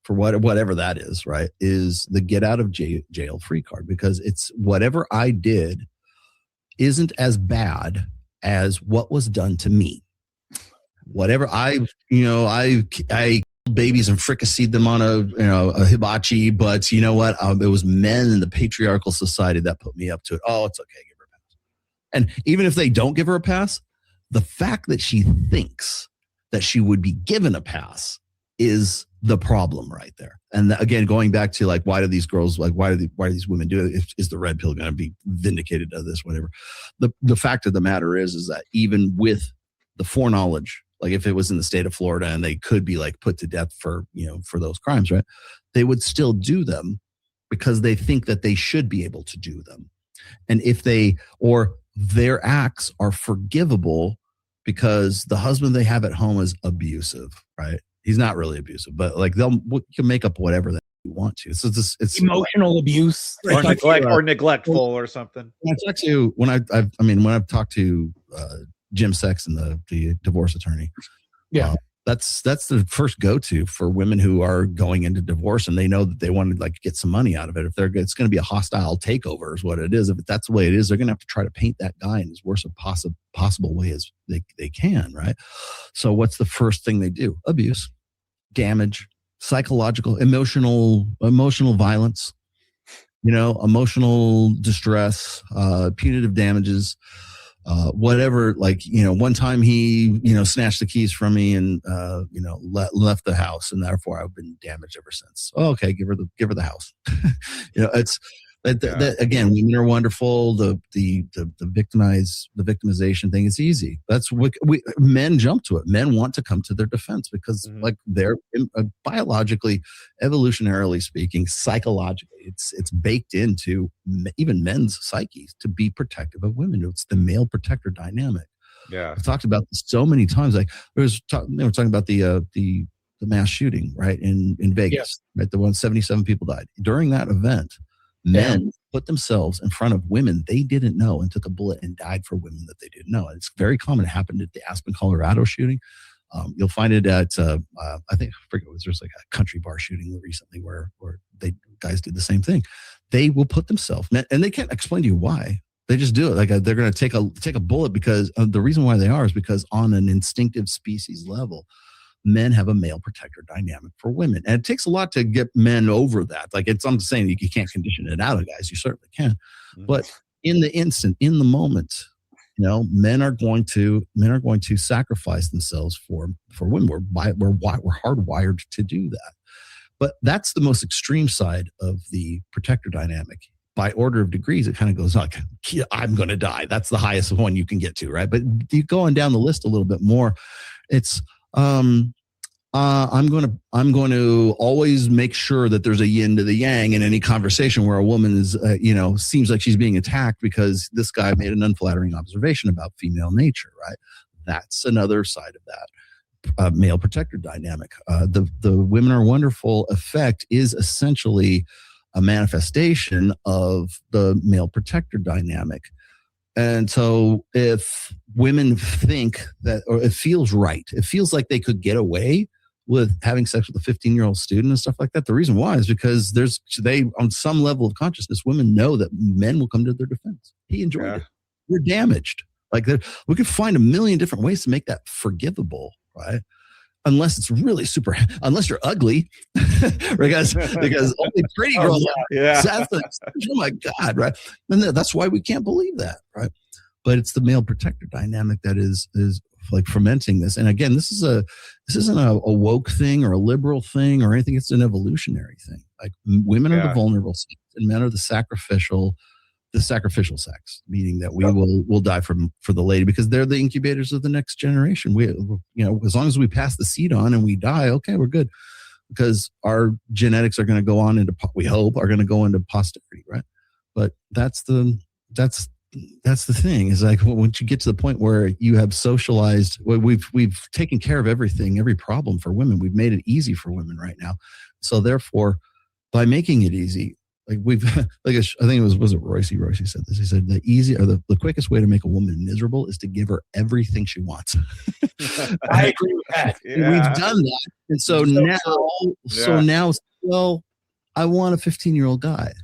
for whatever that is, right? Is the get out of jail free card, because it's whatever I did isn't as bad as what was done to me. Whatever I babies and fricasseed them on a hibachi, but you know what? It was men in the patriarchal society that put me up to it. Oh, it's okay. Give her a pass. And even if they don't give her a pass, the fact that she thinks that she would be given a pass is the problem right there. And again, going back to like, why do these girls, like, why do these women do it? Is the red pill going to be vindicated of this, whatever? The fact of the matter is that even with the foreknowledge, like if it was in the state of Florida and they could be like put to death for, for those crimes, right? They would still do them because they think that they should be able to do them. And if their acts are forgivable because the husband they have at home is abusive, right? He's not really abusive, but like you can make up whatever they want to. It's emotional abuse or neglectful or something. When I've talked to Jim Sexton, the divorce attorney, that's the first go-to for women who are going into divorce and they know that they want to like get some money out of it. If it's going to be a hostile takeover is what it is. If that's the way it is, they're going to have to try to paint that guy in as worst a possible way as they can, right? So what's the first thing they do? Abuse, damage, psychological, emotional violence, emotional distress, punitive damages, whatever. Like, one time he, snatched the keys from me and, left the house, and therefore I've been damaged ever since. Oh, okay. Give her the house. It's that again, women are wonderful. The victimization thing is easy. That's what men jump to it. Men want to come to their defense because like they're biologically, evolutionarily speaking, psychologically, it's baked into even men's psyches to be protective of women. It's the male protector dynamic. Yeah, I've talked about this so many times. Like we're talking about the mass shooting right in Vegas, right? The 177 people died during that event. Men put themselves in front of women they didn't know and took a bullet and died for women that they didn't know. And it's very common. It happened at the Aspen, Colorado shooting. You'll find it at I forget, there's like a country bar shooting recently where guys did the same thing. They will put themselves, and they can't explain to you why. They just do it. Like they're going to take a bullet because the reason why they are is because on an instinctive species level, men have a male protector dynamic for women. And it takes a lot to get men over that. Like I'm saying you can't condition it out of guys. You certainly can. Mm-hmm. But in the moment, men are going to sacrifice themselves for women. We're hardwired to do that. But that's the most extreme side of the protector dynamic. By order of degrees, it kind of goes like, I'm going to die. That's the highest one you can get to, right? But you going down the list a little bit more, it's I'm going to always make sure that there's a yin to the yang in any conversation where a woman is, seems like she's being attacked because this guy made an unflattering observation about female nature, right? That's another side of that male protector dynamic. The women are wonderful effect is essentially a manifestation of the male protector dynamic. And so if women think that, or it feels right, it feels like they could get away with having sex with a 15-year-old student and stuff like that. The reason why is because on some level of consciousness, women know that men will come to their defense. He enjoyed it. We're damaged. Like we could find a million different ways to make that forgivable, right? Unless it's really unless you're ugly, because only pretty girls. Oh my God, right? And that's why we can't believe that, right? But it's the male protector dynamic that is like fermenting this. And again, this isn't a woke thing or a liberal thing or anything. It's an evolutionary thing. Like women are the vulnerable sex and men are the sacrificial sex, meaning that we will die for the lady because they're the incubators of the next generation. We, as long as we pass the seed on and we die, okay, we're good, because our genetics are going to go on into, we hope, are going to go into posterity, right? But that's the thing, is like once you get to the point where you have socialized, we've taken care of every problem for women. We've made it easy for women right now. So therefore, by making it easy, like I think it was it Royce said this. He said the quickest way to make a woman miserable is to give her everything she wants. I agree with that. Yeah. We've done that. And so now, well, I want a 15-year-old guy.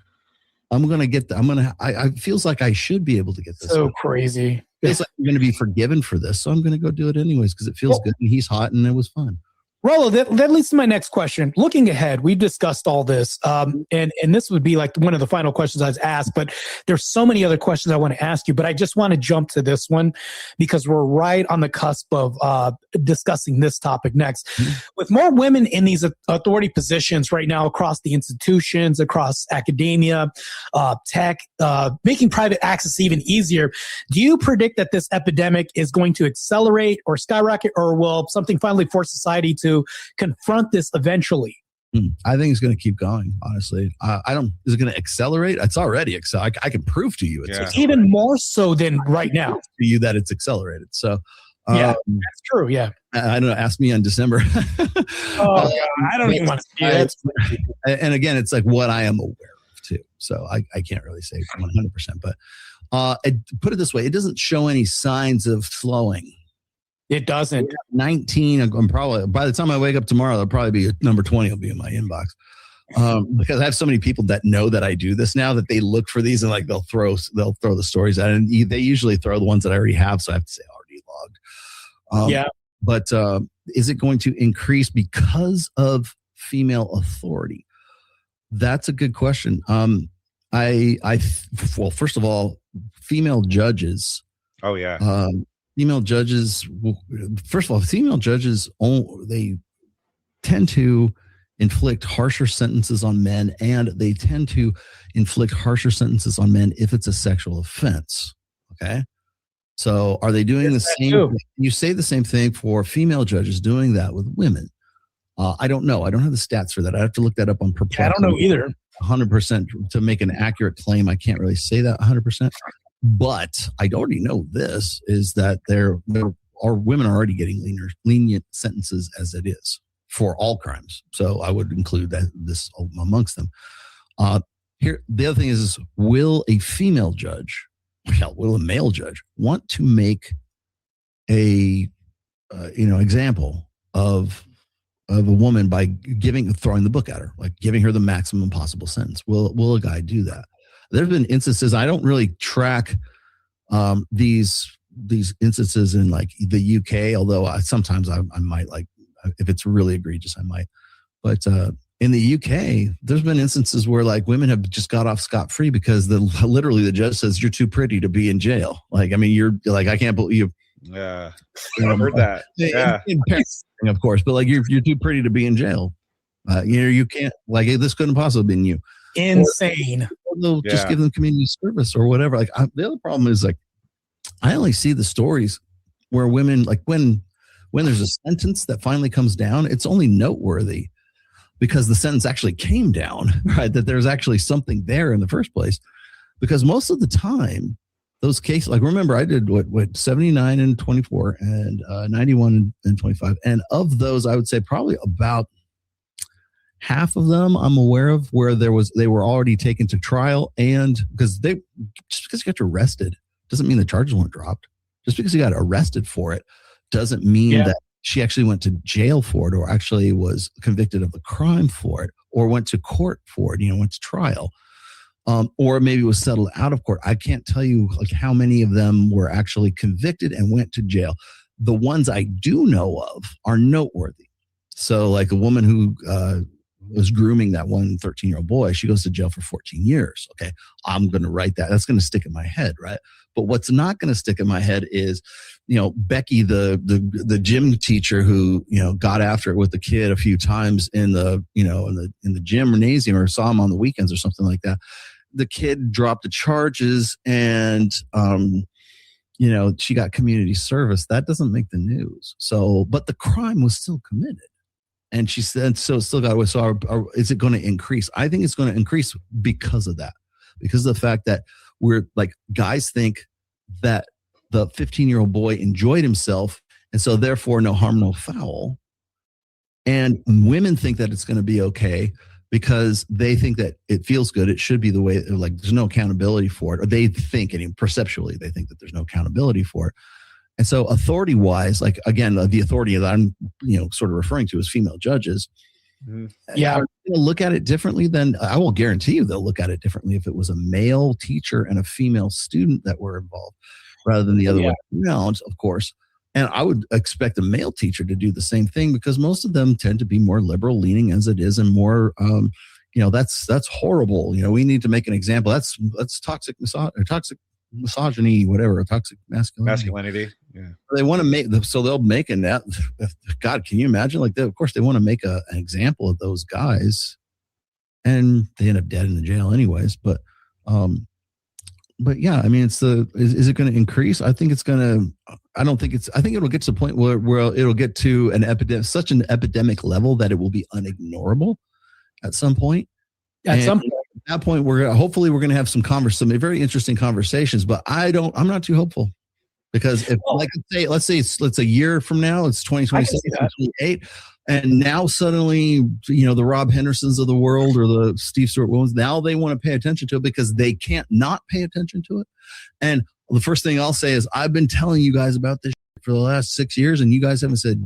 I'm going to get that. I feels like I should be able to get this. So crazy. It's like I'm going to be forgiven for this. So I'm going to go do it anyways, because it feels good and he's hot and it was fun. Rollo, that leads to my next question. Looking ahead, we've discussed all this, and this would be like one of the final questions I was asked, but there's so many other questions I want to ask you, but I just want to jump to this one because we're right on the cusp of discussing this topic next. With more women in these authority positions right now across the institutions, across academia, tech, making private access even easier, do you predict that this epidemic is going to accelerate or skyrocket, or will something finally force society to confront this eventually? I think it's going to keep going, honestly. I don't, is it going to accelerate? It's already accelerated. I can prove to you it's even more so than right now. To you that it's accelerated. So, yeah, that's true. Yeah. I don't know. Ask me on December. God, I don't even want to see it. And again, it's like what I am aware of too. So I can't really say 100%, but put it this way. It doesn't show any signs of slowing. It doesn't. 19. I'm probably, by the time I wake up tomorrow, there'll probably be number 20 will be in my inbox. Because I have so many people that know that I do this now that they look for these and like they'll throw the stories out, and they usually throw the ones that I already have. So I have to say already logged. Yeah. But is it going to increase because of female authority? That's a good question. Well, first of all, female judges. Oh yeah. Female judges, first of all, female judges, they tend to inflict harsher sentences on men, and they tend to inflict harsher sentences on men if it's a sexual offense. Okay. So are they doing the same? Can you say the same thing for female judges doing that with women? I don't know. I don't have the stats for that. I have to look that up on Perplexity. I don't know either. 100% to make an accurate claim. I can't really say that 100%. But I already know this is that there are women already getting lenient sentences as it is for all crimes. So I would include this amongst them. Here, the other thing is will a female judge, will a male judge want to make a example of a woman by throwing the book at her, like giving her the maximum possible sentence? Will a guy do that? There's been instances, I don't really track these instances in like the UK, although sometimes I might, like, if it's really egregious, I might. But in the UK, there's been instances where like women have just got off scot-free because literally the judge says you're too pretty to be in jail. Like, I mean, you're like, I can't believe you. Yeah, I've heard that. Yeah, in parenting, of course, but like you're too pretty to be in jail. You can't, like, this couldn't possibly be you. Insane. Or they'll just give them community service or whatever. Like, the other problem is, like, I only see the stories where women, like, when there's a sentence that finally comes down, it's only noteworthy because the sentence actually came down, right? That there's actually something there in the first place. Because most of the time, those cases, like, remember, I did what 79 and 24 and 91 and 25, and of those, I would say probably about half of them I'm aware of where they were already taken to trial, and just because you got arrested doesn't mean the charges weren't dropped. Just because you got arrested for it doesn't mean that she actually went to jail for it, or actually was convicted of the crime for it, or went to court for it, went to trial, or maybe was settled out of court. I can't tell you like how many of them were actually convicted and went to jail. The ones I do know of are noteworthy. So like a woman who was grooming that one 13-year-old boy, she goes to jail for 14 years. Okay, I'm going to write that. That's going to stick in my head, right? But what's not going to stick in my head is, Becky, the gym teacher who, got after it with the kid a few times in the gymnasium, or saw him on the weekends or something like that. The kid dropped the charges and, she got community service. That doesn't make the news. So, but the crime was still committed. And she said, so it's still got away. So is it going to increase? I think it's going to increase because of that. Because of the fact that we're like, guys think that the 15-year-old boy enjoyed himself, and so therefore no harm, no foul. And women think that it's going to be okay because they think that it feels good. It should be the way, like, there's no accountability for it. Or they think, and perceptually, they think that there's no accountability for it. And so authority-wise, like, again, the authority that I'm, sort of referring to as female judges, yeah, are going to look at it differently than, I will guarantee you they'll look at it differently if it was a male teacher and a female student that were involved, rather than the other way around, of course. And I would expect a male teacher to do the same thing, because most of them tend to be more liberal leaning as it is, and more, that's horrible. We need to make an example. That's toxic misogyny, whatever, toxic masculinity. They want to make so they'll make a net. God, can you imagine? Like, of course, they want to make an example of those guys, and they end up dead in the jail, anyways. But yeah, I mean, is it going to increase? I think it's going to. I don't think it's. I think it'll get to the point where it'll get to such an epidemic level that it will be unignorable at some point. At that point, hopefully we're going to have some very interesting conversations. But I'm not too hopeful. Because if, let's say it's a year from now, it's 2027, 2028, and now suddenly, the Rob Hendersons of the world or the Steve Stewart Williams, now they want to pay attention to it because they can't not pay attention to it. And the first thing I'll say is, I've been telling you guys about this for the last 6 years, and you guys haven't said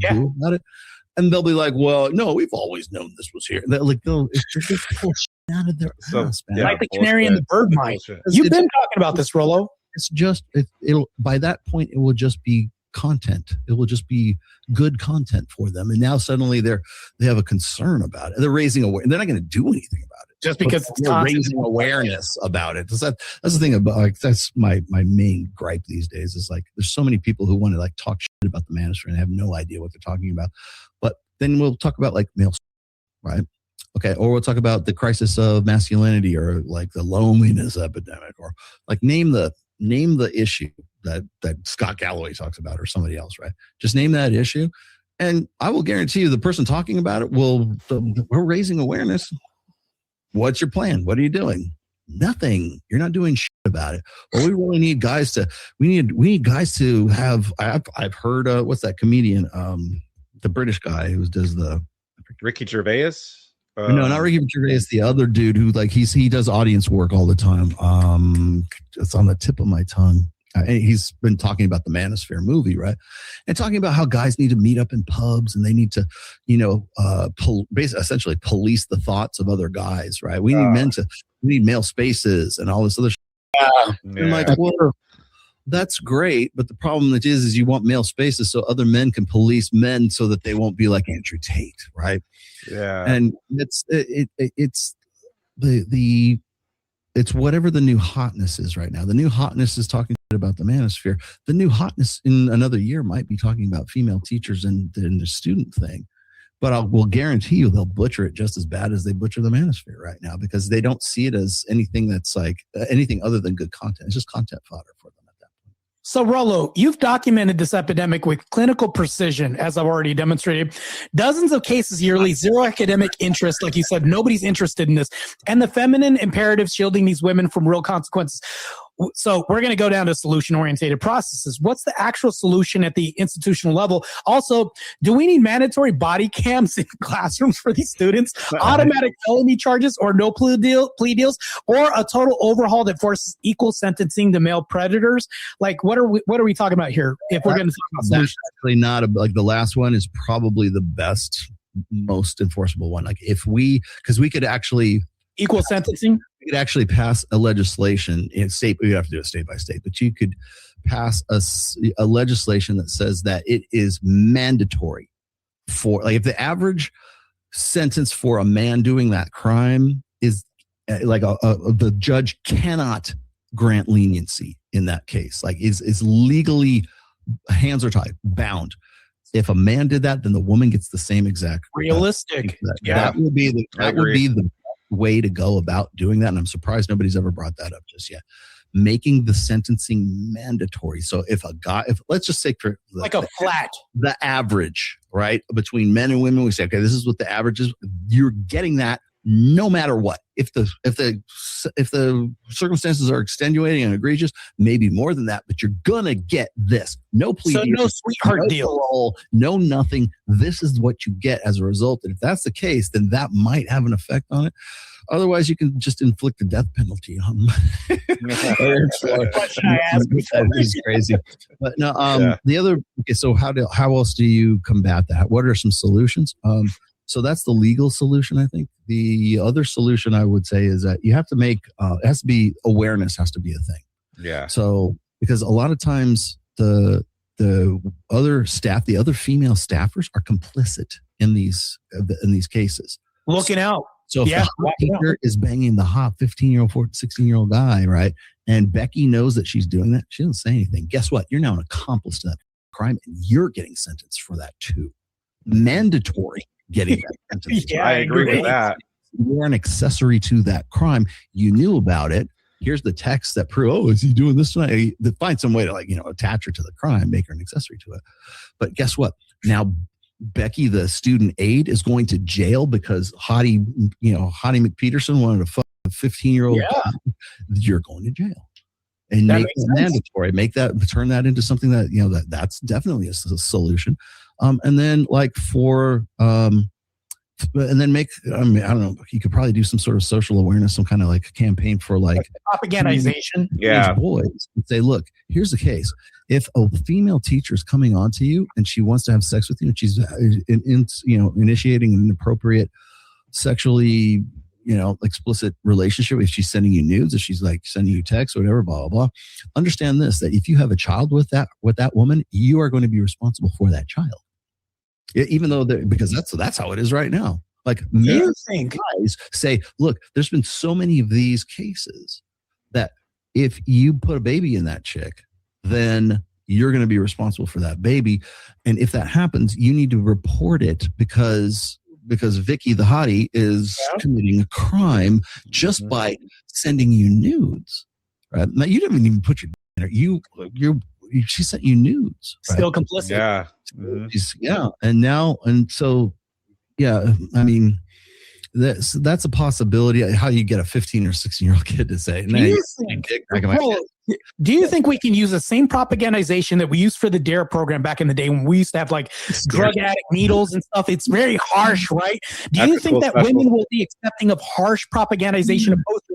boo about it. And they'll be like, well, no, we've always known this was here. They're like, no, it's just pull shit out of their ass, man. Like the canary in the bird mine. You've been talking about this, Rollo. It's just it'll by that point it will just be content. It will just be good content for them. And now suddenly they have a concern about it. They're raising awareness. They're not going to do anything about it just because they're raising awareness about it. That's the thing about that's my main gripe these days is like there's so many people who want to talk shit about the manosphere and have no idea what they're talking about. But then we'll talk about male, right? Okay, or we'll talk about the crisis of masculinity or the loneliness epidemic or name the issue that Scott Galloway talks about or somebody else, right? Just name that issue. And I will guarantee you the person talking about it we're raising awareness. What's your plan? What are you doing? Nothing. You're not doing shit about it. Well, we really need guys we need guys to have, I've heard, what's that comedian? The British guy who does Ricky Gervais? No, not Ricky Gervais. The other dude who he does audience work all the time. It's on the tip of my tongue. He's been talking about the Manosphere movie, right? And talking about how guys need to meet up in pubs and they need to, essentially police the thoughts of other guys, right? We need male spaces and all this other shit. I'm like, well, that's great, but the problem is you want male spaces so other men can police men so that they won't be like Andrew Tate, right? Yeah, and it's whatever the new hotness is right now. The new hotness is talking about the manosphere. The new hotness in another year might be talking about female teachers and the student thing. But I will guarantee you they'll butcher it just as bad as they butcher the manosphere right now because they don't see it as anything that's anything other than good content. It's just content fodder for them. So, Rollo, you've documented this epidemic with clinical precision, as I've already demonstrated. Dozens of cases yearly, zero academic interest. Like you said, nobody's interested in this. And the feminine imperative shielding these women from real consequences. So we're going to go down to solution-oriented processes. What's the actual solution at the institutional level? Also, do we need mandatory body cams in classrooms for these students, automatic felony charges or no plea deals, or a total overhaul that forces equal sentencing to male predators? What are we talking about here? If we're going to talk about solutions, actually not the last one is probably the best, most enforceable one. Because we could actually equal sentencing. You could actually pass a legislation in state. You have to do it state by state, but you could pass a legislation that says that it is mandatory for if the average sentence for a man doing that crime is the judge cannot grant leniency in that case. Is legally hands are tied, bound. If a man did that, then the woman gets the same exact realistic. That would be the way to go about doing that, and I'm surprised nobody's ever brought that up just yet. Making the sentencing mandatory. So if let's just say for the average, right, between men and women, we say, okay, this is what the average is. You're getting that no matter what. If the circumstances are extenuating and egregious, maybe more than that, but you're gonna get this. No plea deal, no sweetheart deal, parole, no nothing. This is what you get as a result. And if that's the case, then that might have an effect on it. Otherwise, you can just inflict the death penalty on them. That is crazy. But no, the other. Okay, so how else do you combat that? What are some solutions? So that's the legal solution, I think. The other solution I would say is that you have to make awareness has to be a thing. Yeah. So because a lot of times the other female staffers are complicit in these cases. Looking out. So if the hot teacher is banging the hot 15-year-old, 16-year-old guy, right, and Becky knows that she's doing that, she doesn't say anything. Guess what? You're now an accomplice to that crime, and you're getting sentenced for that too. Mandatory getting that sentence. Yeah, I agree with that. You're an accessory to that crime. You knew about it. Here's the text that prove, oh, is he doing this tonight? Find some way to attach her to the crime, make her an accessory to it. But guess what? Now Becky, the student aide, is going to jail because Hottie McPeterson wanted to fuck a 15-year-old. Yeah. You're going to jail. And That make makes that sense. mandatory. Turn that into something that that's definitely a solution. And then and then make, I don't know, you could probably do some sort of social awareness, some kind of campaign for propagandization. Yeah. Boys and say, look, here's the case. If a female teacher is coming on to you and she wants to have sex with you and she's initiating an inappropriate sexually explicit relationship, if she's sending you nudes, if she's sending you texts or whatever, blah, blah, blah, understand this, that if you have a child with that woman, you are going to be responsible for that child. Even though because that's how it is right now. You think guys say, look, there's been so many of these cases that if you put a baby in that chick, then you're going to be responsible for that baby. And if that happens, you need to report it because Vicky the hottie is committing a crime just by sending you nudes. Right now, you didn't even put your she sent you nudes. Right? Still complicit. Yeah. I mean, that's a possibility. How you get a 15 or 16-year-old kid to say, do you think we can use the same propagandization that we used for the DARE program back in the day when we used to have drug addict needles and stuff? It's very harsh, right? Do you think that women will be accepting of harsh propagandization of posters?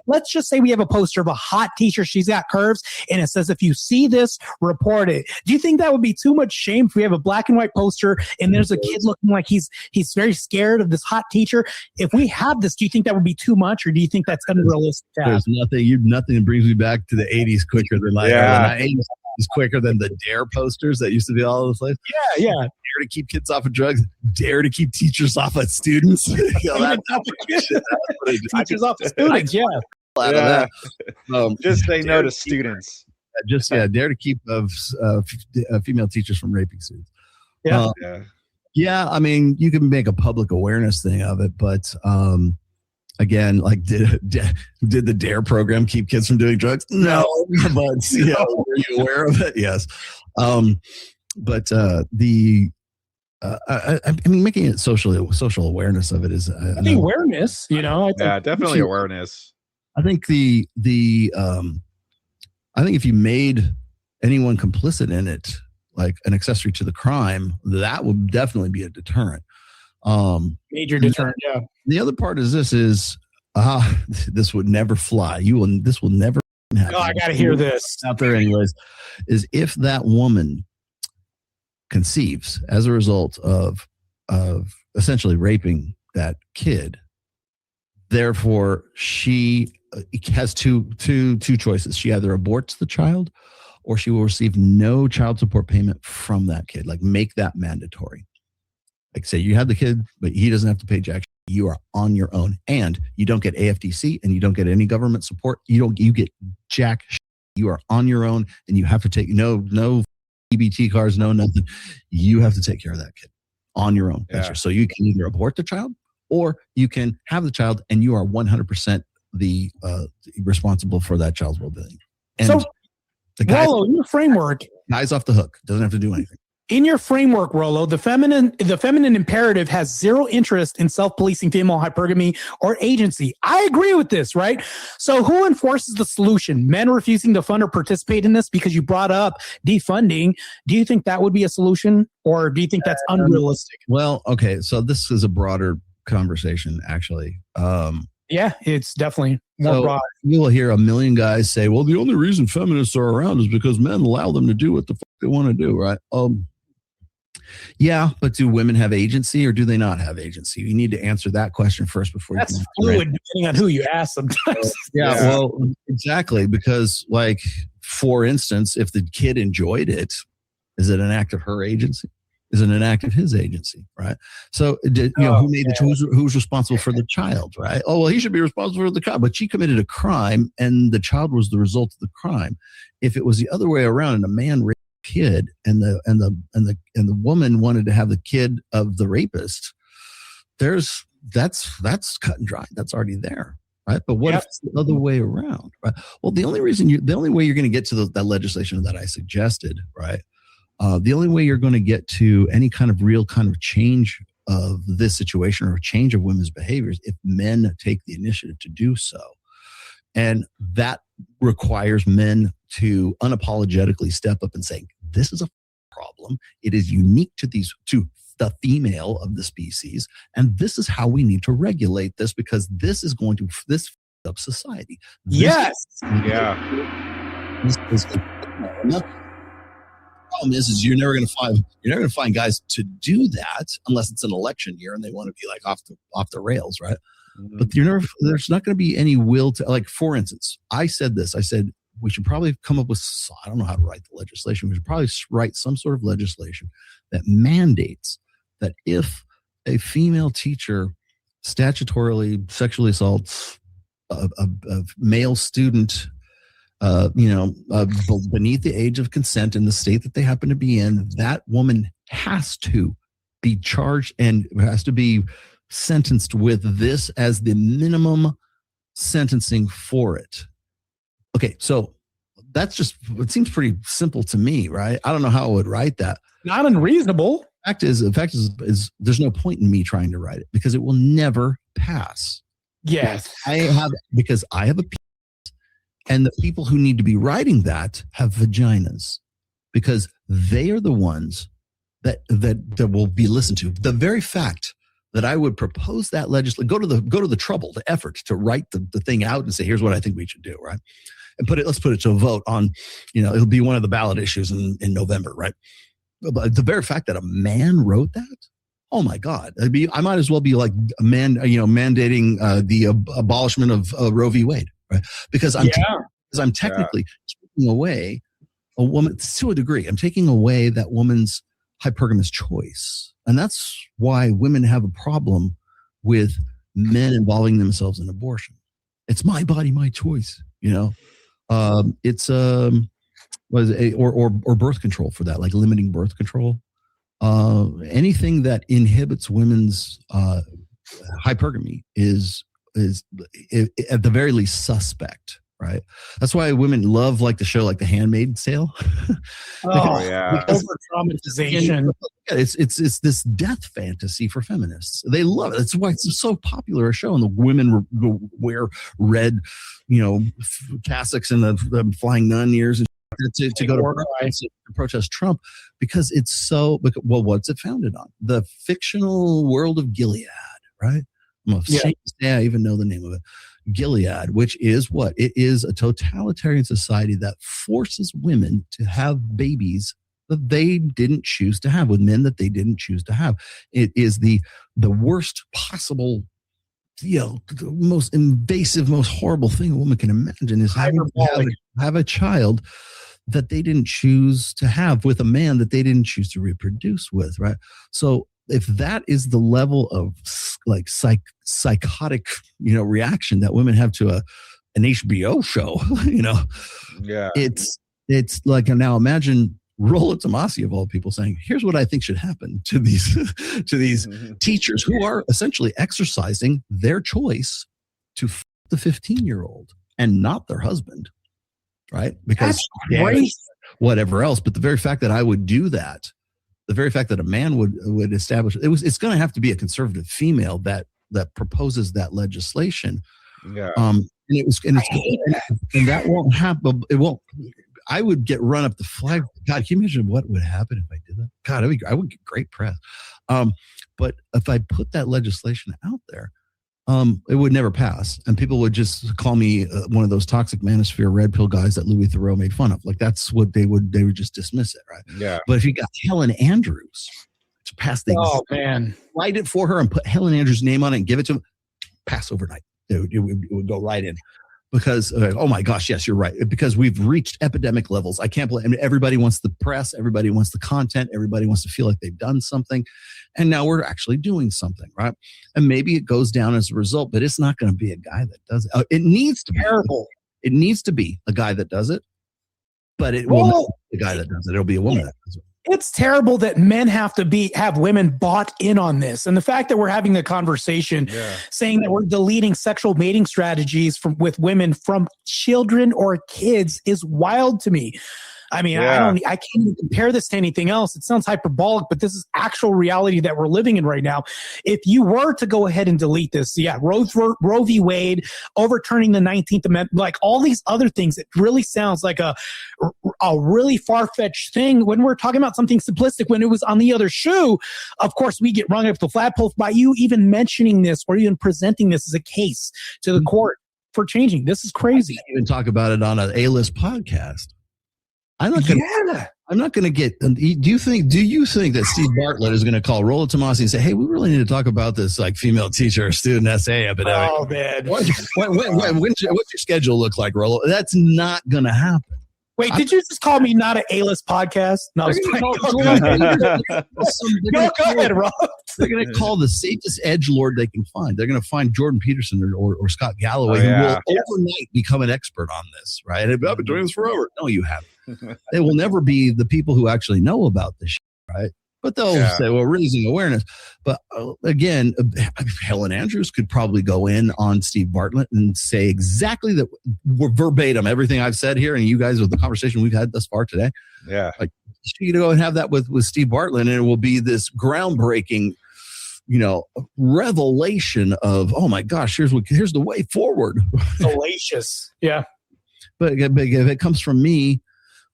Let's just say we have a poster of a hot teacher. She's got curves and it says, if you see this, report it. Do you think that would be too much shame if we have a black and white poster and there's a kid looking like he's very scared of this hot teacher? If we have this, do you think that would be too much, or do you think that's unrealistic? There's nothing that brings me back to the 80s quicker than the 80s is quicker than the DARE posters that used to be all over the place. Yeah. Dare to keep kids off of drugs. Dare to keep teachers off of students. Teachers off of students. Just say no to students. Dare to keep female teachers from raping students. I mean, you can make a public awareness thing of it, but again, did the DARE program keep kids from doing drugs? No, but were you aware of it? Yes. I mean, making it social awareness of it is awareness. Definitely awareness. I think I think if you made anyone complicit in it, like an accessory to the crime, that would definitely be a deterrent. Major deterrent. Yeah. The other part is this would never fly. This will never happen. Oh, I got to hear this out there anyways, is if that woman conceives as a result of essentially raping that kid, therefore she has two choices. She either aborts the child or she will receive no child support payment from that kid. Make that mandatory. Say you have the kid, but he doesn't have to pay jack. You are on your own, and you don't get AFDC, and you don't get any government support. You get jack. You are on your own, and you have to take no EBT cards, no nothing. You have to take care of that kid on your own. Yeah. So you can either abort the child, or you can have the child, and you are 100% the responsible for that child's well-being. And so, Rollo, in your framework, guy's off the hook. Doesn't have to do anything. In your framework, Rollo, the feminine imperative has zero interest in self-policing female hypergamy or agency. I agree with this, right? So who enforces the solution? Men refusing to fund or participate in this? Because you brought up defunding. Do you think that would be a solution, or do you think that's unrealistic? Well, okay. So this is a broader conversation, actually. Yeah, it's definitely more broad. You will hear a million guys say, well, the only reason feminists are around is because men allow them to do what the fuck they want to do, right? Yeah, but do women have agency or do they not have agency? You need to answer that question first before you can. That's fluid depending on who you ask sometimes. Well, exactly. Because, for instance, if the kid enjoyed it, is it an act of her agency? is an act of his agency, right? So, who made the choice? Who's responsible for the child, right? Oh, well, he should be responsible for the child, but she committed a crime, and the child was the result of the crime. If it was the other way around, and a man raped a kid, and the woman wanted to have the kid of the rapist, that's cut and dry. That's already there, right? But what if it's the other way around, right? Well, the only way you're going to get to that legislation that I suggested, right? The only way you're going to get to any kind of real kind of change of this situation or change of women's behaviors if men take the initiative to do so. And that requires men to unapologetically step up and say, this is a problem. It is unique to the female of the species. And this is how we need to regulate this, because this is going to up society. Yes. This is problem is you're never going to find guys to do that unless it's an election year and they want to be like off the rails, right? But there's not going to be any will to, like, for instance, I said we should probably come up with, I don't know how to write the legislation. We should probably write some sort of legislation that mandates that if a female teacher statutorily sexually assaults a male student, beneath the age of consent in the state that they happen to be in, that woman has to be charged and has to be sentenced with this as the minimum sentencing for it. Okay, so it seems pretty simple to me, right? I don't know how I would write that. Not unreasonable. The fact is there's no point in me trying to write it because it will never pass. Yes. Because I have a penis, and the people who need to be writing that have vaginas, because they are the ones that will be listened to. The very fact that I would propose that legislation, go to the trouble, the effort to write the thing out and say, here's what I think we should do, right? And let's put it to a vote on, it'll be one of the ballot issues in November, right? But the very fact that a man wrote that, oh my God, I might as well be like a man, mandating the abolishment of Roe v. Wade, right? Because I'm technically taking away a woman to a degree. I'm taking away that woman's hypergamous choice, and that's why women have a problem with men involving themselves in abortion. It's my body, my choice. It's or birth control, for that, like limiting birth control. Anything that inhibits women's hypergamy is at the very least suspect, right? That's why women love the show like The Handmaid's Tale. Over traumatization. It's this death fantasy for feminists. They love it. That's why it's so popular a show, and the women wear red, cassocks and the flying nun ears to go to protest Trump, because it's so. Well, what's it founded on? The fictional world of Gilead, right? I'm ashamed to say I even know the name of it. Gilead, which is what? It is a totalitarian society that forces women to have babies that they didn't choose to have with men that they didn't choose to have. It is the worst possible, the most invasive, most horrible thing a woman can imagine is having to have a child that they didn't choose to have with a man that they didn't choose to reproduce with, right? So if that is the level of psychotic, reaction that women have to an HBO show, it's like, now imagine Rollo Tomassi of all people saying, here's what I think should happen to these teachers who are essentially exercising their choice to the 15-year-old and not their husband, right? Because whatever else, but the very fact that I would do that, the very fact that a man would establish it's going to have to be a conservative female that proposes that legislation. Yeah. And that won't happen. It won't. I would get run up the flag. God, can you imagine what would happen if I did that? God, I would get great press. But if I put that legislation out there, it would never pass, and people would just call me one of those toxic manosphere red pill guys that Louis Theroux made fun of. Like, that's what they would just dismiss it, right? Yeah. But if you got Helen Andrews to pass things, write it for her and put Helen Andrews' name on it and give it to him, pass overnight. It would go right in. because oh my gosh, yes, you're right. Because we've reached epidemic levels. I can't believe. I mean, everybody wants the press, everybody wants the content, everybody wants to feel like they've done something, and now we're actually doing something, right? And maybe it goes down as a result, but it's not going to be a guy that does it. It needs to be terrible. It needs to be a guy that does it, but it will not be the guy that does it. It'll be a woman that does it. It's terrible that men have women bought in on this. And the fact that we're having a conversation saying that we're deleting sexual mating strategies with women from children or kids is wild to me. I mean, I can't even compare this to anything else. It sounds hyperbolic, but this is actual reality that we're living in right now. If you were to go ahead and delete this, Roe v. Wade, overturning the 19th Amendment, like all these other things, it really sounds like a really far-fetched thing when we're talking about something simplistic. When it was on the other shoe, of course, we get rung up the flagpole by you even mentioning this or even presenting this as a case to the court for changing. This is crazy. I can't even talk about it on an A-list podcast. I'm not going to get. Do you think that Steve Bartlett is going to call Rollo Tomassi and say, "Hey, we really need to talk about this like female teacher student SA epidemic"? Oh man, what's your schedule look like, Rollo? That's not going to happen. Wait, did you just call me not an A-list podcast? No, go ahead, Rob. They're going to call the safest edgelord they can find. They're going to find Jordan Peterson or Scott Galloway, who will overnight become an expert on this, right? I've been doing this forever. No, you haven't. They will never be the people who actually know about this shit, right? But they'll say, well, raising awareness. But again, Helen Andrews could probably go in on Steve Bartlett and say exactly that verbatim, everything I've said here, and you guys with the conversation we've had thus far today. Yeah. Like, you go and have that with Steve Bartlett, and it will be this groundbreaking, revelation of, oh my gosh, here's the way forward. Salacious. Yeah. But if it comes from me,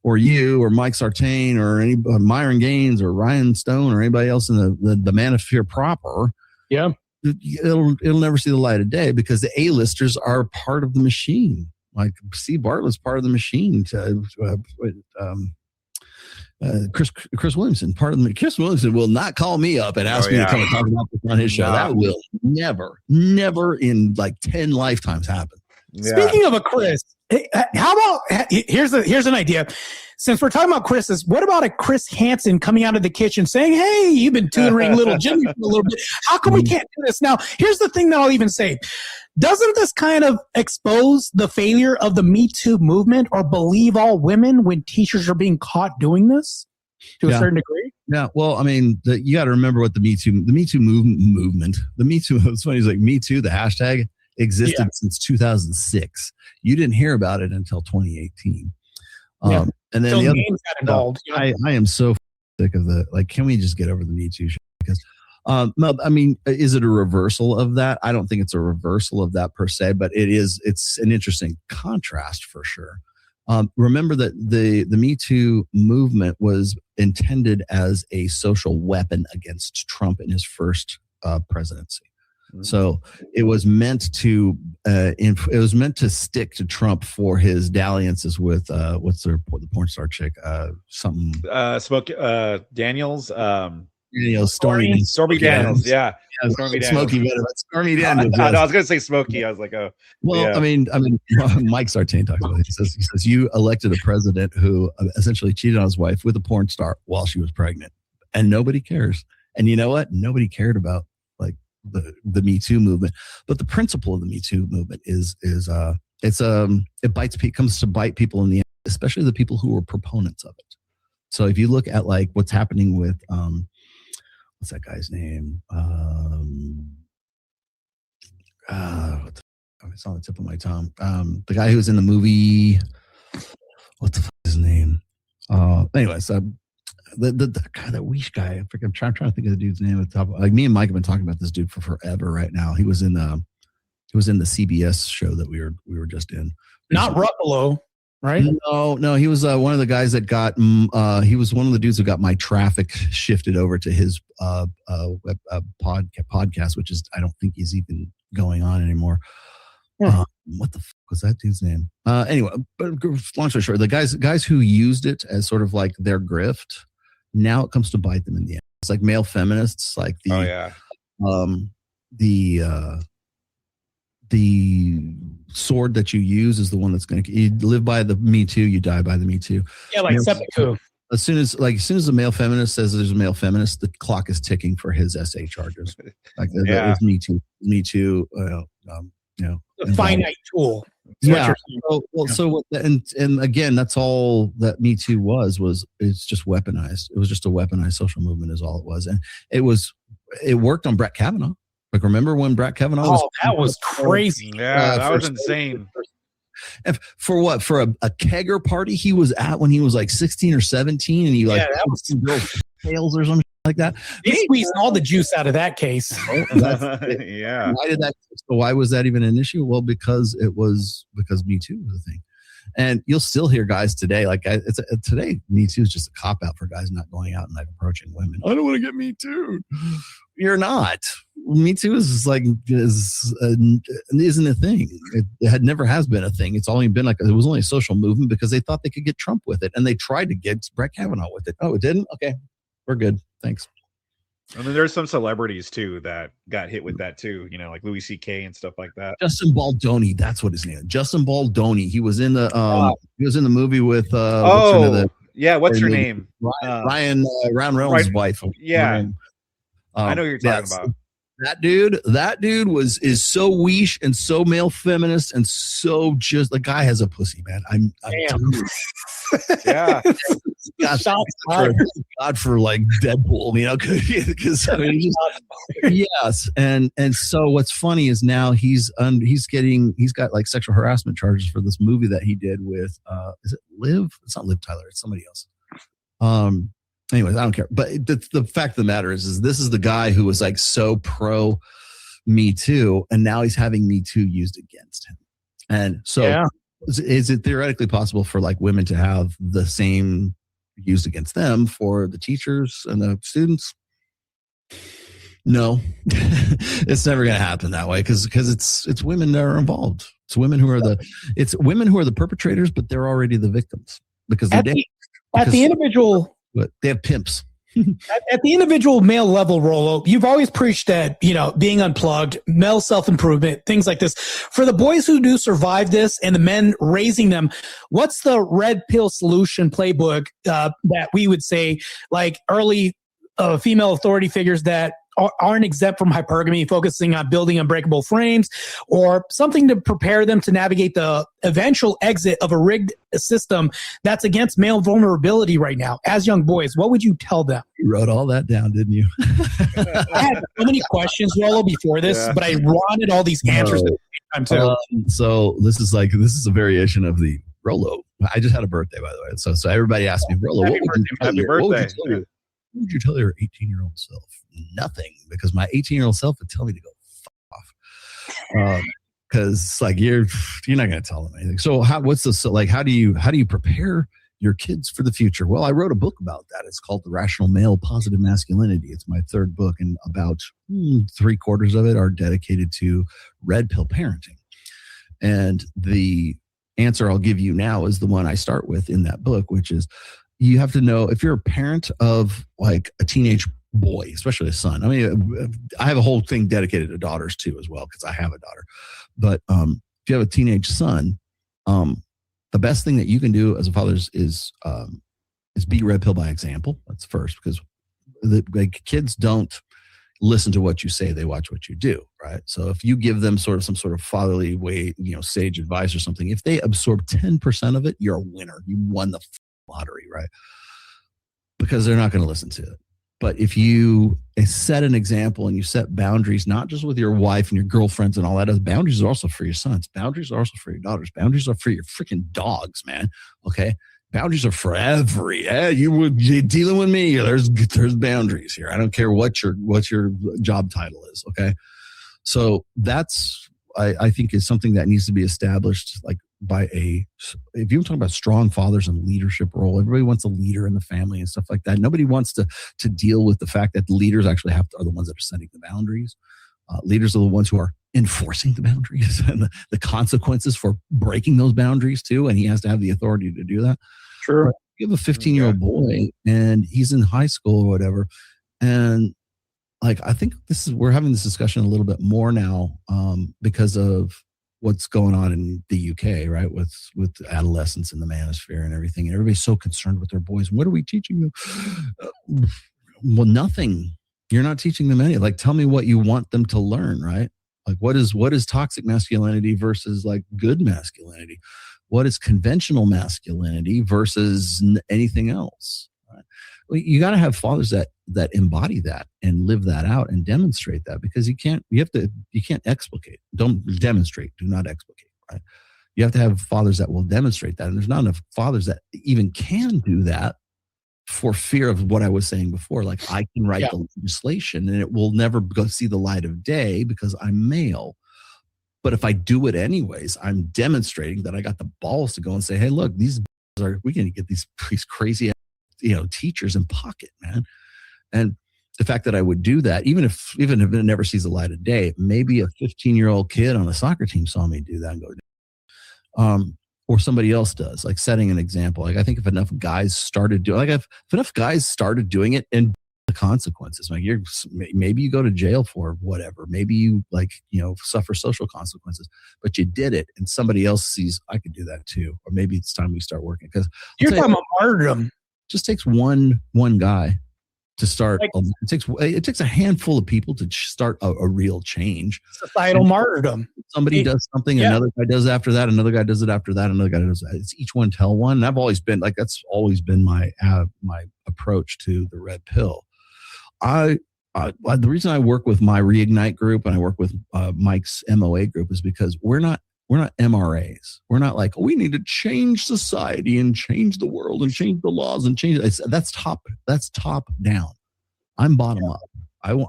or you, or Mike Sartain, or any Myron Gaines, or Ryan Stone, or anybody else in the manosphere proper, it'll never see the light of day because the A-listers are part of the machine. Like Steve Bartlett's part of the machine. Chris Williamson, part of the. Chris Williamson will not call me up and ask me to come and talk about this on his show. That will never in like 10 lifetimes happen. Speaking of a Chris, how about here's an idea. Since we're talking about Chris's, what about a Chris Hansen coming out of the kitchen saying, "Hey, you've been tutoring little Jimmy for a little bit. How come we can't do this?" Now, here's the thing that I'll even say. Doesn't this kind of expose the failure of the Me Too movement or believe all women when teachers are being caught doing this to a certain degree? Yeah, well, I mean, you got to remember what the Me Too movement, the Me Too, it's funny, it's like Me Too, the hashtag existed since 2006. You didn't hear about it until 2018. And then the other got involved. I am so sick of can we just get over the Me Too shit? Because I mean, is it a reversal of that? I don't think it's a reversal of that per se, but it's an interesting contrast for sure. Remember that the Me Too movement was intended as a social weapon against Trump in his first presidency. So it was meant to stick to Trump for his dalliances with what's the porn star chick Daniels Daniels Stormy Daniels. Yeah, Stormy Daniels. Smoky better. Stormy Daniels. I was gonna say Smoky. I was like, oh. Well, I mean, Mike Sartain talks about it. He says you elected a president who essentially cheated on his wife with a porn star while she was pregnant, and nobody cares. And you know what? Nobody cared about the Me Too movement, but the principle of the Me Too movement is it comes to bite people in the end, especially the people who are proponents of it. So if you look at like what's happening with what's that guy's name? It's on the tip of my tongue. The guy who was in the movie. What the fuck is his name? Anyways, the guy, that Weish guy. I'm trying to think of the dude's name at the top. Like me and Mike have been talking about this dude for forever. Right now, he was in the CBS show that we were just in. Not Ruffalo, right? No, he was one of the guys that got. He was one of the dudes who got my traffic shifted over to his podcast, which is I don't think he's even going on anymore. What the fuck was that dude's name? Anyway, but long story short, the guys who used it as sort of like their grift, now it comes to bite them in the end. It's like male feminists, like the the sword that you use is the one that's going to, you live by the Me Too, you die by the Me Too. Yeah, like seppuku. As soon as the male feminist says there's a male feminist, the clock is ticking for his SA charges. Like it's Me Too, The finite tool. Yeah. And again, that's all that Me Too was it's just weaponized. It was just a weaponized social movement is all it was. And it worked on Brett Kavanaugh. Like, remember when Brett Kavanaugh that was crazy. Yeah, that was insane. And for what? For a kegger party he was at when he was like 16 or 17, and he that was some girls' tails or something like that. They squeezed all the juice out of that case. Yeah. Why was that even an issue? Well, because Me Too was a thing. And you'll still hear guys today, like today, Me Too is just a cop out for guys not going out and like approaching women. I don't want to get Me Too. You're not. Me Too isn't a thing. It had never has been a thing. It's only been it was only a social movement because they thought they could get Trump with it, and they tried to get Brett Kavanaugh with it. Oh, it didn't. Okay, we're good. Thanks. And then there's some celebrities too that got hit with that too, like Louis C.K. and stuff like that. Justin Baldoni, that's what his name is. Justin Baldoni. He was in the movie with what's her name? Ryan Reynolds' wife. Yeah. I know who you're talking about. That dude is so weesh and so male feminist and so just the guy has a pussy, man. I'm yeah. God for like Deadpool, because yes, and so what's funny is now he's got like sexual harassment charges for this movie that he did with is it Liv? It's not Liv Tyler, it's somebody else. Anyways, I don't care. But the fact of the matter is this is the guy who was like so pro Me Too, and now he's having Me Too used against him. And so is it theoretically possible for like women to have the same used against them for the teachers and the students? No, it's never going to happen that way because it's women that are involved. It's women who are the perpetrators, but they're already the victims because at the individual. But they have pimps. At the individual male level, Rollo, you've always preached that, being unplugged, male self-improvement, things like this. For the boys who do survive this and the men raising them, what's the red pill solution playbook that we would say, like early female authority figures that aren't exempt from hypergamy, focusing on building unbreakable frames, or something to prepare them to navigate the eventual exit of a rigged system that's against male vulnerability right now? As young boys, what would you tell them? You wrote all that down, didn't you? I had so many questions, Rollo, before this, but I wanted all these answers at the same time too. So this is a variation of the Rollo. I just had a birthday, by the way. So everybody asked me, Rollo, Happy birthday. What would you tell your 18-year-old self? Nothing, because my 18-year-old self would tell me to go fuck off. Because like you're not going to tell them anything. So how do you prepare your kids for the future? Well, I wrote a book about that. It's called The Rational Male, Positive Masculinity. It's my third book, and about 3/4 of it are dedicated to red pill parenting. And the answer I'll give you now is the one I start with in that book, which is you have to know if you're a parent of like a teenage boy, especially a son. I mean, I have a whole thing dedicated to daughters too, as well, because I have a daughter. But if you have a teenage son, the best thing that you can do as a father is be red pill by example. That's first, because kids don't listen to what you say; they watch what you do, right? So if you give them some sort of fatherly way, sage advice or something, if they absorb 10% of it, you're a winner. You won the lottery, right? Because they're not going to listen to it. But if you set an example and you set boundaries, not just with your wife and your girlfriends and all that, boundaries are also for your sons. Boundaries are also for your daughters. Boundaries are for your freaking dogs, man. Okay? Boundaries are for you're dealing with me. There's boundaries here. I don't care what your job title is. Okay? So that's, I think, is something that needs to be established, like if you're talking about strong fathers and leadership role, everybody wants a leader in the family and stuff like that. Nobody wants to deal with the fact that the leaders actually are the ones that are setting the boundaries. Leaders are the ones who are enforcing the boundaries and the consequences for breaking those boundaries too. And he has to have the authority to do that. Sure. You have a 15-year-old boy and he's in high school or whatever, and like, I think we're having this discussion a little bit more now because of what's going on in the UK, right? With adolescence and the manosphere and everything. And everybody's so concerned with their boys. What are we teaching them? Well, nothing. You're not teaching them any. Like, tell me what you want them to learn, right? Like, what is toxic masculinity versus like good masculinity? What is conventional masculinity versus anything else? Right? Well, you got to have fathers that embody that and live that out and demonstrate that, because you can't explicate. Don't demonstrate. Do not explicate. Right? You have to have fathers that will demonstrate that, and there's not enough fathers that even can do that, for fear of what I was saying before. Like, I can write the legislation and it will never go see the light of day because I'm male. But if I do it anyways, I'm demonstrating that I got the balls to go and say, hey, look, we can get these crazy, teachers in pocket, man. And the fact that I would do that, even if it never sees the light of day, maybe a 15-year-old kid on a soccer team saw me do that and go, or somebody else does, like setting an example. Like, I think if enough guys started doing, if enough guys started doing it, and the consequences, like, maybe you go to jail for whatever, maybe you suffer social consequences, but you did it, and somebody else sees, I could do that too, or maybe it's time we start working. Because you're talking about martyrdom. Just takes one guy to start. It takes a handful of people to start a real change. Societal martyrdom. Somebody does something, another guy does after that, another guy does it after that, another guy does that. It's each one tell one. And I've always been like, that's always been my approach to the red pill. The reason I work with my Reignite group and I work with Mike's MOA group is because we're not MRAs. We're not like, we need to change society and change the world and change the laws and change. That's top down. I'm bottom up.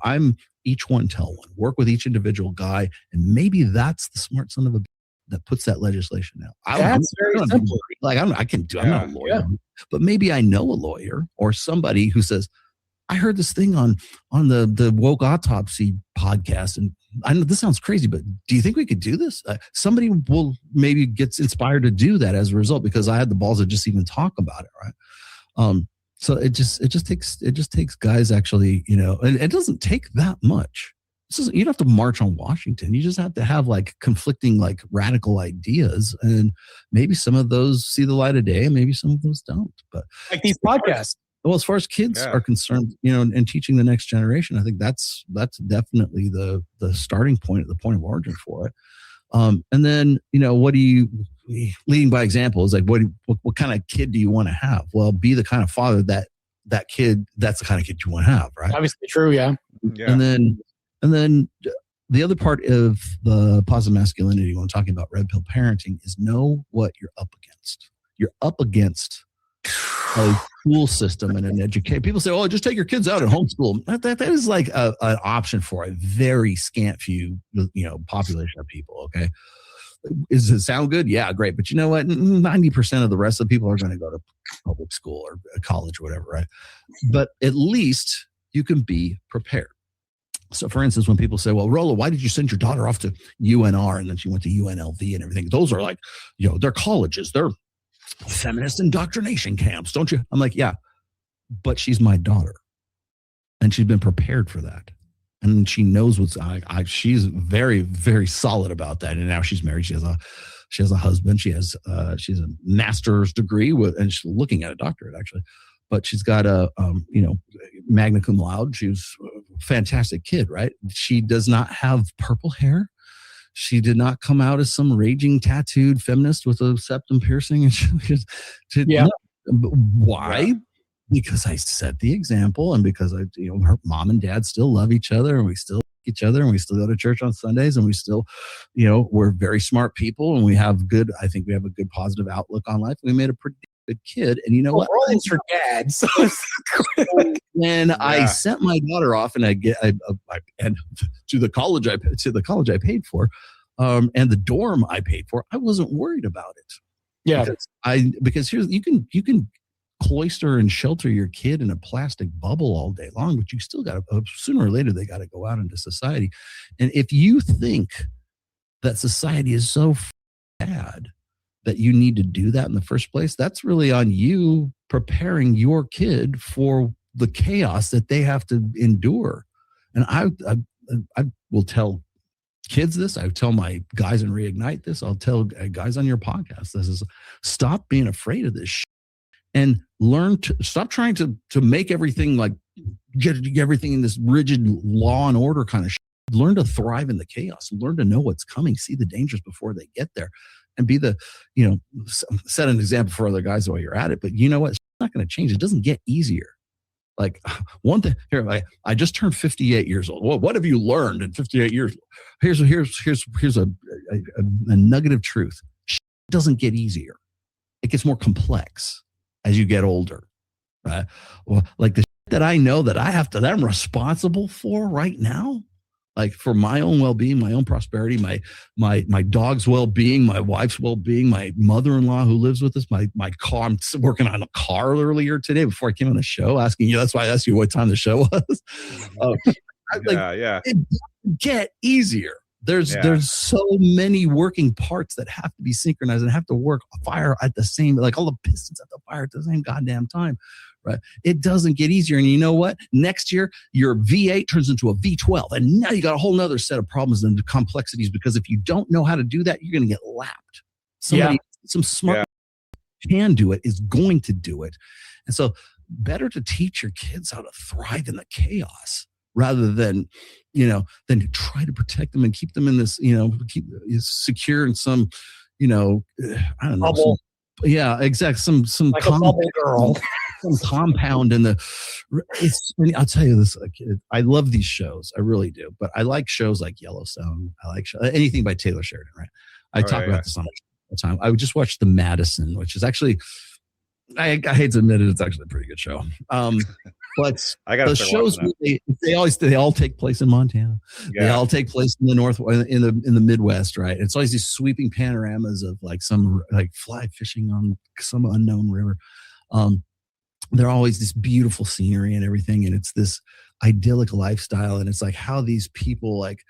I'm each one tell one. Work with each individual guy, and maybe that's the smart son of a that puts that legislation out. That's very simple. Like, I'm not a lawyer, but maybe I know a lawyer or somebody who says, I heard this thing on the Woke Autopsy podcast, and I know this sounds crazy, but do you think we could do this? Somebody will maybe gets inspired to do that as a result, because I had the balls to just even talk about it, right? So it just takes guys actually, and it doesn't take that much. You don't have to march on Washington. You just have to have like conflicting, like radical ideas, and maybe some of those see the light of day, and maybe some of those don't. But like these podcasts. Well, as far as kids are concerned, and teaching the next generation, I think that's definitely the starting point, the point of origin for it. And then, what do you, leading by example, is like, what kind of kid do you want to have? Well, be the kind of father that's the kind of kid you want to have, right? Obviously true, yeah. And then the other part of the positive masculinity when I'm talking about red pill parenting is know what you're up against. You're up against a school system and an education. People say, "Oh, just take your kids out and homeschool." That is like an option for a very scant few, population of people. Okay, does it sound good? Yeah, great. But you know what? 90% of the rest of the people are going to go to public school or college or whatever, right? But at least you can be prepared. So, for instance, when people say, well, Rollo, why did you send your daughter off to UNR and then she went to UNLV and everything? Those are like, they're colleges. They're feminist indoctrination camps, don't you? I'm like, yeah, but she's my daughter. And she's been prepared for that. And she knows she's very, very solid about that. And now she's married. She has a husband. She's a master's degree and she's looking at a doctorate actually. But she's got a, magna cum laude. She's a fantastic kid, right? She does not have purple hair. She did not come out as some raging tattooed feminist with a septum piercing. And why? Yeah. Because I set the example, and because her mom and dad still love each other, and we still like each other, and we still go to church on Sundays, and we still, we're very smart people, and we have a good positive outlook on life. We made a pretty good kid, and what? Rollins for dad. So when I sent my daughter off, and I to the college I paid for, and the dorm I paid for, I wasn't worried about it. Yeah, because here's you can cloister and shelter your kid in a plastic bubble all day long, but you still got to sooner or later they got to go out into society. And if you think that society is so bad that you need to do that in the first place, that's really on you preparing your kid for the chaos that they have to endure. And I will tell kids this. I tell my guys in Reignite this. I'll tell guys on your podcast this is stop being afraid of this shit and learn to stop trying to make everything like get everything in this rigid law and order kind of shit. Learn to thrive in the chaos, learn to know what's coming, see the dangers before they get there, and be the, set an example for other guys while you're at it. But you know what? It's not going to change. It doesn't get easier. Like one thing here, I just turned 58 years old. Well, what have you learned in 58 years? Here's a nugget of truth. It doesn't get easier. It gets more complex as you get older. Right? Well, like the that I know that that I'm responsible for right now, like for my own well-being, my own prosperity, my dog's well-being, my wife's well-being, my mother-in-law who lives with us, my car. I'm working on a car earlier today before I came on the show, asking you. That's why I asked you what time the show was. Yeah. It doesn't get easier. There's so many working parts that have to be synchronized and have to work fire at the same, like all the pistons at the fire at the same goddamn time. Right. It doesn't get easier. And you know what? Next year, your V8 turns into a V12. And now you got a whole nother set of problems and complexities, because if you don't know how to do that, you're going to get lapped. Some smart can do it, is going to do it. And so better to teach your kids how to thrive in the chaos rather than, than to try to protect them and keep them in this, keep secure in some, I don't know. Bubble. Exactly. Some like a bubble girl. Some compound in the. I'll tell you this. I love these shows. I really do. But I like shows like Yellowstone. I like anything by Taylor Sheridan. Right. I talk about this on the time. I would just watch The Madison, which is actually. I hate to admit it. It's actually a pretty good show. But the shows they all take place in Montana. Yeah. They all take place in the north, in the Midwest, right? It's always these sweeping panoramas of like some like fly fishing on some unknown river. They're always this beautiful scenery and everything, and it's this idyllic lifestyle, and it's like how these people like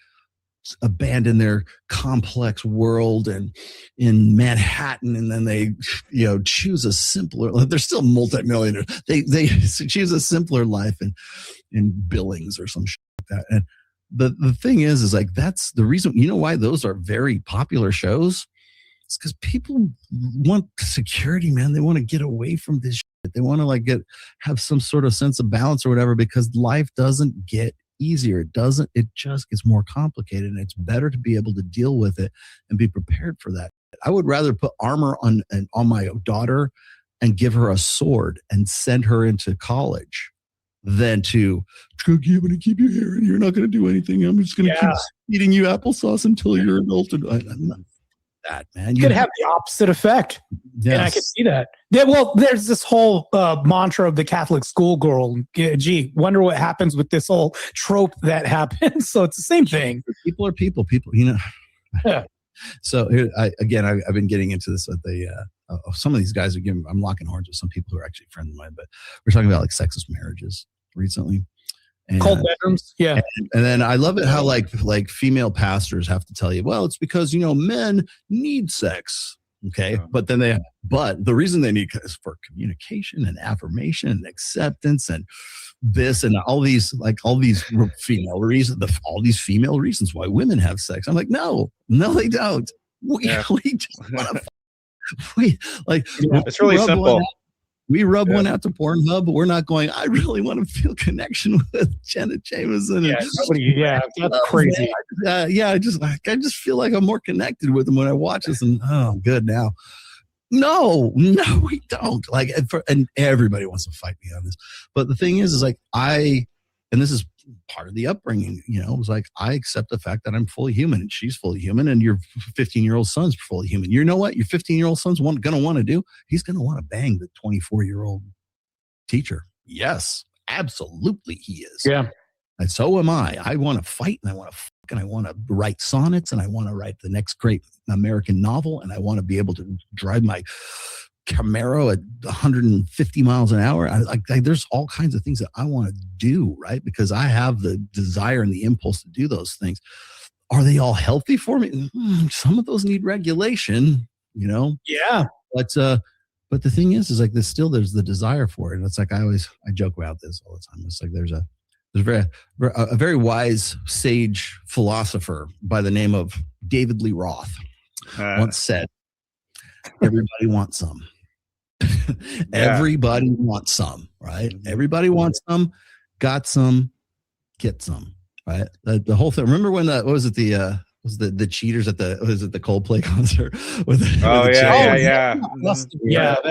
abandon their complex world and in Manhattan, and then they choose a simpler. They're still multimillionaires. They choose a simpler life in Billings or some shit like that. And the thing is like that's the reason. You know why those are very popular shows? It's because people want security, man. They want to get away from this shit. They want to have some sort of sense of balance or whatever, because life doesn't get easier. It just gets more complicated, and it's better to be able to deal with it and be prepared for that. I would rather put armor on my daughter and give her a sword and send her into college than to I'm going to keep you here and you're not going to do anything. I'm just going to keep eating you applesauce until you're adulted. That, man. You could have the opposite effect. Yes. And I could see that. Well, there's this whole mantra of the Catholic schoolgirl. Gee, wonder what happens with this whole trope that happens. So it's the same thing. People are people, Yeah. So I've been getting into this with some of these guys I'm locking horns with some people who are actually friends of mine, but we're talking about like sexist marriages recently. And, cold bedrooms, yeah. And then I love it how like female pastors have to tell you, well, it's because men need sex, okay? But the reason they need is for communication and affirmation and acceptance and this and all these female reasons, all these female reasons why women have sex. I'm like, no, they don't. We just want to. It's really simple. We rub one out to Pornhub, but we're not going, I really want to feel connection with Janet Jameson. That's crazy. I just feel like I'm more connected with them when I watch this. And good now. No, we don't. And everybody wants to fight me on this. But the thing is like and this is part of the upbringing, it was like, I accept the fact that I'm fully human and she's fully human and your 15-year-old son's fully human. You know what your 15-year-old son's going to want to do? He's going to want to bang the 24-year-old teacher. Yes, absolutely he is. Yeah. And so am I. I want to fight and I want to fuck and I want to write sonnets and I want to write the next great American novel and I want to be able to drive my Camaro at 150 miles an hour. There's all kinds of things that I want to do, right? Because I have the desire and the impulse to do those things. Are they all healthy for me? Some of those need regulation, Yeah. But the thing is like there's the desire for it. And it's like I joke about this all the time. It's like there's There's a very wise sage philosopher by the name of David Lee Roth once said, everybody wants some. Everybody wants some, right? Everybody wants some, got some, get some, right? The whole thing. Remember when what was it? Was the cheaters at the Coldplay concert? That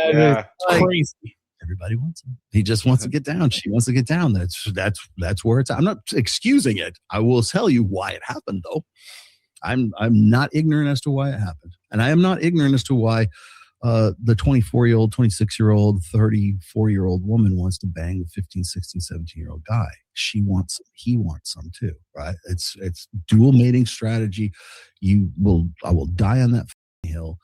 is crazy. Everybody wants him. He just wants to get down. She wants to get down. That's where it's at. I'm not excusing it. I will tell you why it happened, though. I'm not ignorant as to why it happened, and I am not ignorant as to why the 24-year-old, 26-year-old, 34-year-old woman wants to bang the 15, 16, 17-year-old guy. He wants some too, right? It's dual mating strategy. I will die on that hill,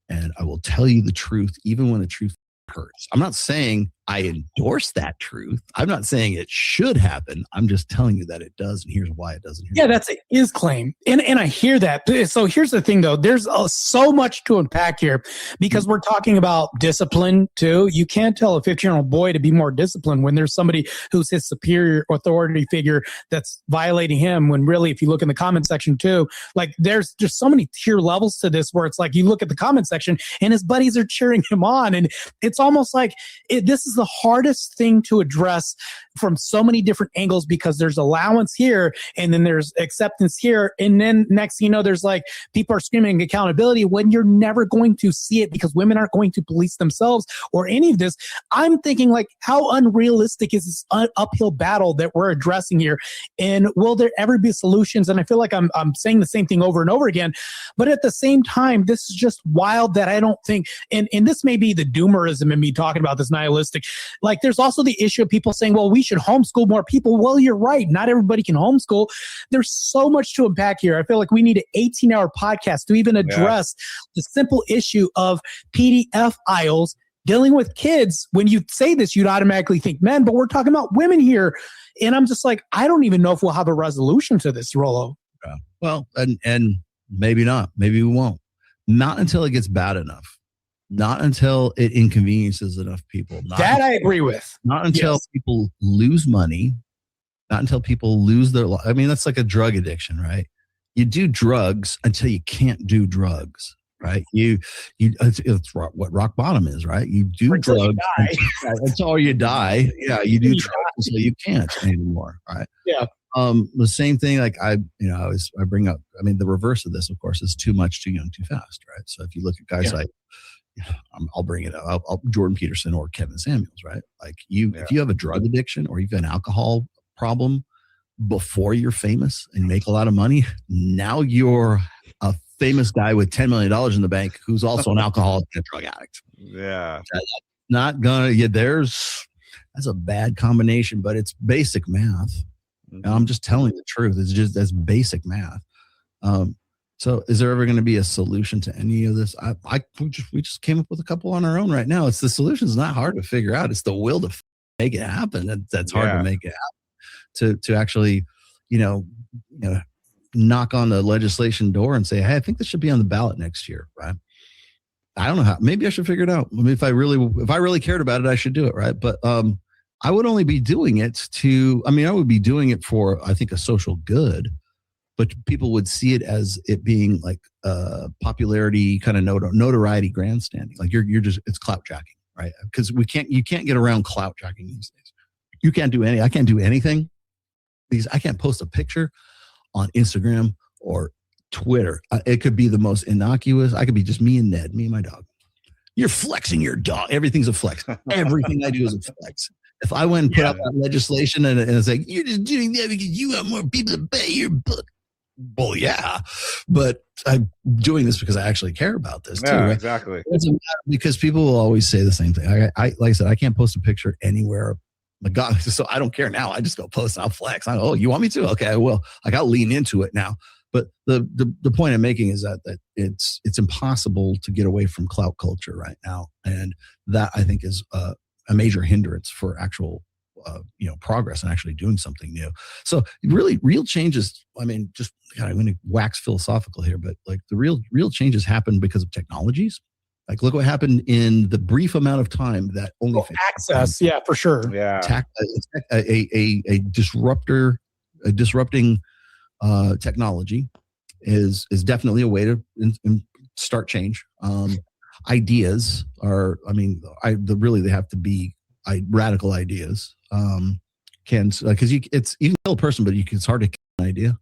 and I will tell you the truth, even when the truth hurts. I'm not saying I endorse that truth. I'm not saying it should happen. I'm just telling you that it does, and here's why it doesn't. That's his claim, and I hear that. So here's the thing, though. There's so much to unpack here because we're talking about discipline too. You can't tell a 15-year-old boy to be more disciplined when there's somebody who's his superior authority figure that's violating him. When really, if you look in the comment section too, like there's just so many tier levels to this where it's like you look at the comment section and his buddies are cheering him on, and it's almost like this is the hardest thing to address from so many different angles because there's allowance here and then there's acceptance here. And then next thing you know, there's like people are screaming accountability when you're never going to see it because women aren't going to police themselves or any of this. I'm thinking like, how unrealistic is this uphill battle that we're addressing here? And will there ever be solutions? And I feel like I'm saying the same thing over and over again, but at the same time, this is just wild that I don't think, and this may be the doomerism in me talking about this nihilistic. Like there's also the issue of people saying, well, we should homeschool more people. Well, you're right. Not everybody can homeschool. There's so much to unpack here. I feel like we need an 18-hour podcast to even address the simple issue of PDF aisles dealing with kids. When you say this, you'd automatically think men, but we're talking about women here. And I'm just like, I don't even know if we'll have a resolution to this, Rollo. Yeah. Well, and maybe not. Maybe we won't. Not until it gets bad enough. Not until it inconveniences enough people. I agree with. Not until people lose money. Not until people lose their life. I mean, that's like a drug addiction, right? You do drugs until you can't do drugs, right? It's what rock bottom is, right? You do drugs until you die. Yeah, you do drugs until you can't anymore, right? Yeah. The same thing, like I bring up. I mean, the reverse of this, of course, is too much, too young, too fast, right? So if you look at guys like, I'll bring it up. Jordan Peterson or Kevin Samuels, right? Like if you have a drug addiction or you've got an alcohol problem before you're famous and make a lot of money, now you're a famous guy with $10 million in the bank who's also an alcoholic and a drug addict. Yeah. Not gonna, that's a bad combination, but it's basic math. And I'm just telling the truth. That's basic math. So is there ever going to be a solution to any of this? We just came up with a couple on our own right now. It's the solution is not hard to figure out. It's the will to make it happen. That's hard to make it happen. To actually, knock on the legislation door and say, hey, I think this should be on the ballot next year, right? I don't know how. Maybe I should figure it out. I mean, if I really cared about it, I should do it, right? But I would only be doing it I would be doing it for, I think, a social good. But people would see it as it being like popularity, kind of notoriety, grandstanding. Like you're just, it's clout jacking, right? Because you can't get around clout jacking these days. I can't do anything because I can't post a picture on Instagram or Twitter. It could be the most innocuous. I could be just me and Ned, me and my dog. You're flexing your dog. Everything's a flex. Everything I do is a flex. If I went and put out that legislation and it's like, you're just doing that because you want more people to pay your book. Well, yeah, but I'm doing this because I actually care about this too. Yeah, right? exactly. It doesn't matter because people will always say the same thing. Like I said, I can't post a picture anywhere. My God, so I don't care now. I just go post. I'll flex. You want me to? Okay, I will. Like I'll lean into it now. But the point I'm making is that it's impossible to get away from clout culture right now, and that I think is a major hindrance for actual progress and actually doing something new. So really real changes, I mean, I'm going to wax philosophical here, but like the real changes happen because of technologies. Like, look what happened in the brief amount of time that OnlyFans access. Yeah, for sure. Yeah. A disrupting technology is definitely a way to start change. Ideas are, I mean, they have to be radical ideas. Because you can kill a person, but it's hard to kill an idea.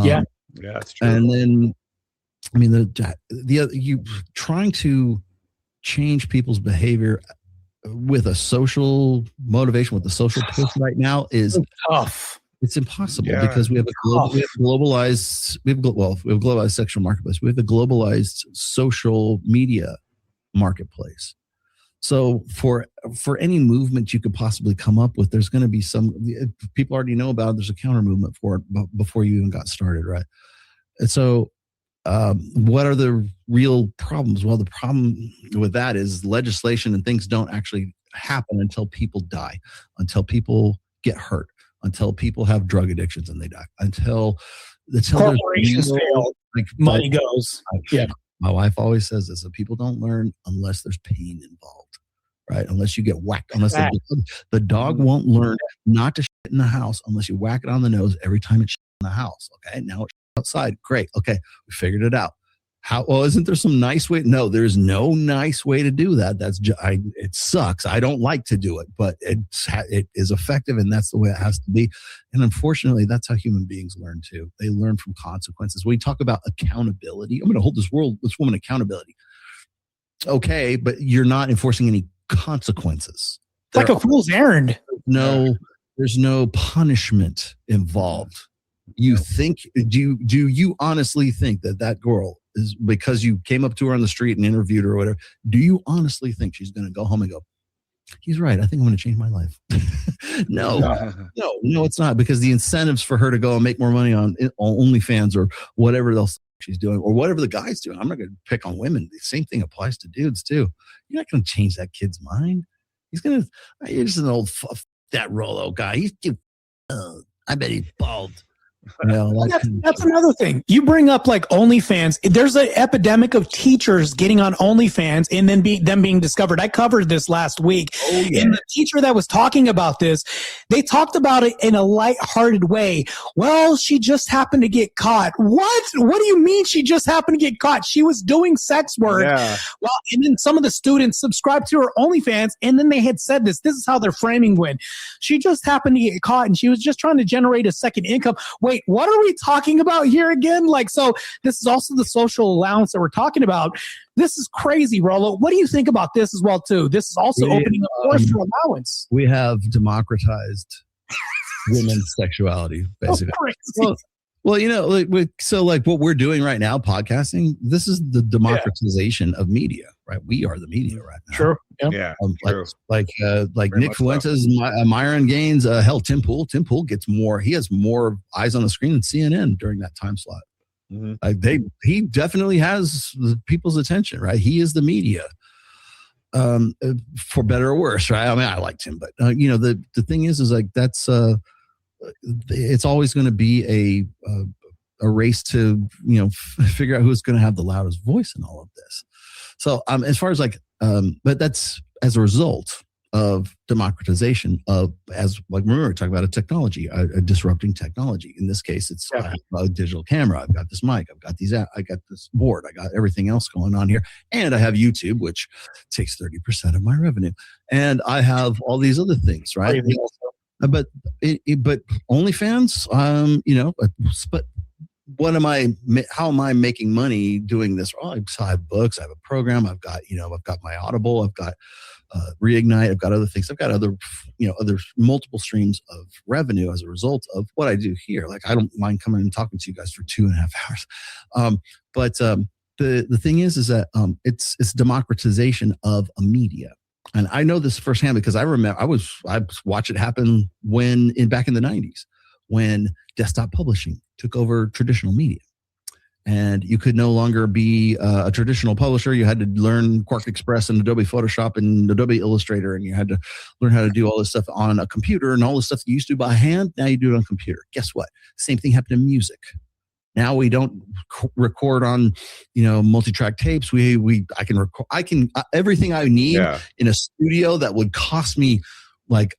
Yeah, that's true. And then, I mean, you trying to change people's behavior with a social motivation, with the social push right now is tough. It's impossible because we have globalized sexual marketplace. We have a globalized social media marketplace. So for any movement you could possibly come up with, there's going to be people already know about it. There's a counter movement for it before you even got started, right? And so what are the real problems? Well, the problem with that is legislation and things don't actually happen until people die, until people get hurt, until people have drug addictions and they die, until corporations fail, money goes. Yeah. My wife always says this: that people don't learn unless there's pain involved, right? Unless you get whacked, unless the dog won't learn not to shit in the house unless you whack it on the nose every time it shit in the house. Okay, now it's outside. Great. Okay, we figured it out. Isn't there some nice way? No, there's no nice way to do that. It sucks. I don't like to do it, but it is effective, and that's the way it has to be. And unfortunately, that's how human beings learn too. They learn from consequences. When we talk about accountability, I'm going to hold this woman accountability. Okay, but you're not enforcing any consequences. It's like a fool's errand. There's no punishment involved. You think? Do you honestly think that girl is, because you came up to her on the street and interviewed her or whatever, do you honestly think she's going to go home and go, he's right, I think I'm going to change my life? No, it's not, because the incentives for her to go and make more money on OnlyFans or whatever else she's doing, or whatever the guy's doing. I'm not going to pick on women. The same thing applies to dudes too. You're not going to change that kid's mind. You're just an old that Rollo guy. I bet he's bald. That's another thing. You bring up like OnlyFans. There's an epidemic of teachers getting on OnlyFans and then them being discovered. I covered this last week. Oh, yeah. And the teacher that was talking about this, they talked about it in a lighthearted way. Well, she just happened to get caught. What? What do you mean she just happened to get caught? She was doing sex work. Yeah. Well, and then some of the students subscribed to her OnlyFans, and then they had said this. This is how their framing went. She just happened to get caught, and she was just trying to generate a second income. Wait, what are we talking about here again? Like, so this is also the social allowance that we're talking about. This is crazy, Rollo. What do you think about this as well, too? This is also opening up doors for allowance. We have democratized women's sexuality, basically. Well, like what we're doing right now, podcasting, this is the democratization of media, right? We are the media right now. Sure. Yeah. Like Nick Fuentes, Myron Gaines, hell, Tim Pool. Tim Pool gets more. He has more eyes on the screen than CNN during that time slot. Mm-hmm. He definitely has the people's attention, right? He is the media, for better or worse, right? I mean, I liked him, but the thing is like that's it's always going to be a race to figure out who's going to have the loudest voice in all of this. So as far as but that's as a result of democratization of, as like remember talking about a technology, a disrupting technology. In this case, it's I have a digital camera. I've got this mic. I've got I got this board. I got everything else going on here, and I have YouTube, which takes 30% of my revenue, and I have all these other things, right? But OnlyFans, but how am I making money doing this? Oh, I have books, I have a program, I've got my Audible, I've got Reignite, I've got other things, I've got other multiple streams of revenue as a result of what I do here. Like, I don't mind coming and talking to you guys for 2.5 hours. But the thing is that it's democratization of a media. And I know this firsthand because I remember I watched it happen back in the 90s when desktop publishing took over traditional media, and you could no longer be a traditional publisher. You had to learn Quark Express and Adobe Photoshop and Adobe Illustrator, and you had to learn how to do all this stuff on a computer, and all this stuff you used to do by hand. Now you do it on computer. Guess what? Same thing happened in music. Now we don't record on, multi-track tapes. I can record. I can everything I need in a studio that would cost me like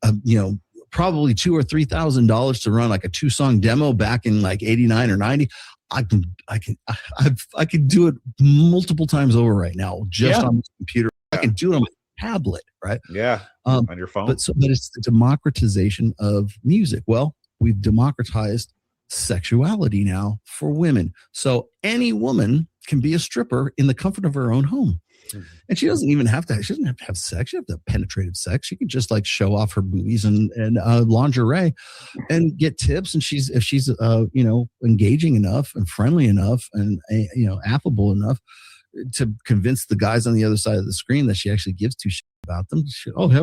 probably $2,000 or $3,000 to run like a 2-song demo back in like 89 or 90. I can do it multiple times over right now just on this computer. I can do it on my tablet, right? Yeah, on your phone. But it's the democratization of music. Well, we've democratized sexuality now for women. So any woman can be a stripper in the comfort of her own home. And she doesn't have to have sex. She doesn't have to have penetrative sex. She can just like show off her boobies and lingerie and get tips. And if she's engaging enough and friendly enough and affable enough to convince the guys on the other side of the screen that she actually gives two shit about them.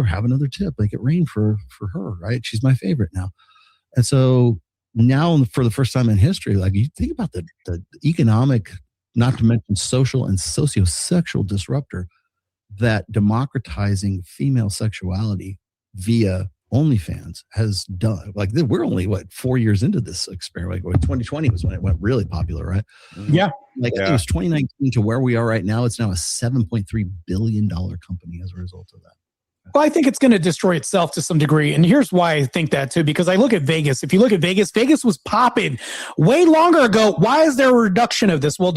Have another tip. Make it rain for her, right? She's my favorite now. And so now for the first time in history, like you think about the economic, not to mention social and sociosexual disruptor that democratizing female sexuality via OnlyFans has done. Like we're only 4 years into this experiment. Like 2020 was when it went really popular, right? Yeah. I think it was 2019 to where we are right now. It's now a $7.3 billion company as a result of that. Well, I think it's going to destroy itself to some degree. And here's why I think that too, because I look at Vegas. If you look at Vegas, Vegas was popping way longer ago. Why is there a reduction of this? Well,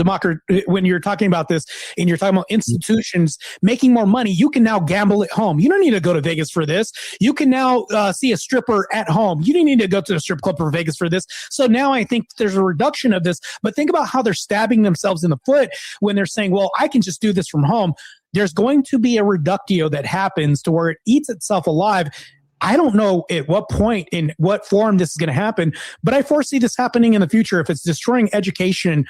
when you're talking about this and you're talking about institutions making more money, you can now gamble at home. You don't need to go to Vegas for this. You can now see a stripper at home. You didn't need to go to the strip club for Vegas for this. So now I think there's a reduction of this. But think about how they're stabbing themselves in the foot when they're saying, well, I can just do this from home. There's going to be a reductio that happens to where it eats itself alive. I don't know at what point, in what form this is going to happen, but I foresee this happening in the future if it's destroying education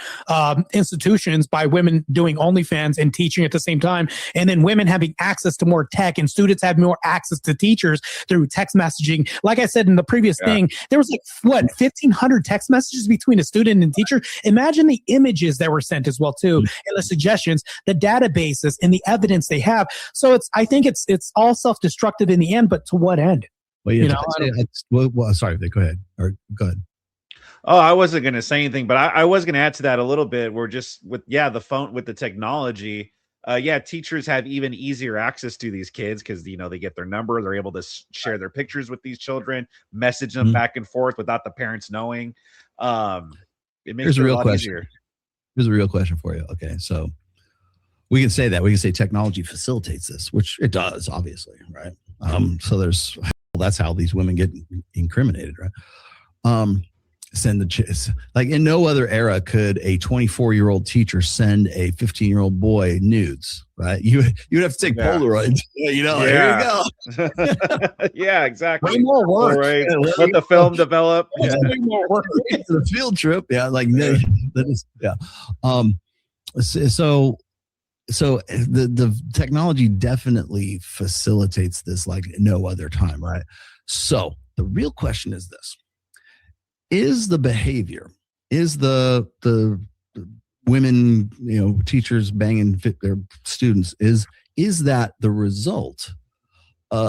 institutions by women doing OnlyFans and teaching at the same time, and then women having access to more tech and students have more access to teachers through text messaging. Like I said in the previous thing, there was 1,500 text messages between a student and teacher. Imagine the images that were sent as well too, and the suggestions, the databases, and the evidence they have. So I think it's all self-destructive in the end, but to what end? Well, sorry, go ahead. Or go ahead. Oh, I wasn't going to say anything, but I was going to add to that a little bit. We're just with the phone, with the technology. Teachers have even easier access to these kids because they get their number. They're able to share their pictures with these children, message them back and forth without the parents knowing. It makes it a lot easier. Here's a real question for you. Okay, so we can say that. We can say technology facilitates this, which it does, obviously, right? So that's how these women get incriminated, right? Send like in no other era could a 24-year-old teacher send a 15-year-old boy nudes, right? You'd have to take Polaroids, here you go. Yeah, exactly. Way more work. Right. Let the film develop. Way more work. The field trip, that is. So the technology definitely facilitates this like no other time, right? So the real question is this: is the behavior, is the women, teachers banging their students, is that the result?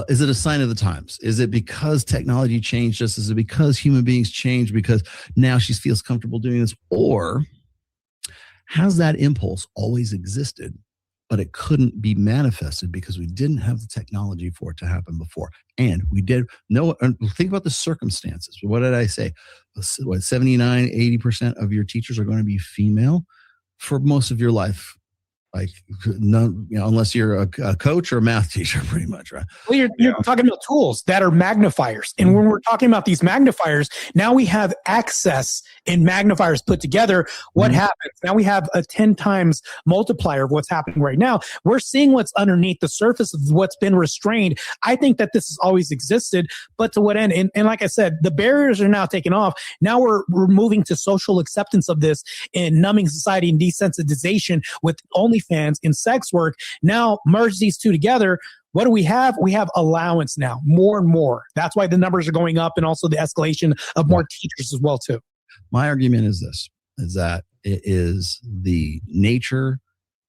Is it a sign of the times? Is it because technology changed us? Is it because human beings changed because now she feels comfortable doing this? Or has that impulse always existed, but it couldn't be manifested because we didn't have the technology for it to happen before? And we did think about the circumstances. What did I say? 79, 80% of your teachers are going to be female for most of your life. Like, unless you're a coach or a math teacher, pretty much, right? Well, you're talking about tools that are magnifiers. And when we're talking about these magnifiers, now we have access and magnifiers put together. What happens? Now we have a 10 times multiplier of what's happening right now. We're seeing what's underneath the surface of what's been restrained. I think that this has always existed, but to what end? And like I said, the barriers are now taken off. Now we're moving to social acceptance of this and numbing society and desensitization with OnlyFans and sex work. Now merge these two together. What do we have? We have allowance now, more and more. That's why the numbers are going up, and also the escalation of more teachers as well too. My argument is this: is that it is the nature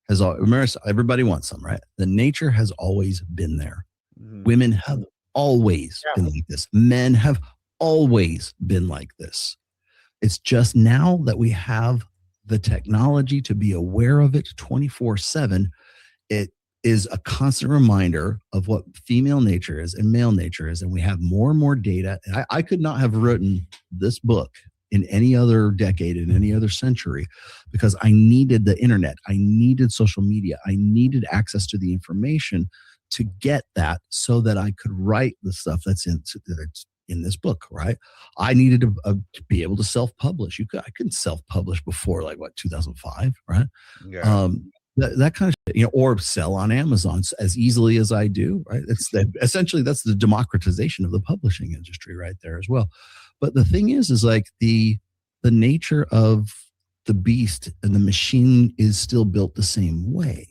has. Remember, everybody wants some, right? The nature has always been there. Women have always been like this. Men have always been like this. It's just now that we have the technology to be aware of it 24/7. It is a constant reminder of what female nature is and male nature is. And we have more and more data. And I could not have written this book in any other decade, in any other century, because I needed the internet. I needed social media. I needed access to the information to get that so that I could write the stuff that's in this book, right? I needed to be able to self-publish. I couldn't self-publish before 2005, right? Yeah. That kind of shit, or sell on Amazon as easily as I do, right? Essentially that's the democratization of the publishing industry right there as well. But the thing is like the nature of the beast and the machine is still built the same way.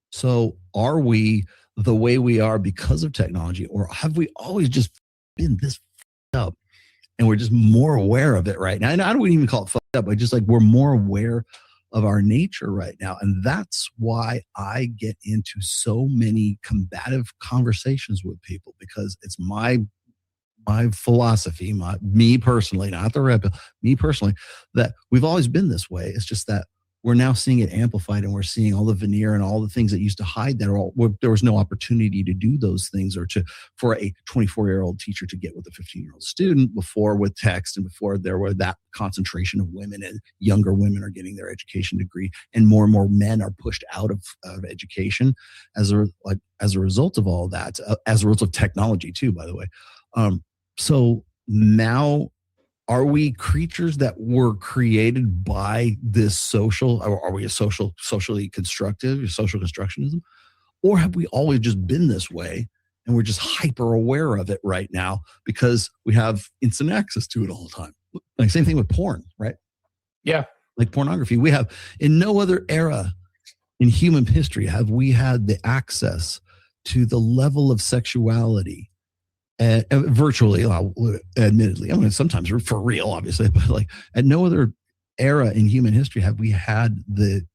So are we the way we are because of technology, or have we always just been this up and we're just more aware of it right now? And I don't even call it fucked up. I just we're more aware of our nature right now. And that's why I get into so many combative conversations with people, because it's my philosophy, me personally, not the red pill, me personally, that we've always been this way. It's just that we're now seeing it amplified, and we're seeing all the veneer and all the things that used to hide there. There was no opportunity to do those things, or for a 24-year-old teacher to get with a 15-year-old student before with text, and before there were that concentration of women, and younger women are getting their education degree, and more men are pushed out of education as a result of all that, as a result of technology too, by the way. So now, are we creatures that were created by this social, or are we socially constructive, social constructionism? Or have we always just been this way and we're just hyper aware of it right now because we have instant access to it all the time? Like same thing with porn, right? Yeah. Like pornography. We have, in no other era in human history have we had the access to the level of sexuality. Virtually, admittedly, I mean, sometimes for real, obviously, but at no other era in human history have we had the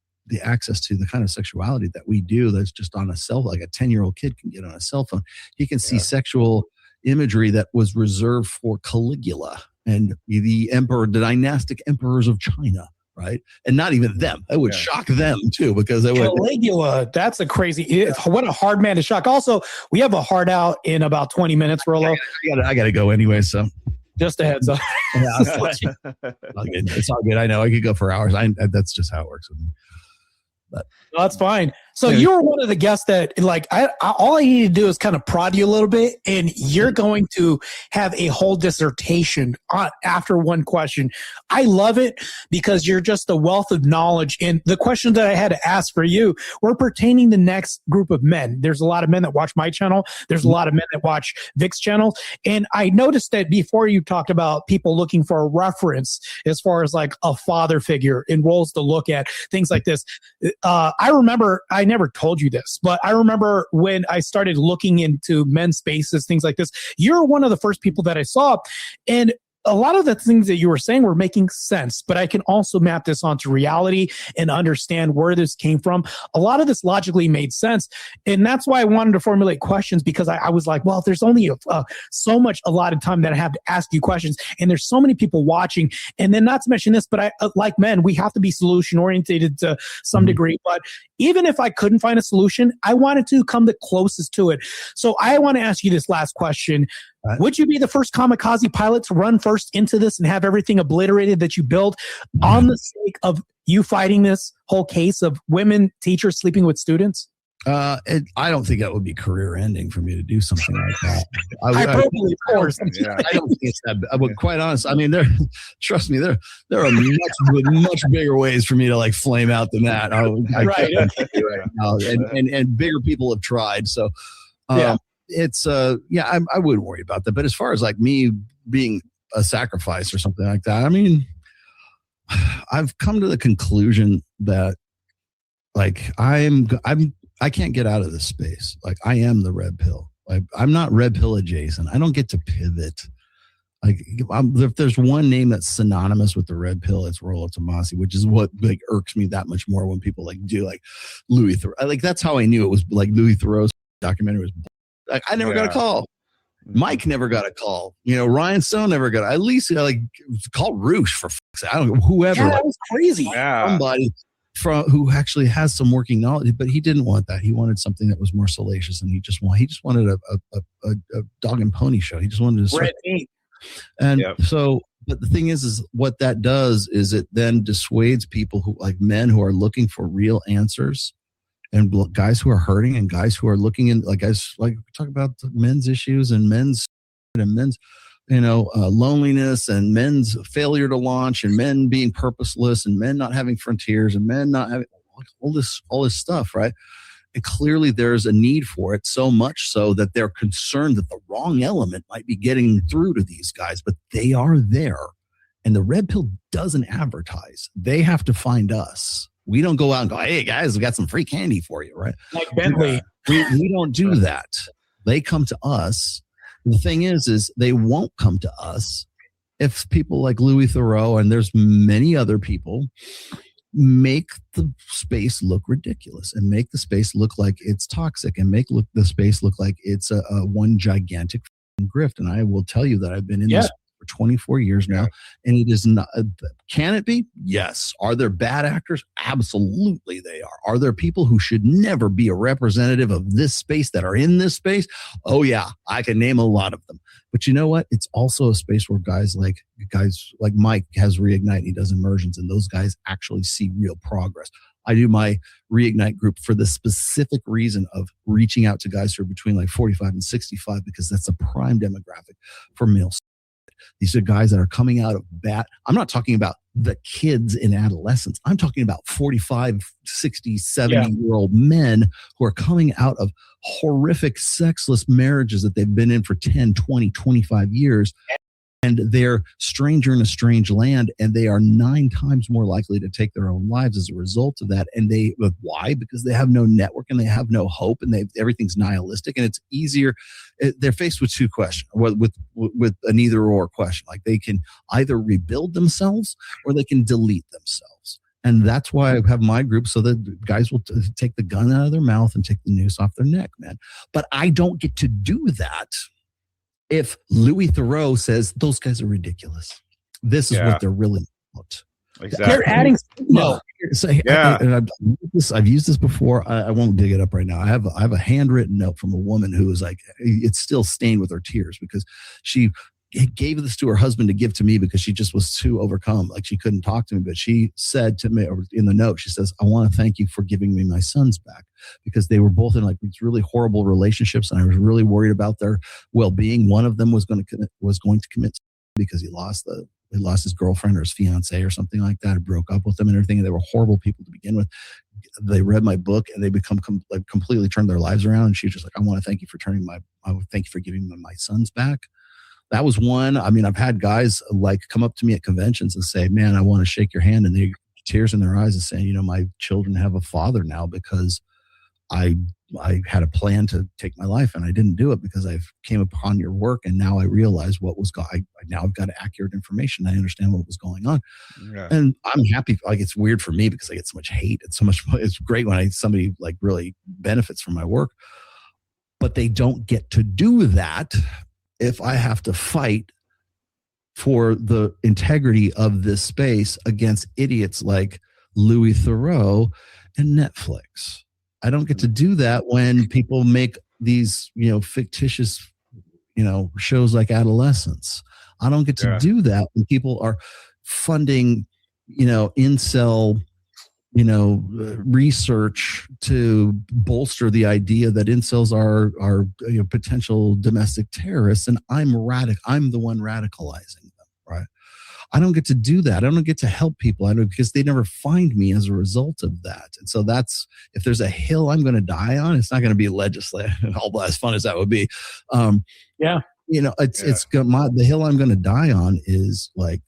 access to the kind of sexuality that we do. That's just on a cell phone. Like a 10-year-old kid can get on a cell phone. He can see sexual imagery that was reserved for Caligula and the dynastic emperors of China. Right. And not even them. It would shock them too, because they would. Caligula, that's a crazy, what a hard man to shock. Also, we have a hard out in about 20 minutes, Rollo. I got to go anyway. So just a heads up. It's all good. I know I could go for hours. That's just how it works with me. But that's fine. So you were one of the guests that all I need to do is kind of prod you a little bit, and you're going to have a whole dissertation after one question. I love it because you're just a wealth of knowledge. And the questions that I had to ask for you were pertaining to the next group of men. There's a lot of men that watch my channel. There's a lot of men that watch Vic's channel. And I noticed that before you talked about people looking for a reference as far as a father figure and roles to look at, things like this. I remember, I never told you this, but I remember when I started looking into men's spaces, things like this, you're one of the first people that I saw. And a lot of the things that you were saying were making sense, but I can also map this onto reality and understand where this came from. A lot of this logically made sense. And that's why I wanted to formulate questions, because I was like, well, there's only so much allotted time that I have to ask you questions. And there's so many people watching. And then not to mention this, but like men, we have to be solution oriented to some degree. But even if I couldn't find a solution, I wanted to come the closest to it. So I want to ask you this last question. Would you be the first kamikaze pilot to run first into this and have everything obliterated that you built on the sake of you fighting this whole case of women teachers sleeping with students? I don't think that would be career ending for me to do something like that. Hyperbole, of course. I don't think it's that. But quite honest, I mean, trust me, there are much bigger ways for me to flame out than that. And bigger people have tried. So, it's I wouldn't worry about that. But as far as me being a sacrifice or something like that, I mean, I've come to the conclusion that I can't get out of this space. I am the red pill. I'm not red pill adjacent. I don't get to pivot. If there's one name that's synonymous with the red pill, it's Rollo Tomassi, which is what irks me that much more when people do Louis Theroux. That's how I knew it was Louis Theroux's documentary was. I never got a call. Mike never got a call. Ryan Stone never got. At least call Roosh for fuck's sake. I don't know, whoever. Yeah, that was crazy. Somebody who actually has some working knowledge, but he didn't want that. He wanted something that was more salacious, and he just wanted a dog and pony show. He just wanted to red meat. And so, but the thing is what that does is it then dissuades people who, like men who are looking for real answers, and guys who are hurting, and guys who are looking in, like guys, like we talk about men's issues and men's loneliness and men's failure to launch and men being purposeless and men not having frontiers and men not having all this stuff, right? And clearly there's a need for it, so much so that they're concerned that the wrong element might be getting through to these guys, but they are there. And the red pill doesn't advertise. They have to find us. We don't go out and go, hey guys, we got some free candy for you, right? Like Bentley. We don't do that. They come to us. The thing is they won't come to us if people like Louis Theroux, and there's many other people, make the space look ridiculous and make the space look like it's toxic and make the space look like it's a one gigantic grift. And I will tell you that I've been in this for 24 years now, and it is not. Can it be? Yes. Are there bad actors? Absolutely they are. Are there people who should never be a representative of this space that are in this space? Oh yeah, I can name a lot of them. But you know what? It's also a space where guys like Mike has Reignite, and he does immersions, and those guys actually see real progress. I do my Reignite group for the specific reason of reaching out to guys who are between like 45 and 65, because that's a prime demographic for males. These are guys that are coming out of I'm not talking about the kids in adolescence. I'm talking about 45, 60, 70-year-old men who are coming out of horrific sexless marriages that they've been in for 10, 20, 25 years. And they're stranger in a strange land, and they are 9 times more likely to take their own lives as a result of that. And why? Because they have no network and they have no hope, and everything's nihilistic, and it's easier. They're faced with 2 questions, with an either or question. Like they can either rebuild themselves or they can delete themselves. And that's why I have my group, so that guys will take the gun out of their mouth and take the noose off their neck, man. But I don't get to do that if Louis Theroux says those guys are ridiculous. This is what they're really about. Exactly. They're adding I've used this before. I won't dig it up right now. I have a handwritten note from a woman who was like, it's still stained with her tears, because she gave this to her husband to give to me because she just was too overcome. Like she couldn't talk to me, but she said to me, or in the note, she says, I want to thank you for giving me my sons back, because they were both in like these really horrible relationships, and I was really worried about their well-being. One of them was going to commit because he lost his girlfriend or his fiance or something like that. It broke up with them and everything. And they were horrible people to begin with. They read my book and they become completely turned their lives around. And she was just like, I want to thank you for thank you for giving me my sons back. That was one. I mean, I've had guys like come up to me at conventions and say, man, I want to shake your hand. And they tears in their eyes and saying, my children have a father now because I had a plan to take my life and I didn't do it because I came upon your work. And now I realize what was now I've got accurate information. I understand what was going on. Yeah. And I'm happy. Like, it's weird for me because I get so much hate. It's great when somebody like really benefits from my work, but they don't get to do that if I have to fight for the integrity of this space against idiots like Louis Theroux and Netflix. I don't get to do that when people make these, fictitious, shows like Adolescence. I don't get to do that when people are funding, incel, research to bolster the idea that incels are potential domestic terrorists, and I'm the one radicalizing them, right? I don't get to do that. I don't get to help people. Because they never find me as a result of that. And so if there's a hill I'm going to die on, it's not going to be legislative, although as fun as that would be. The hill I'm going to die on is like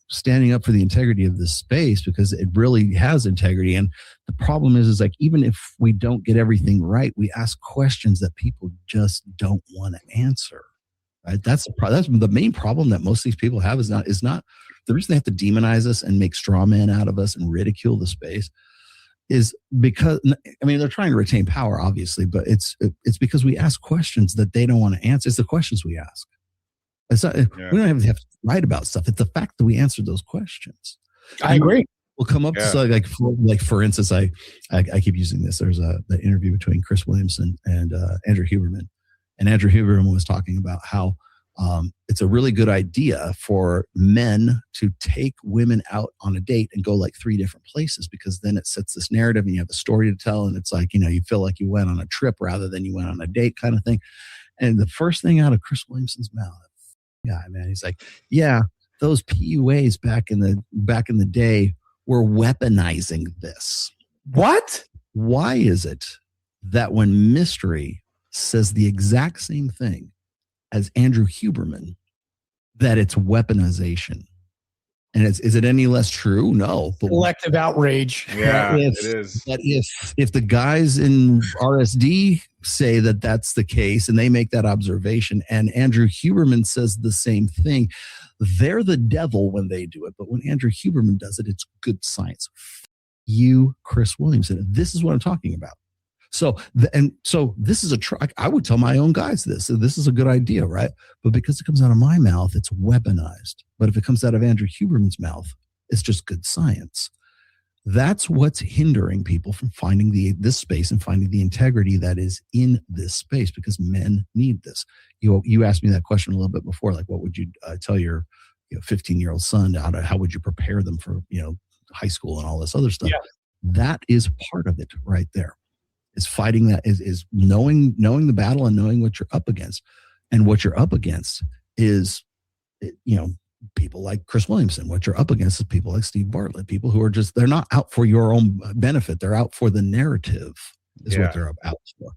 standing up for the integrity of this space, because it really has integrity. And the problem is like, even if we don't get everything right, we ask questions that people just don't want to answer. Right? That's the main problem that most of these people have is not the reason they have to demonize us and make straw men out of us and ridicule the space is because, I mean, they're trying to retain power, obviously, but it's because we ask questions that they don't want to answer. It's the questions we ask. It's not, We don't have to write about stuff. It's the fact that we answered those questions. I agree. We'll come up to like for instance, I keep using this. There's the interview between Chris Williamson and Andrew Huberman, and Andrew Huberman was talking about how it's a really good idea for men to take women out on a date and go like 3 different places, because then it sets this narrative and you have a story to tell, and it's like, you know, you feel like you went on a trip rather than you went on a date kind of thing. And the first thing out of Chris Williamson's mouth, he's like, yeah, those PUAs back in the day were weaponizing this. What? Why is it that when Mystery says the exact same thing as Andrew Huberman, that it's weaponization? And is it any less true? No. But collective outrage. Yeah, it is. But if the guys in RSD say that that's the case and they make that observation, and Andrew Huberman says the same thing, they're the devil when they do it. But when Andrew Huberman does it, it's good science. You, Chris Williamson. This is what I'm talking about. So this is I would tell my own guys this. This is a good idea, right? But because it comes out of my mouth, it's weaponized. But if it comes out of Andrew Huberman's mouth, it's just good science. That's what's hindering people from finding this space and finding the integrity that is in this space, because men need this. You asked me that question a little bit before, like, what would you tell your 15-year-old son? How would you prepare them for high school and all this other stuff? Yeah. That is part of it right there. Is fighting that, is knowing the battle and knowing what you're up against. And what you're up against is, people like Chris Williamson. What you're up against is people like Steve Bartlett, people who are they're not out for your own benefit. They're out for the narrative is what they're out for.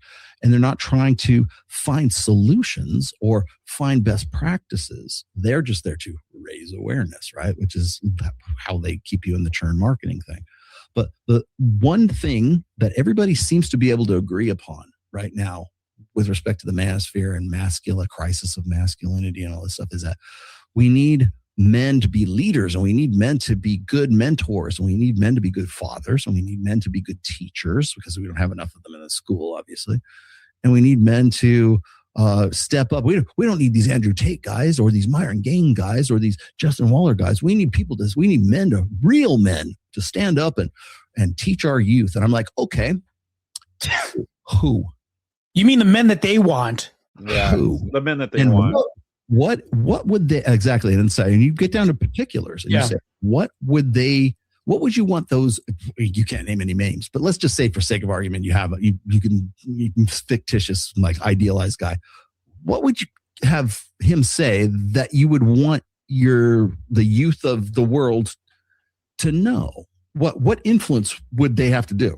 And they're not trying to find solutions or find best practices. They're just there to raise awareness, right? Which is how they keep you in the churn marketing thing. But the one thing that everybody seems to be able to agree upon right now with respect to the manosphere and crisis of masculinity and all this stuff is that we need men to be leaders, and we need men to be good mentors, and we need men to be good fathers, and we need men to be good teachers, because we don't have enough of them in the school, obviously. And we need men to step up. We don't need these Andrew Tate guys or these Myron Gain guys or these Justin Waller guys. We need real men to stand up and teach our youth. And I'm like, okay, who? You mean the men that they want? Yeah, who? The men that they want. What would they exactly? And you get down to particulars, and you say, what would you want those? You can't name any names, but let's just say, for sake of argument, you can fictitious, like, idealized guy. What would you have him say that you would want the youth of the world to know? What influence would they have to do?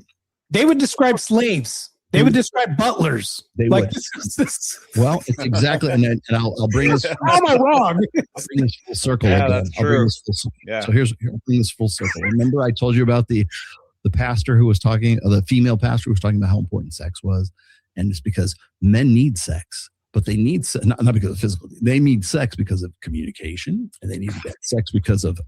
They would describe slaves. They would describe butlers. They like would. Well, it's exactly, and I'll bring this. How am I wrong? I'll bring this full circle. Yeah, that's true. Yeah. So I'll bring this full circle. Remember, I told you about the pastor who was talking, the female pastor who was talking about how important sex was, and it's because men need sex, but they need not because of physical. They need sex because of communication, and they need sex because of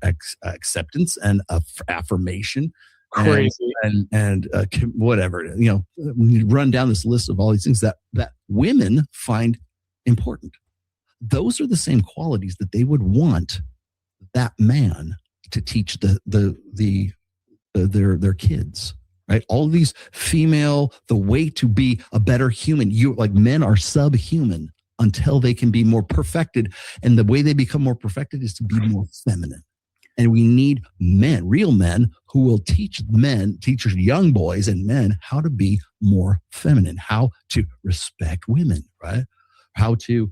acceptance and affirmation. Crazy and whatever, run down this list of all these things that women find important. Those are the same qualities that they would want that man to teach their kids, right? All these the way to be a better human. Men are subhuman until they can be more perfected, and the way they become more perfected is to be more feminine. And we need men, real men, who will teach young boys and men how to be more feminine, how to respect women, right? How to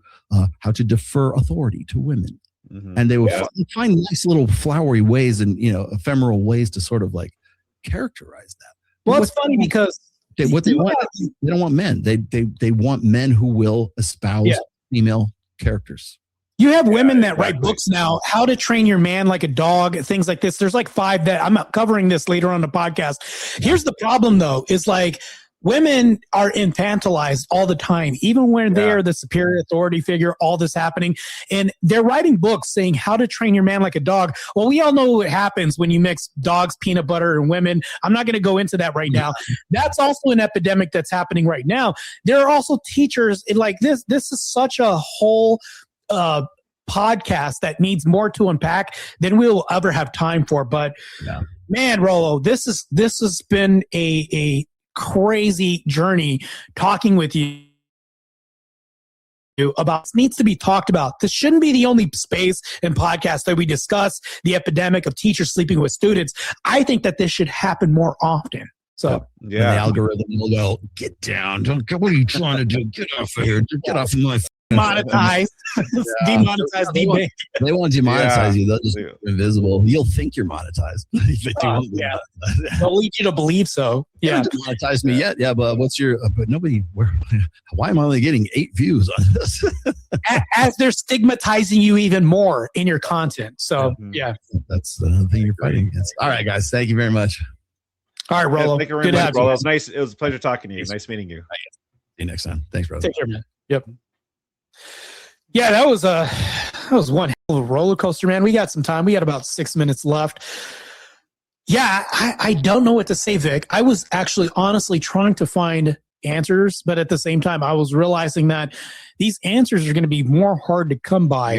defer authority to women. Mm-hmm. And they will find nice little flowery ways and ephemeral ways to sort of like characterize that. Well, it's funny because they don't want men. They want men who will espouse female characters. You have women that write books now, How to Train Your Man Like a Dog, things like this. There's like 5 that I'm covering this later on the podcast. Here's the problem, though, is like women are infantilized all the time, even when they are the superior authority figure, all this happening. And they're writing books saying how to train your man like a dog. Well, we all know what happens when you mix dogs, peanut butter, and women. I'm not going to go into that right now. That's also an epidemic that's happening right now. There are also teachers like this. This is such a whole podcast that needs more to unpack than we will ever have time for. But man, Rollo, this has been a crazy journey talking with you about this needs to be talked about. This shouldn't be the only space and podcast that we discuss the epidemic of teachers sleeping with students. I think that this should happen more often. So the algorithm will go, get down. What are you trying to do? Get off of here. Get off of my monetize. Demonetize. They won't demonetize you. They'll just be invisible. You'll think you're monetized. They'll lead you to believe so. They haven't demonetized me yet. Yeah, but what's your? But nobody. Why am I only getting 8 views on this? As they're stigmatizing you even more in your content. So that's another thing you're fighting against. All right, guys. Thank you very much. All right, Rollo. Thank you very much, Rollo. It was nice. It was a pleasure talking to you. Nice meeting you. See you next time. Thanks, brother. Take care, man. Yep. Yeah, that was one hell of a roller coaster, man. We got some time. We got about 6 minutes left. Yeah, I don't know what to say, Vic. I was actually honestly trying to find answers, but at the same time, I was realizing that these answers are going to be more hard to come by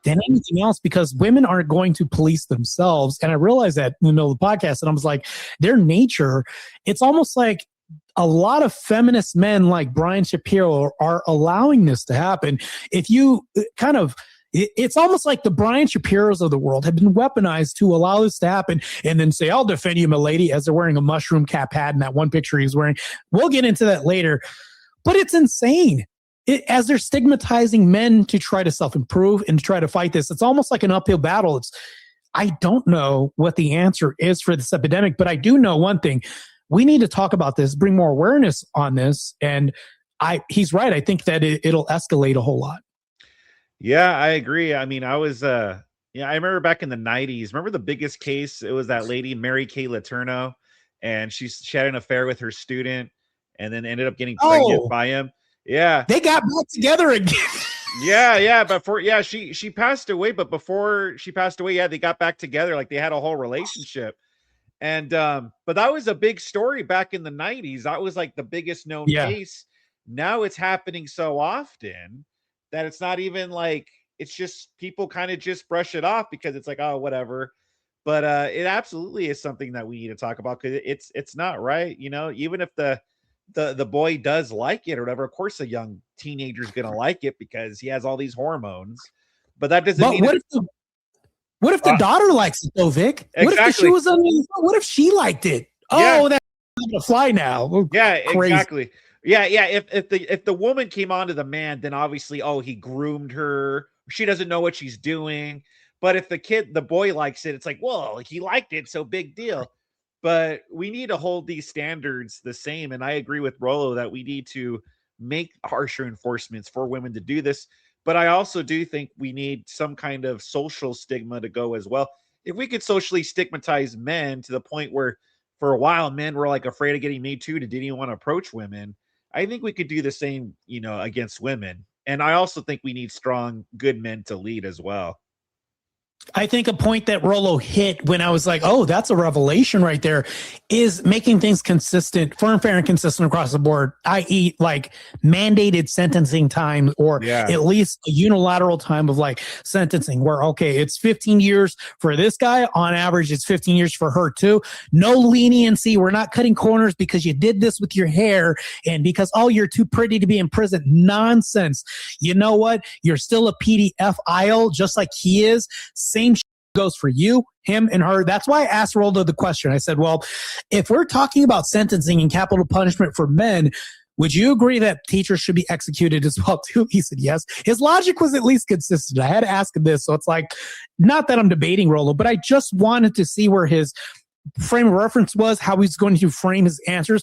than anything else because women aren't going to police themselves. And I realized that in the middle of the podcast, and I was like, their nature, it's almost like a lot of feminist men like Brian Shapiro are allowing this to happen. If you it's almost like the Brian Shapiros of the world have been weaponized to allow this to happen and then say, I'll defend you, milady, as they're wearing a mushroom cap hat in that one picture he's wearing. We'll get into that later. But it's insane. As they're stigmatizing men to try to self-improve and to try to fight this, it's almost like an uphill battle. I don't know what the answer is for this epidemic, but I do know one thing. We need to talk about this, bring more awareness on this. And he's right. I think that it'll escalate a whole lot. Yeah, I agree. I mean, I remember back in the 90s. Remember the biggest case? It was that lady, Mary Kay Letourneau, and she had an affair with her student and then ended up getting pregnant by him. Yeah. They got back together again. Yeah. She passed away, but before she passed away, they got back together. Like they had a whole relationship. And but that was a big story back in the 90s. That was like the biggest known case. Now it's happening so often that it's not even like, it's just people kind of just brush it off because it's like, oh, whatever. But it absolutely is something that we need to talk about because it's not right. You know, even if the boy does like it or whatever, of course a young teenager's gonna like it because he has all these hormones. But that doesn't mean what if the daughter likes it though, Vic? What if she was what if she liked it? Oh, that's gonna fly now. Yeah, crazy. Exactly. Yeah. If the woman came on to the man, then obviously, he groomed her. She doesn't know what she's doing. But if the boy likes it, it's like, well, he liked it, so big deal. But we need to hold these standards the same. And I agree with Rollo that we need to make harsher enforcements for women to do this. But I also do think we need some kind of social stigma to go as well. If we could socially stigmatize men to the point where for a while men were like afraid of getting Me Too, didn't even want to approach women, I think we could do the same, against women. And I also think we need strong, good men to lead as well. I think a point that Rollo hit when I was like, oh, that's a revelation right there, is making things consistent, firm, fair, and consistent across the board, i.e. like mandated sentencing time or at least a unilateral time of like sentencing where, okay, it's 15 years for this guy. On average, it's 15 years for her too. No leniency. We're not cutting corners because you did this with your hair and because, you're too pretty to be in prison. Nonsense. You know what? You're still a PDF just like he is. Same goes for you, him, and her. That's why I asked Rollo the question. I said, well, if we're talking about sentencing and capital punishment for men, would you agree that teachers should be executed as well too? He said yes. His logic was at least consistent. I had to ask him this. So it's like, not that I'm debating Rollo, but I just wanted to see where his frame of reference was, how he's going to frame his answers.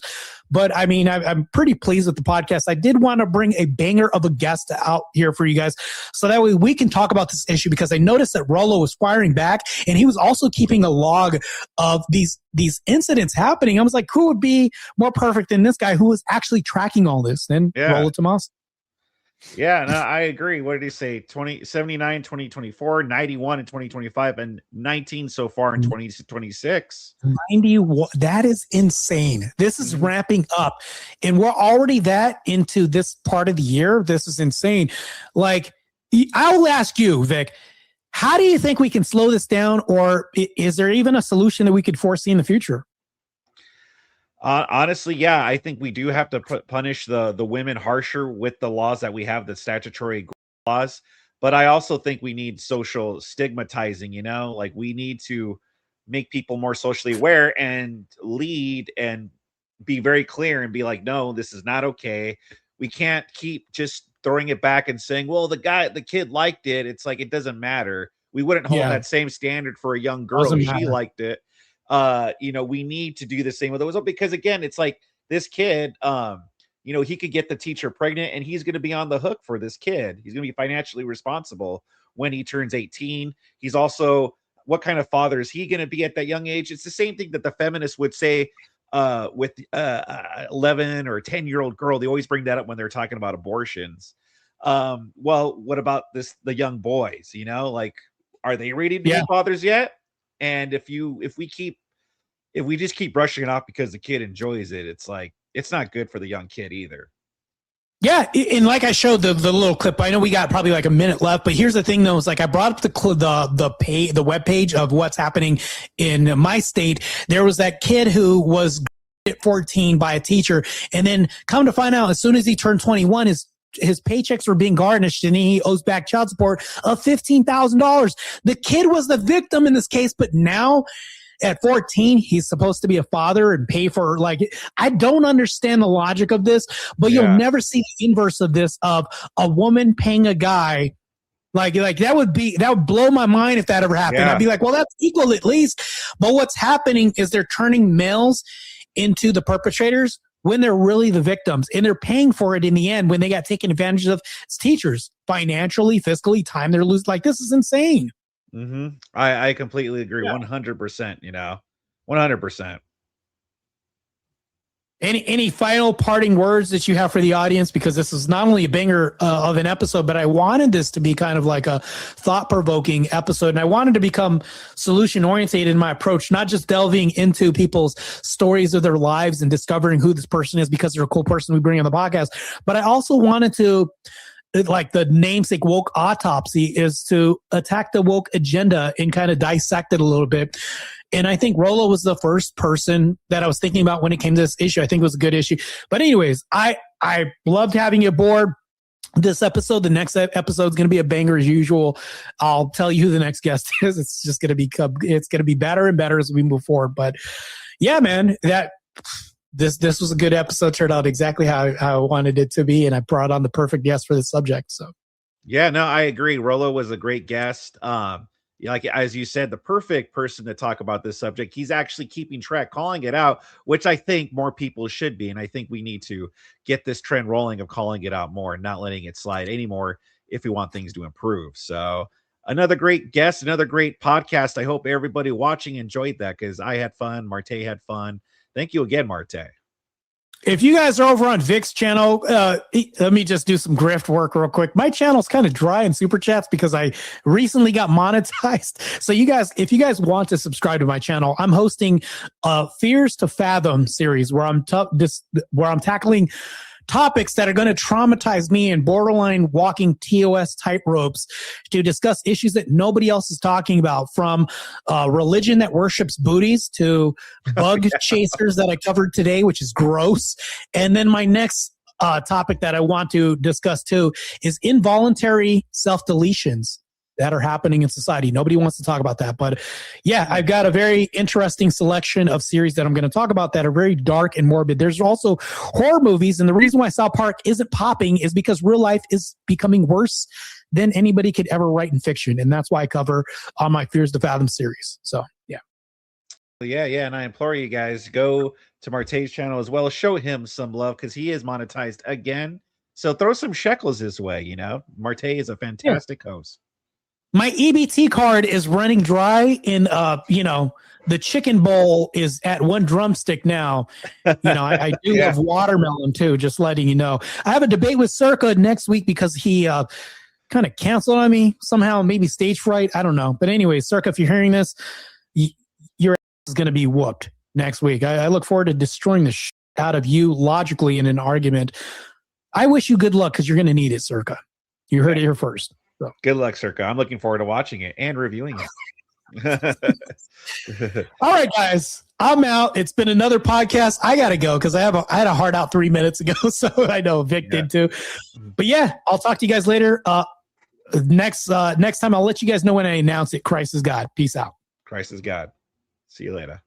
But I mean, I'm pretty pleased with the podcast. I did want to bring a banger of a guest out here for you guys, so that way we can talk about this issue, because I noticed that Rollo was firing back, and he was also keeping a log of these incidents happening. I was like, who would be more perfect than this guy who was actually tracking all this than Rollo Tomassi? Yeah, no, I agree. What did he say? 79, 2024, 91 in 2025, and 19 so far in 2026. 91. That is insane. This is ramping up, and we're already that into this part of the year. This is insane. Like, I will ask you, Vic, how do you think we can slow this down, or is there even a solution that we could foresee in the future? Honestly, yeah, I think we do have to punish the women harsher with the laws that we have, the statutory laws. But I also think we need social stigmatizing, you know, like we need to make people more socially aware and lead and be very clear and be like, no, this is not okay. We can't keep just throwing it back and saying, well, the kid liked it. It's like, it doesn't matter. We wouldn't hold that same standard for a young girl if she liked it. You know, we need to do the same with it, because again, it's like this kid, you know, he could get the teacher pregnant and he's going to be on the hook for this kid. He's going to be financially responsible when he turns 18. He's also, what kind of father is he going to be at that young age? It's the same thing that the feminists would say with 11 or 10-year-old girl. They always bring that up when they're talking about abortions. Well, what about the young boys, you know, like, are they ready to be fathers yet? And if we just keep brushing it off because the kid enjoys it, it's like, it's not good for the young kid either. Yeah, and like I showed the little clip, I know we got probably like a minute left, but here's the thing though, is like I brought up the web page of what's happening in my state. There was that kid who was at 14 by a teacher, and then come to find out, as soon as he turned 21, his paychecks were being garnished and he owes back child support of $15,000. The kid was the victim in this case, but now at 14, he's supposed to be a father and pay for, like, I don't understand the logic of this, but you'll never see the inverse of this, of a woman paying a guy. Like that would blow my mind if that ever happened. I'd be like, well, that's equal at least. But what's happening is they're turning males into the perpetrators when they're really the victims, and they're paying for it in the end when they got taken advantage of as teachers, financially, fiscally, time they're losing. Like, this is insane. I completely agree. 100%, you know, 100%. Any final parting words that you have for the audience? Because this is not only a banger of an episode, but I wanted this to be kind of like a thought-provoking episode. And I wanted to become solution-oriented in my approach, not just delving into people's stories of their lives and discovering who this person is because they're a cool person we bring on the podcast. But I also wanted to, like the namesake Woke Autopsy, is to attack the woke agenda and kind of dissect it a little bit. And I think Rollo was the first person that I was thinking about when it came to this issue. I think it was a good issue. But anyways, I loved having you aboard this episode. The next episode is going to be a banger as usual. I'll tell you who the next guest is. It's just going to be better and better as we move forward. But yeah, man, this was a good episode. Turned out exactly how I wanted it to be, and I brought on the perfect guest for the subject. So yeah, no, I agree. Rollo was a great guest. Like, as you said, the perfect person to talk about this subject. He's actually keeping track, calling it out, which I think more people should be. And I think we need to get this trend rolling of calling it out more and not letting it slide anymore if we want things to improve. So another great guest, another great podcast. I hope everybody watching enjoyed that, because I had fun. Martae had fun. Thank you again, Martae. If you guys are over on Vic's channel, let me just do some grift work real quick. My channel's kind of dry in super chats because I recently got monetized. So you guys, if you guys want to subscribe to my channel, I'm hosting a Fears to Fathom series where I'm tackling topics that are going to traumatize me and borderline walking TOS tightropes to discuss issues that nobody else is talking about, from religion that worships booties to bug chasers that I covered today, which is gross. And then my next topic that I want to discuss too is involuntary self-deletions that are happening in society. Nobody wants to talk about that. But yeah, I've got a very interesting selection of series that I'm going to talk about that are very dark and morbid. There's also horror movies. And the reason why South Park isn't popping is because real life is becoming worse than anybody could ever write in fiction. And that's why I cover on my Fears to Fathom series. So yeah. Yeah, and I implore you guys, go to Martae's channel as well. Show him some love because he is monetized again. So throw some shekels his way, Martae is a fantastic host. My EBT card is running dry in the chicken bowl is at one drumstick now. I do love watermelon too, just letting you know. I have a debate with Circa next week because he kind of canceled on me somehow, maybe stage fright. I don't know. But anyway, Circa, if you're hearing this, your ass is going to be whooped next week. I look forward to destroying the shit out of you logically in an argument. I wish you good luck because you're going to need it, Circa. You heard it here first. So. Good luck, Circa. I'm looking forward to watching it and reviewing it. All right, guys, I'm out. It's been another podcast. I gotta go because I had a hard out 3 minutes ago, so I know Vic did too. But yeah, I'll talk to you guys later. Next time I'll let you guys know when I announce it. Christ is God. Peace out. Christ is God. See you later.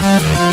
Oh,